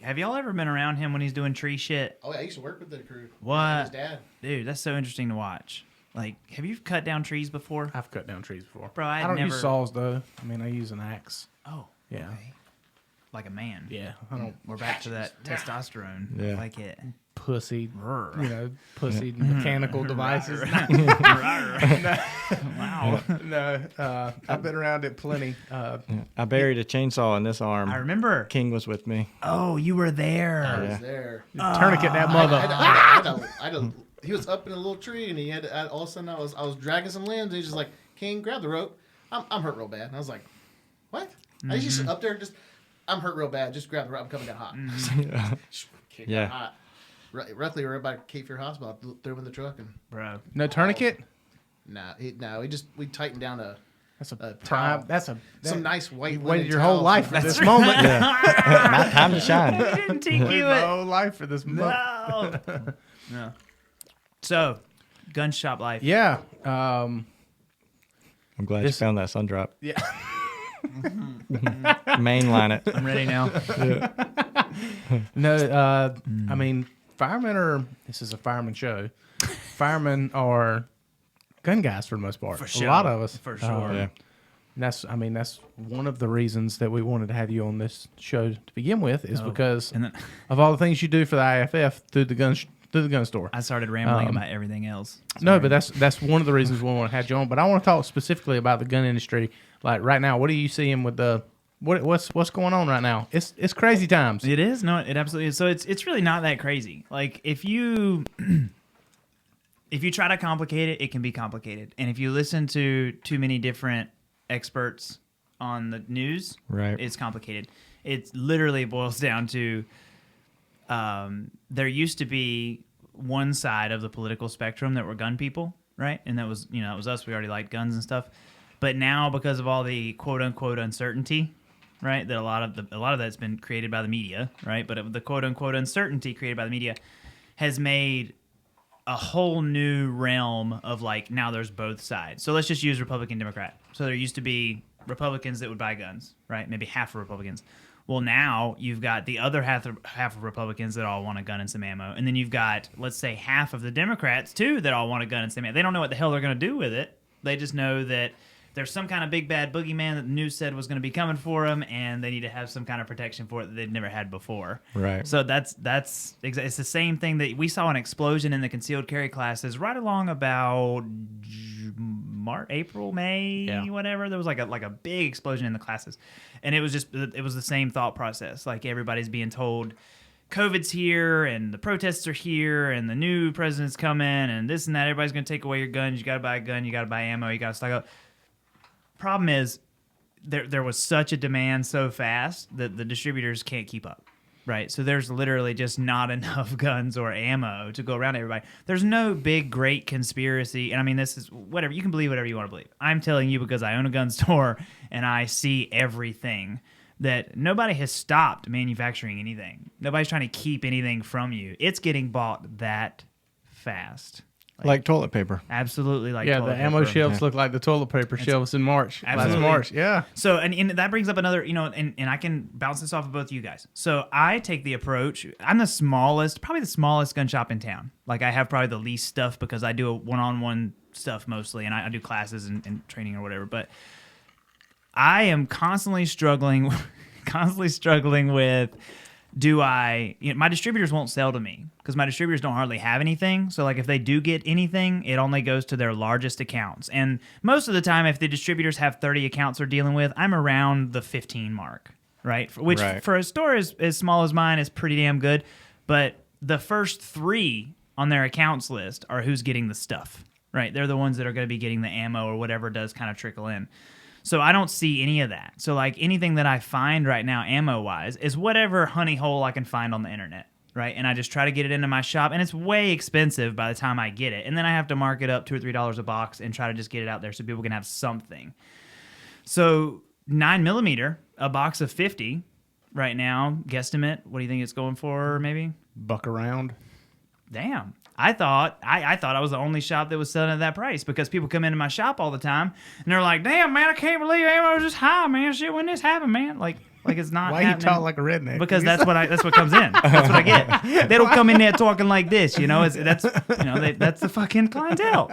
Have y'all ever been around him when he's doing tree shit? Oh, yeah, I used to work with the crew. What? His dad. Dude, that's so interesting to watch. Like, have you cut down trees before? I've cut down trees before. Bro, I don't use saws though. I mean, I use an axe. Oh, Yeah. okay. Like a man. Yeah. I don't We're back to that testosterone. Yeah. Like it. pussy, pussy mechanical devices. Wow. No, I've been around it plenty. I buried a chainsaw in this arm. I remember. King was with me. Oh, you were there. I Yeah. was there. Tourniquet that mother. He was up in a little tree, and he had all of a sudden I was dragging some limbs. And he's just like, "King, grab the rope. I'm hurt real bad." And I was like, "What?" I was just up there, just I'm hurt real bad. Just grab the rope. I'm coming down hot. Came Yeah. down hot. Luckily, we were by Cape Fear Hospital. I threw him in the truck, and Bro. No tourniquet. we tightened down That's a towel. time. Some nice white. You linen waited your whole towels. life for this moment. Not time to shine. Didn't take Waited you my it. whole life for this moment. No. No. So, gun shop life. Yeah. I'm glad you found that sun drop. Yeah. Mainline it. I'm ready now. No. I mean, firemen are. This is a fireman show. Firemen are gun guys for the most part. For sure. A lot of us. For sure. Yeah. That's one of the reasons that we wanted to have you on this show to begin with is because And then of all the things you do for the IFF through the gun store. I started rambling about everything else. No, but that's one of the reasons we want to have you on. But I want to talk specifically about the gun industry. Like right now, what are you seeing with the what's going on right now? It's crazy times. It is. No, it absolutely is. So it's really not that crazy. Like if you try to complicate it, it can be complicated. And if you listen to too many different experts on the news, Right. it's complicated. It literally boils down to there used to be one side of the political spectrum that were gun people, right? And that was, it was us. We already liked guns and stuff. But now, because of all the quote unquote uncertainty, right, that a lot of that's been created by the media, right? But the quote unquote uncertainty created by the media has made a whole new realm of like, now there's both sides. So let's just use Republican, Democrat. So there used to be Republicans that would buy guns, right? Maybe half of Republicans. Well, now you've got the other half of Republicans that all want a gun and some ammo. And then you've got, let's say, half of the Democrats, too, that all want a gun and some ammo. They don't know what the hell they're going to do with it. They just know that there's some kind of big bad boogeyman that the news said was going to be coming for them, and they need to have some kind of protection for it that they've never had before. Right. So it's the same thing that we saw an explosion in the concealed carry classes right along about March, April, May, whatever. There was like a big explosion in the classes, and it was the same thought process. Like everybody's being told COVID's here and the protests are here and the new president's coming and this and that. Everybody's going to take away your guns. You got to buy a gun. You got to buy ammo. You got to stock up. Problem is, there was such a demand so fast that the distributors can't keep up, right? So there's literally just not enough guns or ammo to go around everybody. There's no big, great conspiracy. And I mean, this is whatever. You can believe whatever you want to believe. I'm telling you because I own a gun store and I see everything that nobody has stopped manufacturing anything. Nobody's trying to keep anything from you. It's getting bought that fast. Like toilet paper. Absolutely. Like Yeah, toilet the ammo paper. shelves look like the toilet paper shelves in March. Absolutely. Last March, yeah. So, and that brings up another, and I can bounce this off of both you guys. So I take the approach, I'm probably the smallest gun shop in town. Like I have probably the least stuff because I do a one-on-one stuff mostly, and I do classes and training or whatever. But I am constantly struggling with, my distributors won't sell to me because my distributors don't hardly have anything. So like if they do get anything, it only goes to their largest accounts. And most of the time, if the distributors have 30 accounts they're dealing with, I'm around the 15 mark, right? Which for a store as small as mine is pretty damn good. But the first 3 on their accounts list are who's getting the stuff, right? They're the ones that are going to be getting the ammo or whatever does kind of trickle in. So I don't see any of that. So like anything that I find right now ammo-wise is whatever honey hole I can find on the internet, right? And I just try to get it into my shop, and it's way expensive by the time I get it. And then I have to mark it up $2 or $3 a box and try to just get it out there so people can have something. So 9mm, a box of 50 right now, guesstimate, what do you think it's going for maybe? Buck around. Damn. I thought I was the only shop that was selling at that price because people come into my shop all the time and they're like, "Damn, man, I can't believe ammo was just high, man. Shit, when this happened, man?" Like Like it's not. Why you happening. talk like a redneck? Because that's what comes in. That's what I get. They don't come in there talking like this, you know. That's the fucking clientele.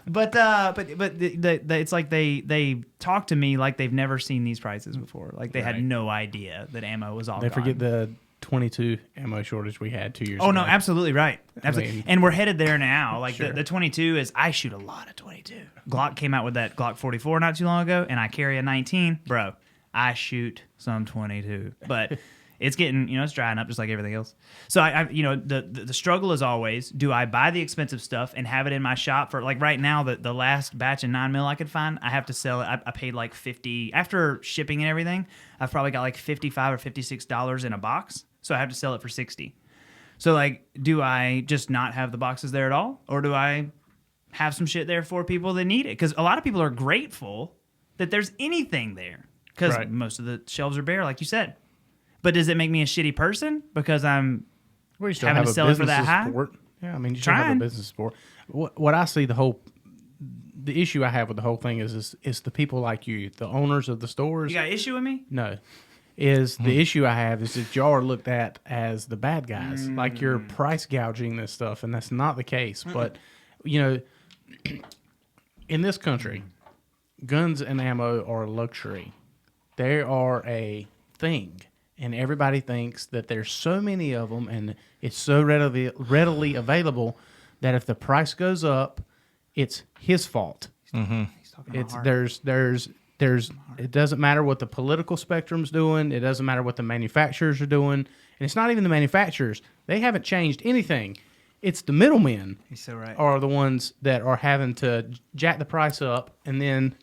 But it's like they talk to me like they've never seen these prices before. Like they had no idea that ammo was all. They gone. forget the 22 ammo shortage we had 2 years ago. Oh no, absolutely right. Absolutely. I mean, and we're headed there now. Like sure. the 22 is. I shoot a lot of 22. Glock came out with that Glock 44 not too long ago, and I carry a 19, bro. I shoot some 22, but it's getting, it's drying up just like everything else. So I the struggle is always, do I buy the expensive stuff and have it in my shop for, like right now, the last batch of 9mm I could find, I have to sell it. I paid like $50 after shipping and everything. I've probably got like $55 or $56 in a box. So I have to sell it for $60. So like, do I just not have the boxes there at all? Or do I have some shit there for people that need it? Because a lot of people are grateful that there's anything there. Because most of the shelves are bare, like you said. But does it make me a shitty person because I'm having to sell it for that high? Support. Yeah, I mean, you still have a business support. What I see the issue I have with the whole thing is the people like you, the owners of the stores. You got an issue with me? No. The issue I have is that y'all are looked at as the bad guys. Like you're price gouging this stuff, and that's not the case. But, in this country, guns and ammo are a luxury. They are a thing, and everybody thinks that there's so many of them, and it's so readily available that if the price goes up, it's his fault. He's talking about There's it doesn't matter what the political spectrum's doing. It doesn't matter what the manufacturers are doing, and it's not even the manufacturers. They haven't changed anything. It's the middlemen. He's so right. Are the ones that are having to jack the price up, and then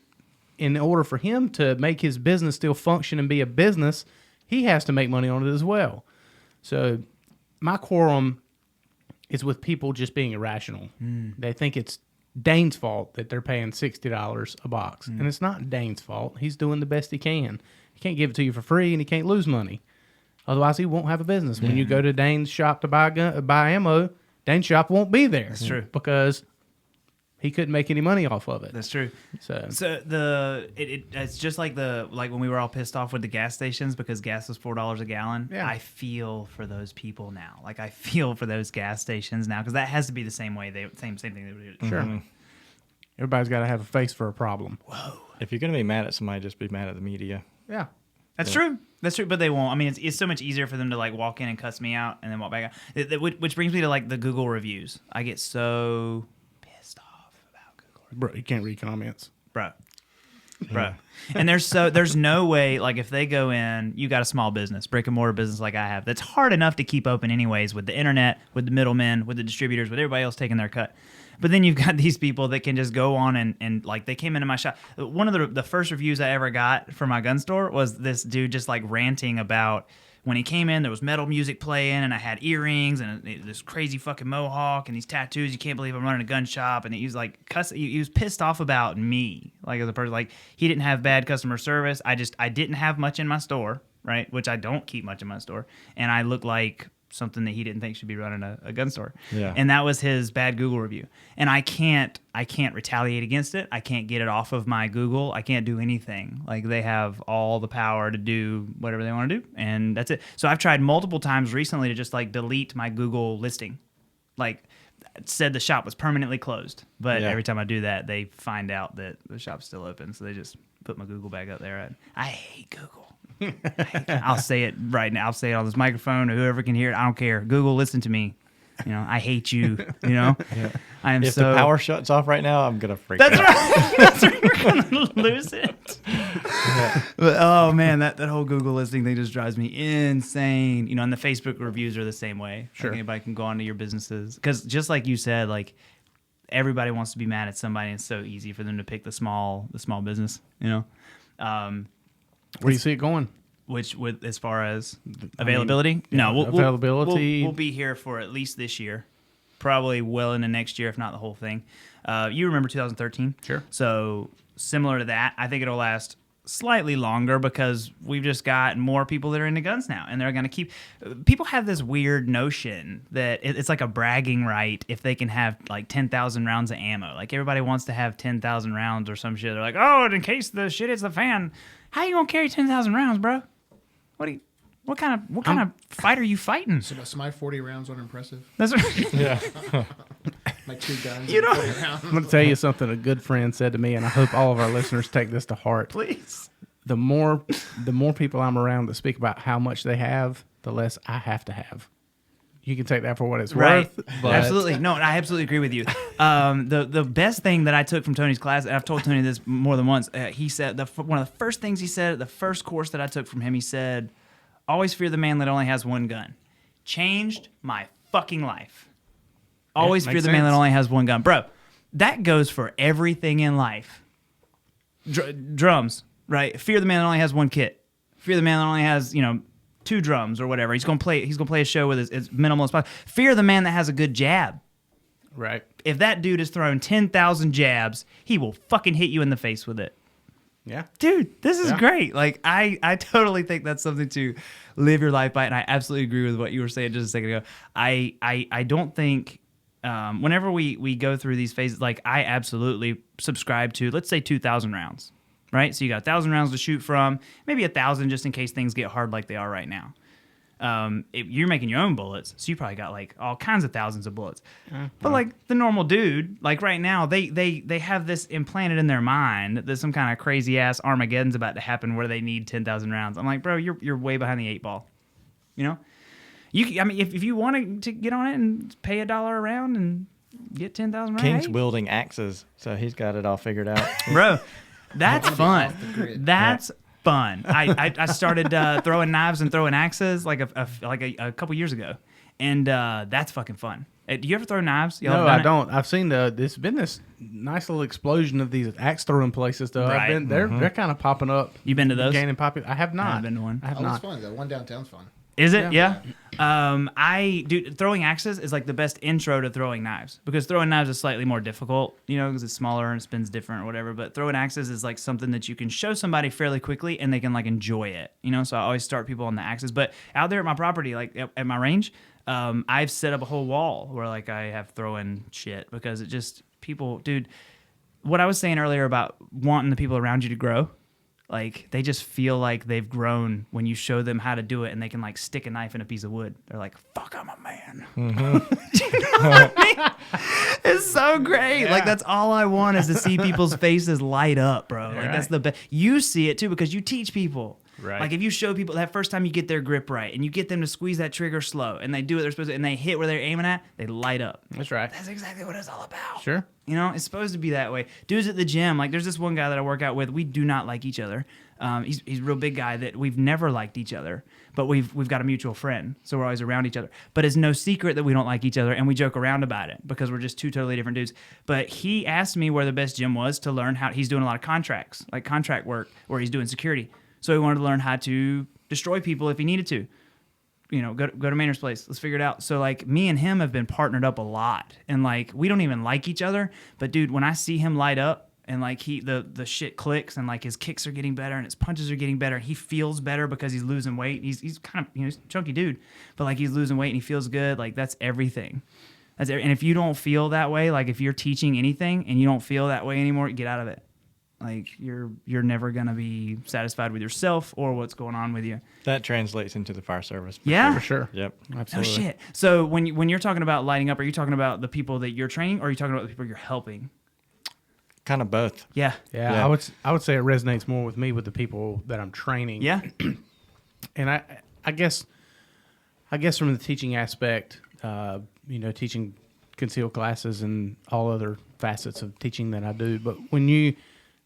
in order for him to make his business still function and be a business, he has to make money on it as well. So my quorum is with people just being irrational. They think it's Dane's fault that they're paying $60 a box. And it's not Dane's fault. He's doing the best he can. He can't give it to you for free, and he can't lose money. Otherwise, he won't have a business. When you go to Dane's shop to buy ammo, Dane's shop won't be there. That's true. Because he couldn't make any money off of it. That's true. So it's just like when we were all pissed off with the gas stations because gas was $4 a gallon. Yeah. I feel for those people now. Like I feel for those gas stations now because that has to be the same way same thing they would do. Sure. Everybody's got to have a face for a problem. Whoa. If you're going to be mad at somebody, just be mad at the media. Yeah. That's true. That's true, but they won't. I mean, it's so much easier for them to like walk in and cuss me out and then walk back out. Which brings me to like the Google reviews. I get so pissed off about Google reviews. Bro, you can't read comments. Bro. And there's no way, like if they go in, you got a small business, brick and mortar business like I have, that's hard enough to keep open anyways with the internet, with the middlemen, with the distributors, with everybody else taking their cut. But then you've got these people that can just go on and like they came into my shop. One of the first reviews I ever got for my gun store was this dude just like ranting about when he came in, there was metal music playing and I had earrings and this crazy fucking mohawk and these tattoos. You can't believe I'm running a gun shop. And he was like, he was pissed off about me. Like as a person, like he didn't have bad customer service. I didn't have much in my store, right? Which I don't keep much in my store. And I look like something that he didn't think should be running a gun store. Yeah. And that was his bad Google review. And I can't retaliate against it. I can't get it off of my Google. I can't do anything. Like they have all the power to do whatever they want to do. And that's it. So I've tried multiple times recently to just like delete my Google listing. Like it said the shop was permanently closed. But every time I do that, they find out that the shop's still open. So they just put my Google back up there. I hate Google. I'll say it right now. I'll say it on this microphone or whoever can hear it. I don't care. Google, listen to me. I hate you. I am If the power shuts off right now, I'm gonna freak out. Right. That's right. We're gonna lose it. But, oh man, that whole Google listing thing just drives me insane. And the Facebook reviews are the same way. Sure. Like anybody can go onto your businesses because just like you said, like everybody wants to be mad at somebody. And it's so easy for them to pick the small business. Where do you see it going? Which, with as far as availability, availability. We'll be here for at least this year, probably well into next year, if not the whole thing. You remember 2013? Sure. So similar to that, I think it'll last slightly longer because we've just got more people that are into guns now, and they're going to keep. People have this weird notion that it's like a bragging right if they can have like 10,000 rounds of ammo. Like everybody wants to have 10,000 rounds or some shit. They're like, oh, in case the shit hits the fan. How you gonna carry 10,000 rounds, bro? What kind of fight are you fighting? So my 40 rounds aren't impressive. That's right. Yeah. My 2 guns. You know- 40 rounds. I'm going to tell you something a good friend said to me, and I hope all of our listeners take this to heart. Please. The more people I'm around that speak about how much they have, the less I have to have. You can take that for what it's Right. worth. But Absolutely. No, I absolutely agree with you. The best thing that I took from Tony's class, and I've told Tony this more than once, he said, one of the first things he said, the first course that I took from him, he said, always fear the man that only has one gun. Changed my fucking life. Always fear makes the man that sense. only has one gun. Bro, that goes for everything in life. Drums, right? Fear the man that only has one kit. Fear the man that only has, 2 drums or whatever. He's gonna play a show with his minimalist possible. Fear the man that has a good jab. right. If that dude has thrown 10,000 jabs, he will fucking hit you in the face with it. Yeah. Dude, this is Yeah. great. Like I totally think that's something to live your life by, and I absolutely agree with what you were saying just a second ago. I don't think whenever we go through these phases, like I absolutely subscribe to, let's say 2,000 rounds. Right? So you got 1,000 rounds to shoot from, maybe 1,000 just in case things get hard like they are right now. If you're making your own bullets, so you probably got like all kinds of thousands of bullets. But like the normal dude, like right now, they have this implanted in their mind that some kind of crazy ass Armageddon's about to happen where they need 10,000 rounds. I'm like, bro, you're way behind the 8 ball. You know? If you want to get on it and pay $1 a round and get 10,000 rounds, King's hey. wielding axes, so he's got it all figured out. Bro, that's fun. Off the grid. That's fun. I started throwing knives and throwing axes like a couple years ago, and that's fucking fun. Do you ever throw knives? Y'all No, have done I it? don't. I've seen there's been this nice little explosion of these axe throwing places though. Right. They're kind of popping up. You been to those? Gaining popular. I have not. I haven't been to one. I have Oh, it's not. fun. The one downtown's fun. Is it? Yeah. Dude, throwing axes is like the best intro to throwing knives because throwing knives is slightly more difficult, because it's smaller and it spins different or whatever. But throwing axes is like something that you can show somebody fairly quickly and they can like enjoy it, So I always start people on the axes. But out there at my property, like at my range, I've set up a whole wall where like I have throwing shit because it just people, dude. What I was saying earlier about wanting the people around you to grow. Like, they just feel like they've grown when you show them how to do it and they can, like, stick a knife in a piece of wood. They're like, fuck, I'm a man. Mm-hmm. Do you know what I mean? It's so great. Yeah. Like, that's all I want is to see people's faces light up, bro. Like, Right. that's the best. You see it, too, because you teach people. Right. Like, if you show people that first time you get their grip right and you get them to squeeze that trigger slow and they do what they're supposed to and they hit where they're aiming at, they light up. That's right. That's exactly what it's all about. Sure. It's supposed to be that way. Dudes at the gym, like there's this one guy that I work out with. We do not like each other. He's a real big guy that we've never liked each other, but we've got a mutual friend, so we're always around each other. But it's no secret that we don't like each other, and we joke around about it because we're just 2 totally different dudes. But he asked me where the best gym was to learn how. He's doing a lot of contracts, like contract work, where he's doing security. So he wanted to learn how to destroy people if he needed to. Go to Maynard's place. Let's figure it out. So, like, me and him have been partnered up a lot. And, like, we don't even like each other. But, dude, when I see him light up and, like, the shit clicks and, like, his kicks are getting better and his punches are getting better. He feels better because he's losing weight. He's kind of, he's a chunky dude. But, like, he's losing weight and he feels good. Like, that's everything. And if you don't feel that way, like, if you're teaching anything and you don't feel that way anymore, get out of it. Like, you're never going to be satisfied with yourself or what's going on with you. That translates into the fire service. Yeah? For sure. Yep. No Absolutely. shit. So when you're talking about lighting up, are you talking about the people that you're training, or are you talking about the people you're helping? Kind of both. Yeah. Yeah, Yeah. I would say it resonates more with me with the people that I'm training. Yeah. And I guess from the teaching aspect, teaching concealed classes and all other facets of teaching that I do. But when you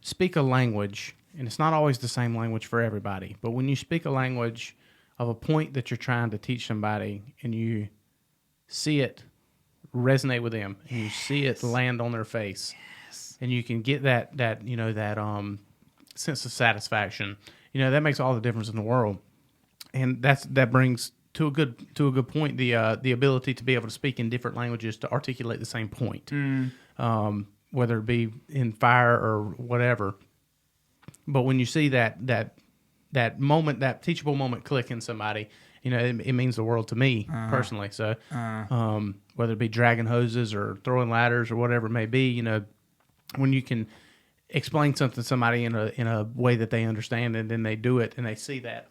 speak a language, and it's not always the same language for everybody, but when you speak a language of a point that you're trying to teach somebody and you see it resonate with them and you see it land on their face and you can get that sense of satisfaction, that makes all the difference in the world. And that brings to a good point the ability to be able to speak in different languages to articulate the same point, whether it be in fire or whatever. But when you see that moment, that teachable moment click in somebody, it means the world to me personally. So whether it be dragging hoses or throwing ladders or whatever it may be, when you can explain something to somebody in a way that they understand and then they do it and they see that,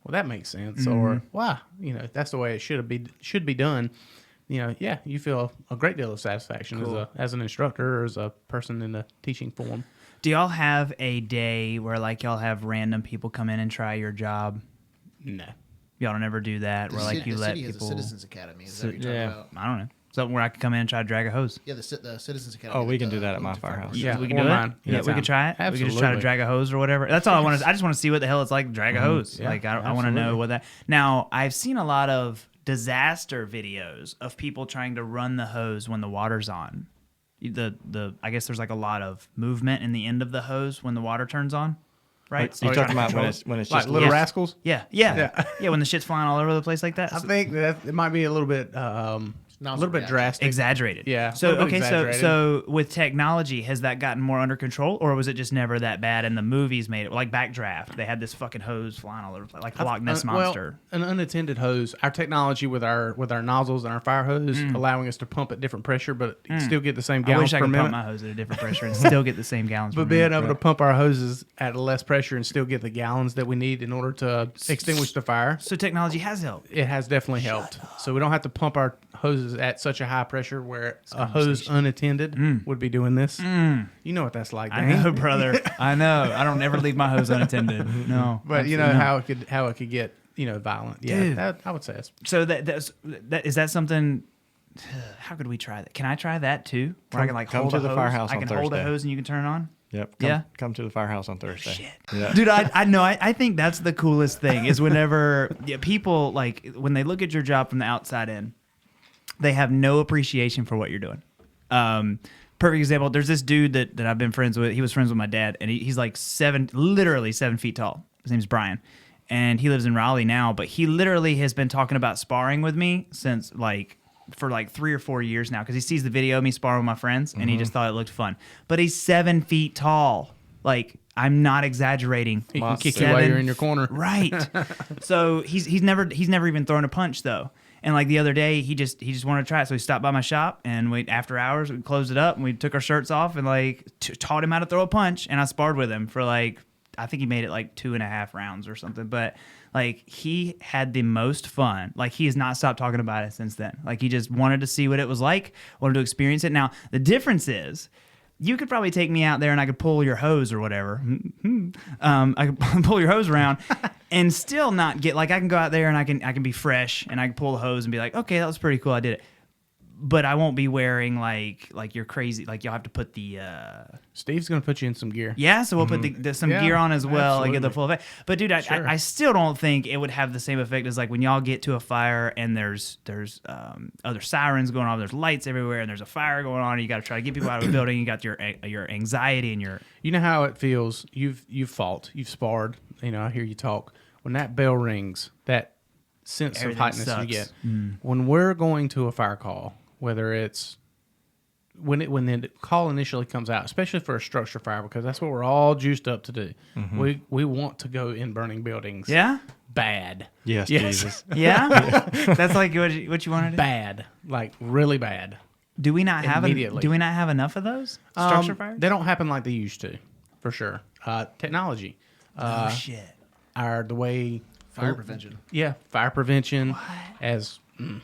well, that makes sense, or wow, that's the way it should be done. Yeah, you feel a great deal of satisfaction as an instructor or as a person in the teaching form. Do y'all have a day where like y'all have random people come in and try your job? No. Y'all don't ever do that where like you let city people. has a Citizens Academy. Is that what you're talking about? I don't know. Something where I could come in and try to drag a hose. Yeah, the Citizens Academy. Oh, we can do that at my firehouse. Yeah, we can or do mine. it. Yeah, we could try it. We could just try to Absolutely. drag a hose or whatever. That's all I want to. I just want to see what the hell it's like to drag a hose. Yeah, Like I want to know what that. Now I've seen a lot of disaster videos of people trying to run the hose when the water's on. I guess there's like a lot of movement in the end of the hose when the water turns on. Right? You're talking about when it's Like just Little loose? Rascals? Yeah, when the shit's flying all over the place like that. I think that it might be a little bit drastic. Exaggerated. Yeah. So a little bit okay, exaggerated. so with technology, has that gotten more under control, or was it just never that bad? And the movies made it like Backdraft. They had this fucking hose flying all over the place, like the Loch Ness monster. Well, an unattended hose. Our technology with our nozzles and our fire hose allowing us to pump at different pressure, but still get the same I gallons wish I per could minute. pump my hose at a different pressure and still get the same gallons. But per being minute. able to pump our hoses at less pressure and still get the gallons that we need in order to extinguish the fire, So technology has helped. it has definitely helped. So we don't have to pump our hoses at such a high pressure where a hose unattended would be doing this. You know what that's like, I Dane. know, brother. I know. I don't ever leave my hose unattended. No, But you know absolutely not. how it could get violent. Yeah, Dude. I would say that's So is that something? How could we try that? Can I try that too? Where I can like come hold to a the hose? firehouse I on can hold a Thursday. hose and you can turn it on. Yep. Yeah? Come to the firehouse on Thursday. Shit. Yeah. Dude, I know. I think that's the coolest thing is whenever people like when they look at your job from the outside in, they have no appreciation for what you're doing. Perfect example. There's this dude that I've been friends with. He was friends with my dad, and he's like literally 7 feet tall. His name's Brian, and he lives in Raleigh now. But he literally has been talking about sparring with me since for 3 or 4 years now because he sees the video of me sparring with my friends, and he just thought it looked fun. But he's 7 feet tall. Like, I'm not exaggerating. he can kick you while you're in your corner. Right. So he's never even thrown a punch though. And like the other day, he just wanted to try it. So he stopped by my shop, and after hours we closed it up and we took our shirts off and taught him how to throw a punch. And I sparred with him for I think he made it 2.5 rounds or something. But he had the most fun. He has not stopped talking about it since then. He just wanted to see what it was like, wanted to experience it. Now the difference is, you could probably take me out there and I could pull your hose or whatever. I could pull your hose around and still not get I can go out there and I can be fresh and I can pull the hose and be like, okay, that was pretty cool. I did it. But I won't be wearing like you're crazy. You'll have to put the Steve's gonna put you in some gear. yeah. So we'll put some Yeah, gear on as well and get the absolutely. full effect. But dude, I still don't think it would have the same effect as when y'all get to a fire and there's other sirens going on, there's lights everywhere, and there's a fire going on. And you got to try to get people out of the building. You got your anxiety and your You know how it feels. You've fought. You've sparred. I hear you talk. When that bell rings, that sense Everything of heightness you sucks. get. When we're going to a fire call, whether it's when the call initially comes out, especially for a structure fire, because that's what we're all juiced up to do. We want to go in burning buildings. yeah. Bad. Yes, Jesus. Yeah, that's what you want to do. Bad. Really bad. Do we not have Immediately. do we not have enough of those structure fires? They don't happen like they used to, for sure. Technology. Oh shit. The way Fire prevention. Yeah, fire prevention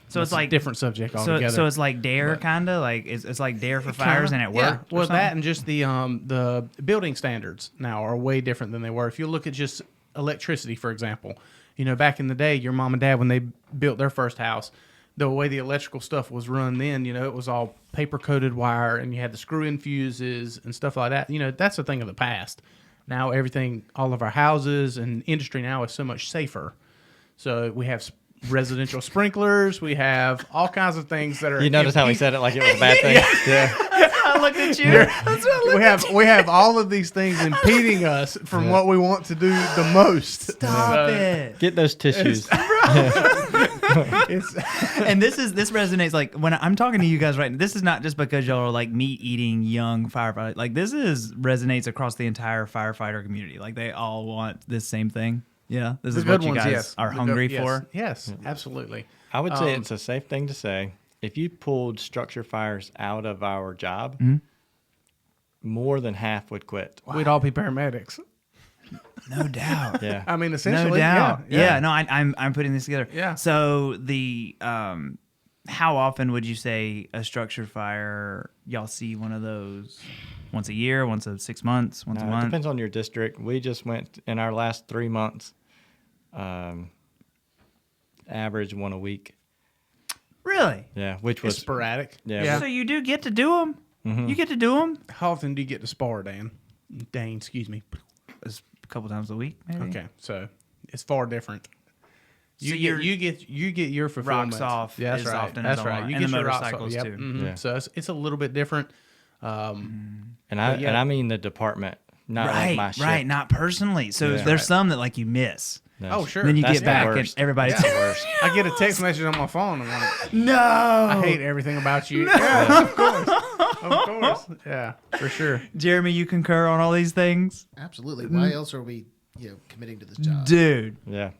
So it's a different subject altogether. So it's like DARE kind of it's like DARE for fires and at work. Yeah. or Well, something? that and just the building standards now are way different than they were. If you look at just electricity, for example, back in the day, your mom and dad, when they built their first house, the way the electrical stuff was run then, it was all paper coated wire, and you had the screw-in fuses and stuff like that. That's a thing of the past. Now everything, all of our houses and industry now is so much safer. So we have residential sprinklers. We have all kinds of things that are. You notice how he said it like it was a bad thing? Yeah. I looked at you. That's what I looked we have all of these things impeding us from what we want to do the most. Stop it. Get those tissues. And this resonates when I'm talking to you guys right now. This is not just because y'all are meat eating young firefighters. This resonates across the entire firefighter community. They all want this same thing. Yeah, this is what you guys are hungry for. Yes, absolutely. I would say it's a safe thing to say. If you pulled structure fires out of our job, more than half would quit. We'd all be paramedics. No doubt. Yeah. I mean, No essentially, doubt. yeah. No, I'm putting this together. Yeah. So how often would you say a structure fire y'all see one of those? Once a year, once a 6 months, once a It month? depends on your district. We just went in our last 3 months, average one a week. Really? Yeah, which It's was sporadic. Yeah. So you do get to do them? Mm-hmm. You get to do them? How often do you get to spar, Dan? Dane, excuse me. A couple times a week, maybe. Okay, so it's far different. So You get your fulfillment. Rocks off Yeah, that's as right. often as That's right. on- You and get the your rocks motorcycles, off. too. Mhm. Yeah. So it's a little bit different. and yeah. I mean the department, not like Right, my shit. right, not personally. So Yeah. there's some that like you miss. No. Oh, sure. Then you That's get back the and worst. everybody's That's the worst. I get a text message on my phone. I'm like, no. I hate everything about you. Yeah, of course. Of course. Yeah, for sure. Jeremy, you concur on all these things? Absolutely. Why else are we, committing to this job? Dude. Yeah.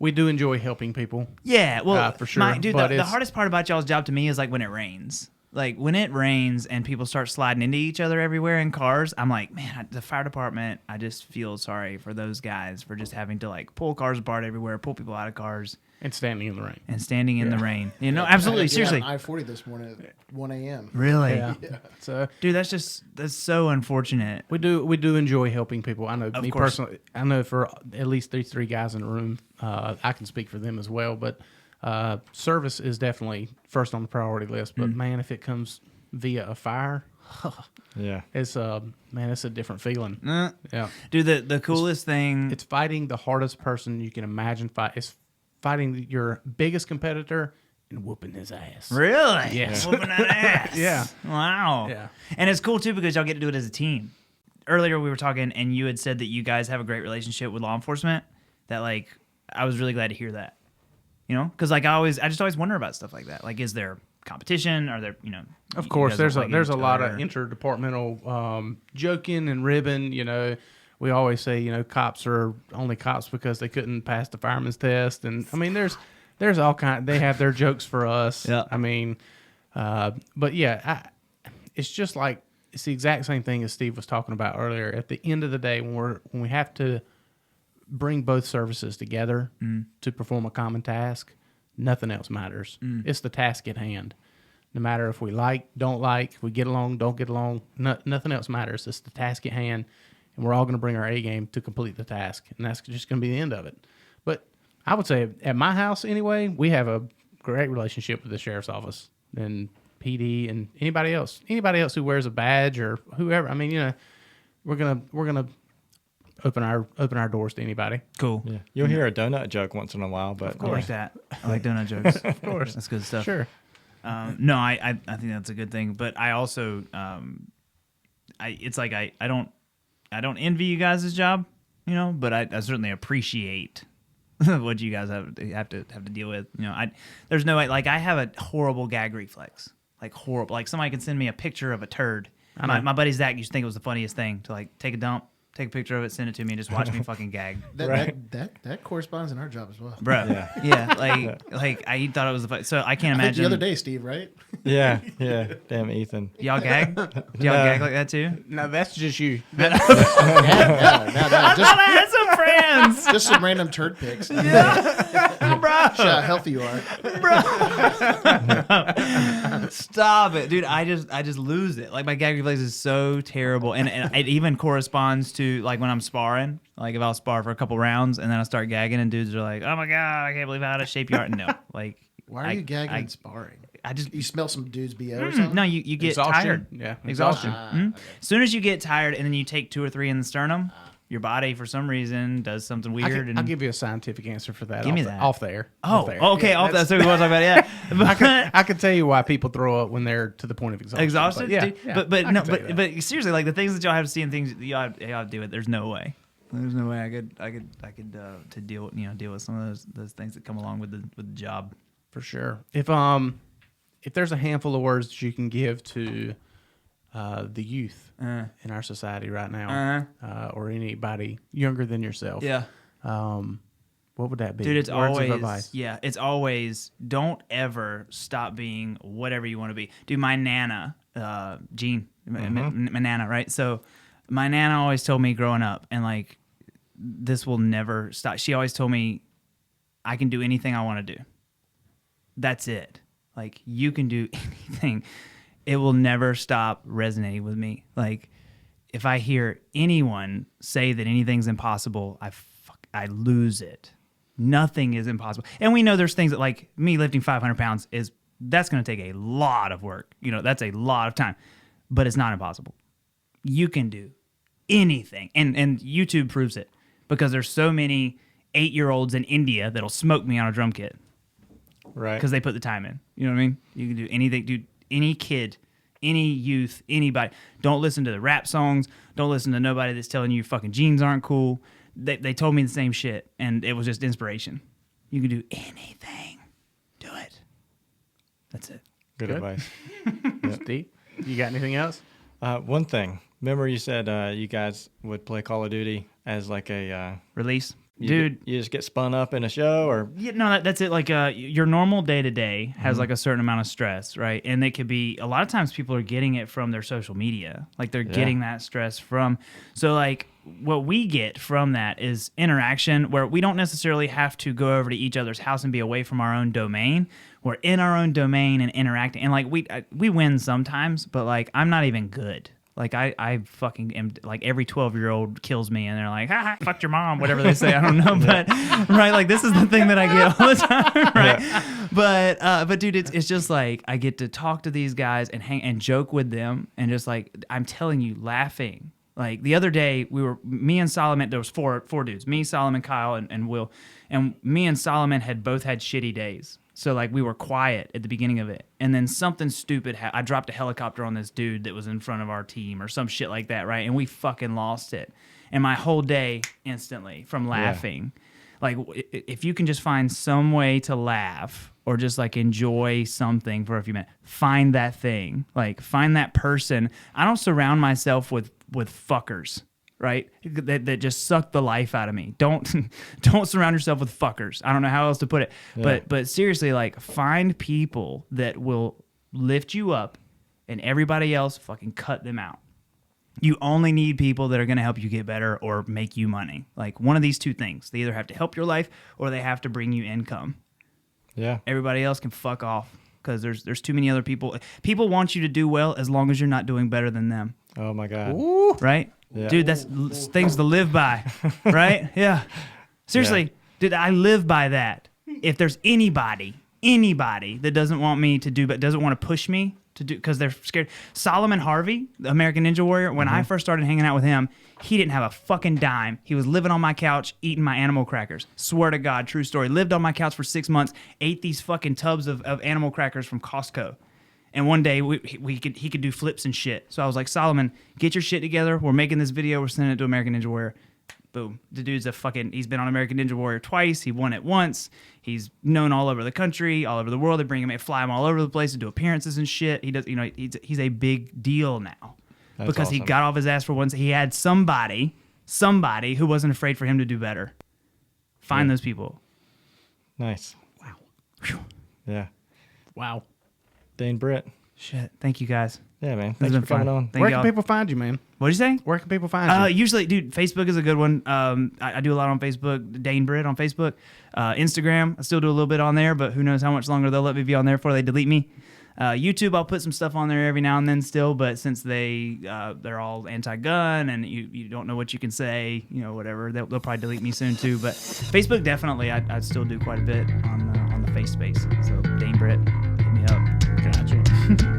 We do enjoy helping people. Yeah, well, for sure, dude, but the it's- hardest part about y'all's job to me is like when it rains. Like when it rains and people start sliding into each other everywhere in cars, I'm like, man, the fire department, I just feel sorry for those guys for just having to like pull cars apart everywhere, pull people out of cars, And standing in the rain. and standing in the rain. You know, absolutely, seriously. I-40 this morning at 1 a.m. Really? Yeah. So Dude, that's so unfortunate. we do enjoy helping people. I know Of me course. personally. I know for at least these three guys in the room, I can speak for them as well. But service is definitely first on the priority list. But man, if it comes via a fire, Yeah. it's it's a different feeling. Yeah, Dude, the coolest thing. it's fighting the hardest person you can imagine. It's fighting your biggest competitor and whooping his ass. Really? Yes. Whooping that ass. Yeah. Wow. Yeah. And it's cool too because y'all get to do it as a team. Earlier we were talking and you had said that you guys have a great relationship with law enforcement. That like I was really glad to hear that. You know, because like I just always wonder about stuff like that. Like, is there competition? Are there Of you course, guys there's don't like there's a each lot of other? interdepartmental joking and ribbing. We always say cops are only cops because they couldn't pass the fireman's test, and I mean there's all kind. They have their jokes for us. Yeah. I mean, but yeah, it's just like it's the exact same thing as Steve was talking about earlier. At the end of the day, when we have to bring both services together to perform a common task, nothing else matters. It's the task at hand. No matter if we don't like, if we get along, don't get along, nothing else matters. It's the task at hand, and we're all going to bring our A game to complete the task, and that's just going to be the end of it. But I would say at my house anyway, we have a great relationship with the sheriff's office and PD and anybody else who wears a badge or whoever. I mean, we're gonna open our doors to anybody. Cool. Yeah. You'll hear a donut joke once in a while, but I like that. I like donut jokes. Of course. That's good stuff. Sure. No, I think that's a good thing. But I also, it's like I don't envy you guys' job, but I certainly appreciate what you guys have to deal with. There's no way. Like I have a horrible gag reflex, like horrible. Like somebody can send me a picture of a turd. My buddy Zach used to think it was the funniest thing to like take a dump, take a picture of it, send it to me, and just watch me fucking gag. That corresponds in our job as well. Bro, yeah, like I thought it was the fun. So I can't I think imagine. the other day, Steve, right? yeah. Damn, Ethan. Y'all gag? Do y'all gag like that too? No, that's just you. No, I just, thought I had some friends. just some random turd pics. Bro. Show how healthy you are. Stop it, dude. I just lose it. Like my gag reflex is so terrible, and it even corresponds to like when I'm sparring. Like if I'll spar for a couple rounds and then I start gagging, and dudes are like, "Oh my god, I can't believe how out of shape you are." No, like Why are you gagging and sparring? I just You smell some dude's BO or something? no. You get Exhaustion. tired. Yeah, exhaustion. exhaustion. Okay. As soon as you get tired, and then you take 2 or 3 in the sternum, your body for some reason does something weird. I'll give you a scientific answer for that. Give me off that. off there. Oh, Off there. okay. Yeah, That's what we want to talk about. Yeah, I can tell you why people throw up when they're to the point of exhaustion. exhausted. But yeah, dude. yeah, but I can no, tell you that. but seriously, like the things that y'all have to see and things that y'all do it. There's no way. There's no way I could to deal with some of those things that come along with the job. For sure. If there's a handful of words that you can give to the youth in our society right now, or anybody younger than yourself, what would that be? Dude, it's Words of always advice. it's always don't ever stop being whatever you want to be. Dude, my nana, Jean, my nana, right? So My Nana always told me growing up, and like, this will never stop. She always told me, I can do anything I want to do. That's it. Like, you can do anything. It will never stop resonating with me. Like, if I hear anyone say that anything's impossible, I lose it. Nothing is impossible. And we know there's things that, like me lifting 500 pounds, that's going to take a lot of work. You know, that's a lot of time. But it's not impossible. You can do anything. And YouTube proves it. Because there's so many 8-year-olds in India that'll smoke me on a drum kit. Right. Because they put the time in. You know what I mean? You can do anything. Dude, any kid, any youth, anybody. Don't listen to the rap songs. Don't listen to nobody that's telling you fucking jeans aren't cool. They told me the same shit, and it was just inspiration. You can do anything. Do it. That's it. Good advice. Steve, you got anything else? One thing. Remember you said you guys would play Call of Duty as like a... Release. Dude. You just get spun up in a show or... Yeah, no, that's it. Like your normal day-to-day has like a certain amount of stress, right? And it could be... A lot of times people are getting it from their social media. Like they're getting that stress from... So like what we get from that is interaction where we don't necessarily have to go over to each other's house and be away from our own domain. We're in our own domain and interacting. And like we win sometimes, but like I'm not even good. Like I fucking am, like every 12-year-old kills me and they're like, ha, fucked your mom, whatever they say. I don't know, but right, like this is the thing that I get all the time, right? Yeah. But dude, it's just like I get to talk to these guys and hang and joke with them and just like I'm telling you, laughing. Like the other day, me and Solomon. There was four dudes, me, Solomon, Kyle, and Will, and me and Solomon had both had shitty days. So like we were quiet at the beginning of it, and then something stupid. I dropped a helicopter on this dude that was in front of our team, or some shit like that, right? And we fucking lost it, and my whole day instantly from laughing. Yeah. Like if you can just find some way to laugh or just like enjoy something for a few minutes, find that thing. Like find that person. I don't surround myself with fuckers. Right? That just suck the life out of me. Don't surround yourself with fuckers. I don't know how else to put it. Yeah. But seriously, like find people that will lift you up and everybody else fucking cut them out. You only need people that are going to help you get better or make you money. Like one of these two things. They either have to help your life or they have to bring you income. Yeah. Everybody else can fuck off because there's too many other people. People want you to do well as long as you're not doing better than them. Oh my God. Ooh. Right? Yeah. Dude, that's things to live by, right? Yeah. Seriously, dude, I live by that. If there's anybody that doesn't want me to do, but doesn't want to push me to do, because they're scared. Solomon Harvey, the American Ninja Warrior, when I first started hanging out with him, he didn't have a fucking dime. He was living on my couch, eating my animal crackers. Swear to God, true story. Lived on my couch for 6 months, ate these fucking tubs of animal crackers from Costco. And one day he could do flips and shit. So I was like, Solomon, get your shit together. We're making this video. We're sending it to American Ninja Warrior. Boom. The dude's he's been on American Ninja Warrior twice. He won it once. He's known all over the country, all over the world. They bring him and fly him all over the place to do appearances and shit. He does, he's a big deal now. That's because awesome. He got off his ass for once. He had somebody who wasn't afraid for him to do better. Find those people. Nice. Wow. Whew. Yeah. Wow. Dane Britt. Shit. Thank you guys. Yeah, man. Thanks for coming on. Where can people find you, man? What'd you say? Where can people find you? Usually, dude, Facebook is a good one. I do a lot on Facebook. Dane Britt on Facebook. Instagram, I still do a little bit on there, but who knows how much longer they'll let me be on there before they delete me. YouTube, I'll put some stuff on there every now and then still, but since they're all anti-gun and you don't know what you can say, whatever, they'll probably delete me soon too. But Facebook, definitely, I still do quite a bit on the face space. So Dane Britt, hit me up. Gotcha.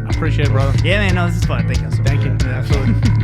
I appreciate it, brother. Yeah, man. No, this is fun. Thank you so much. Thank you. Absolutely.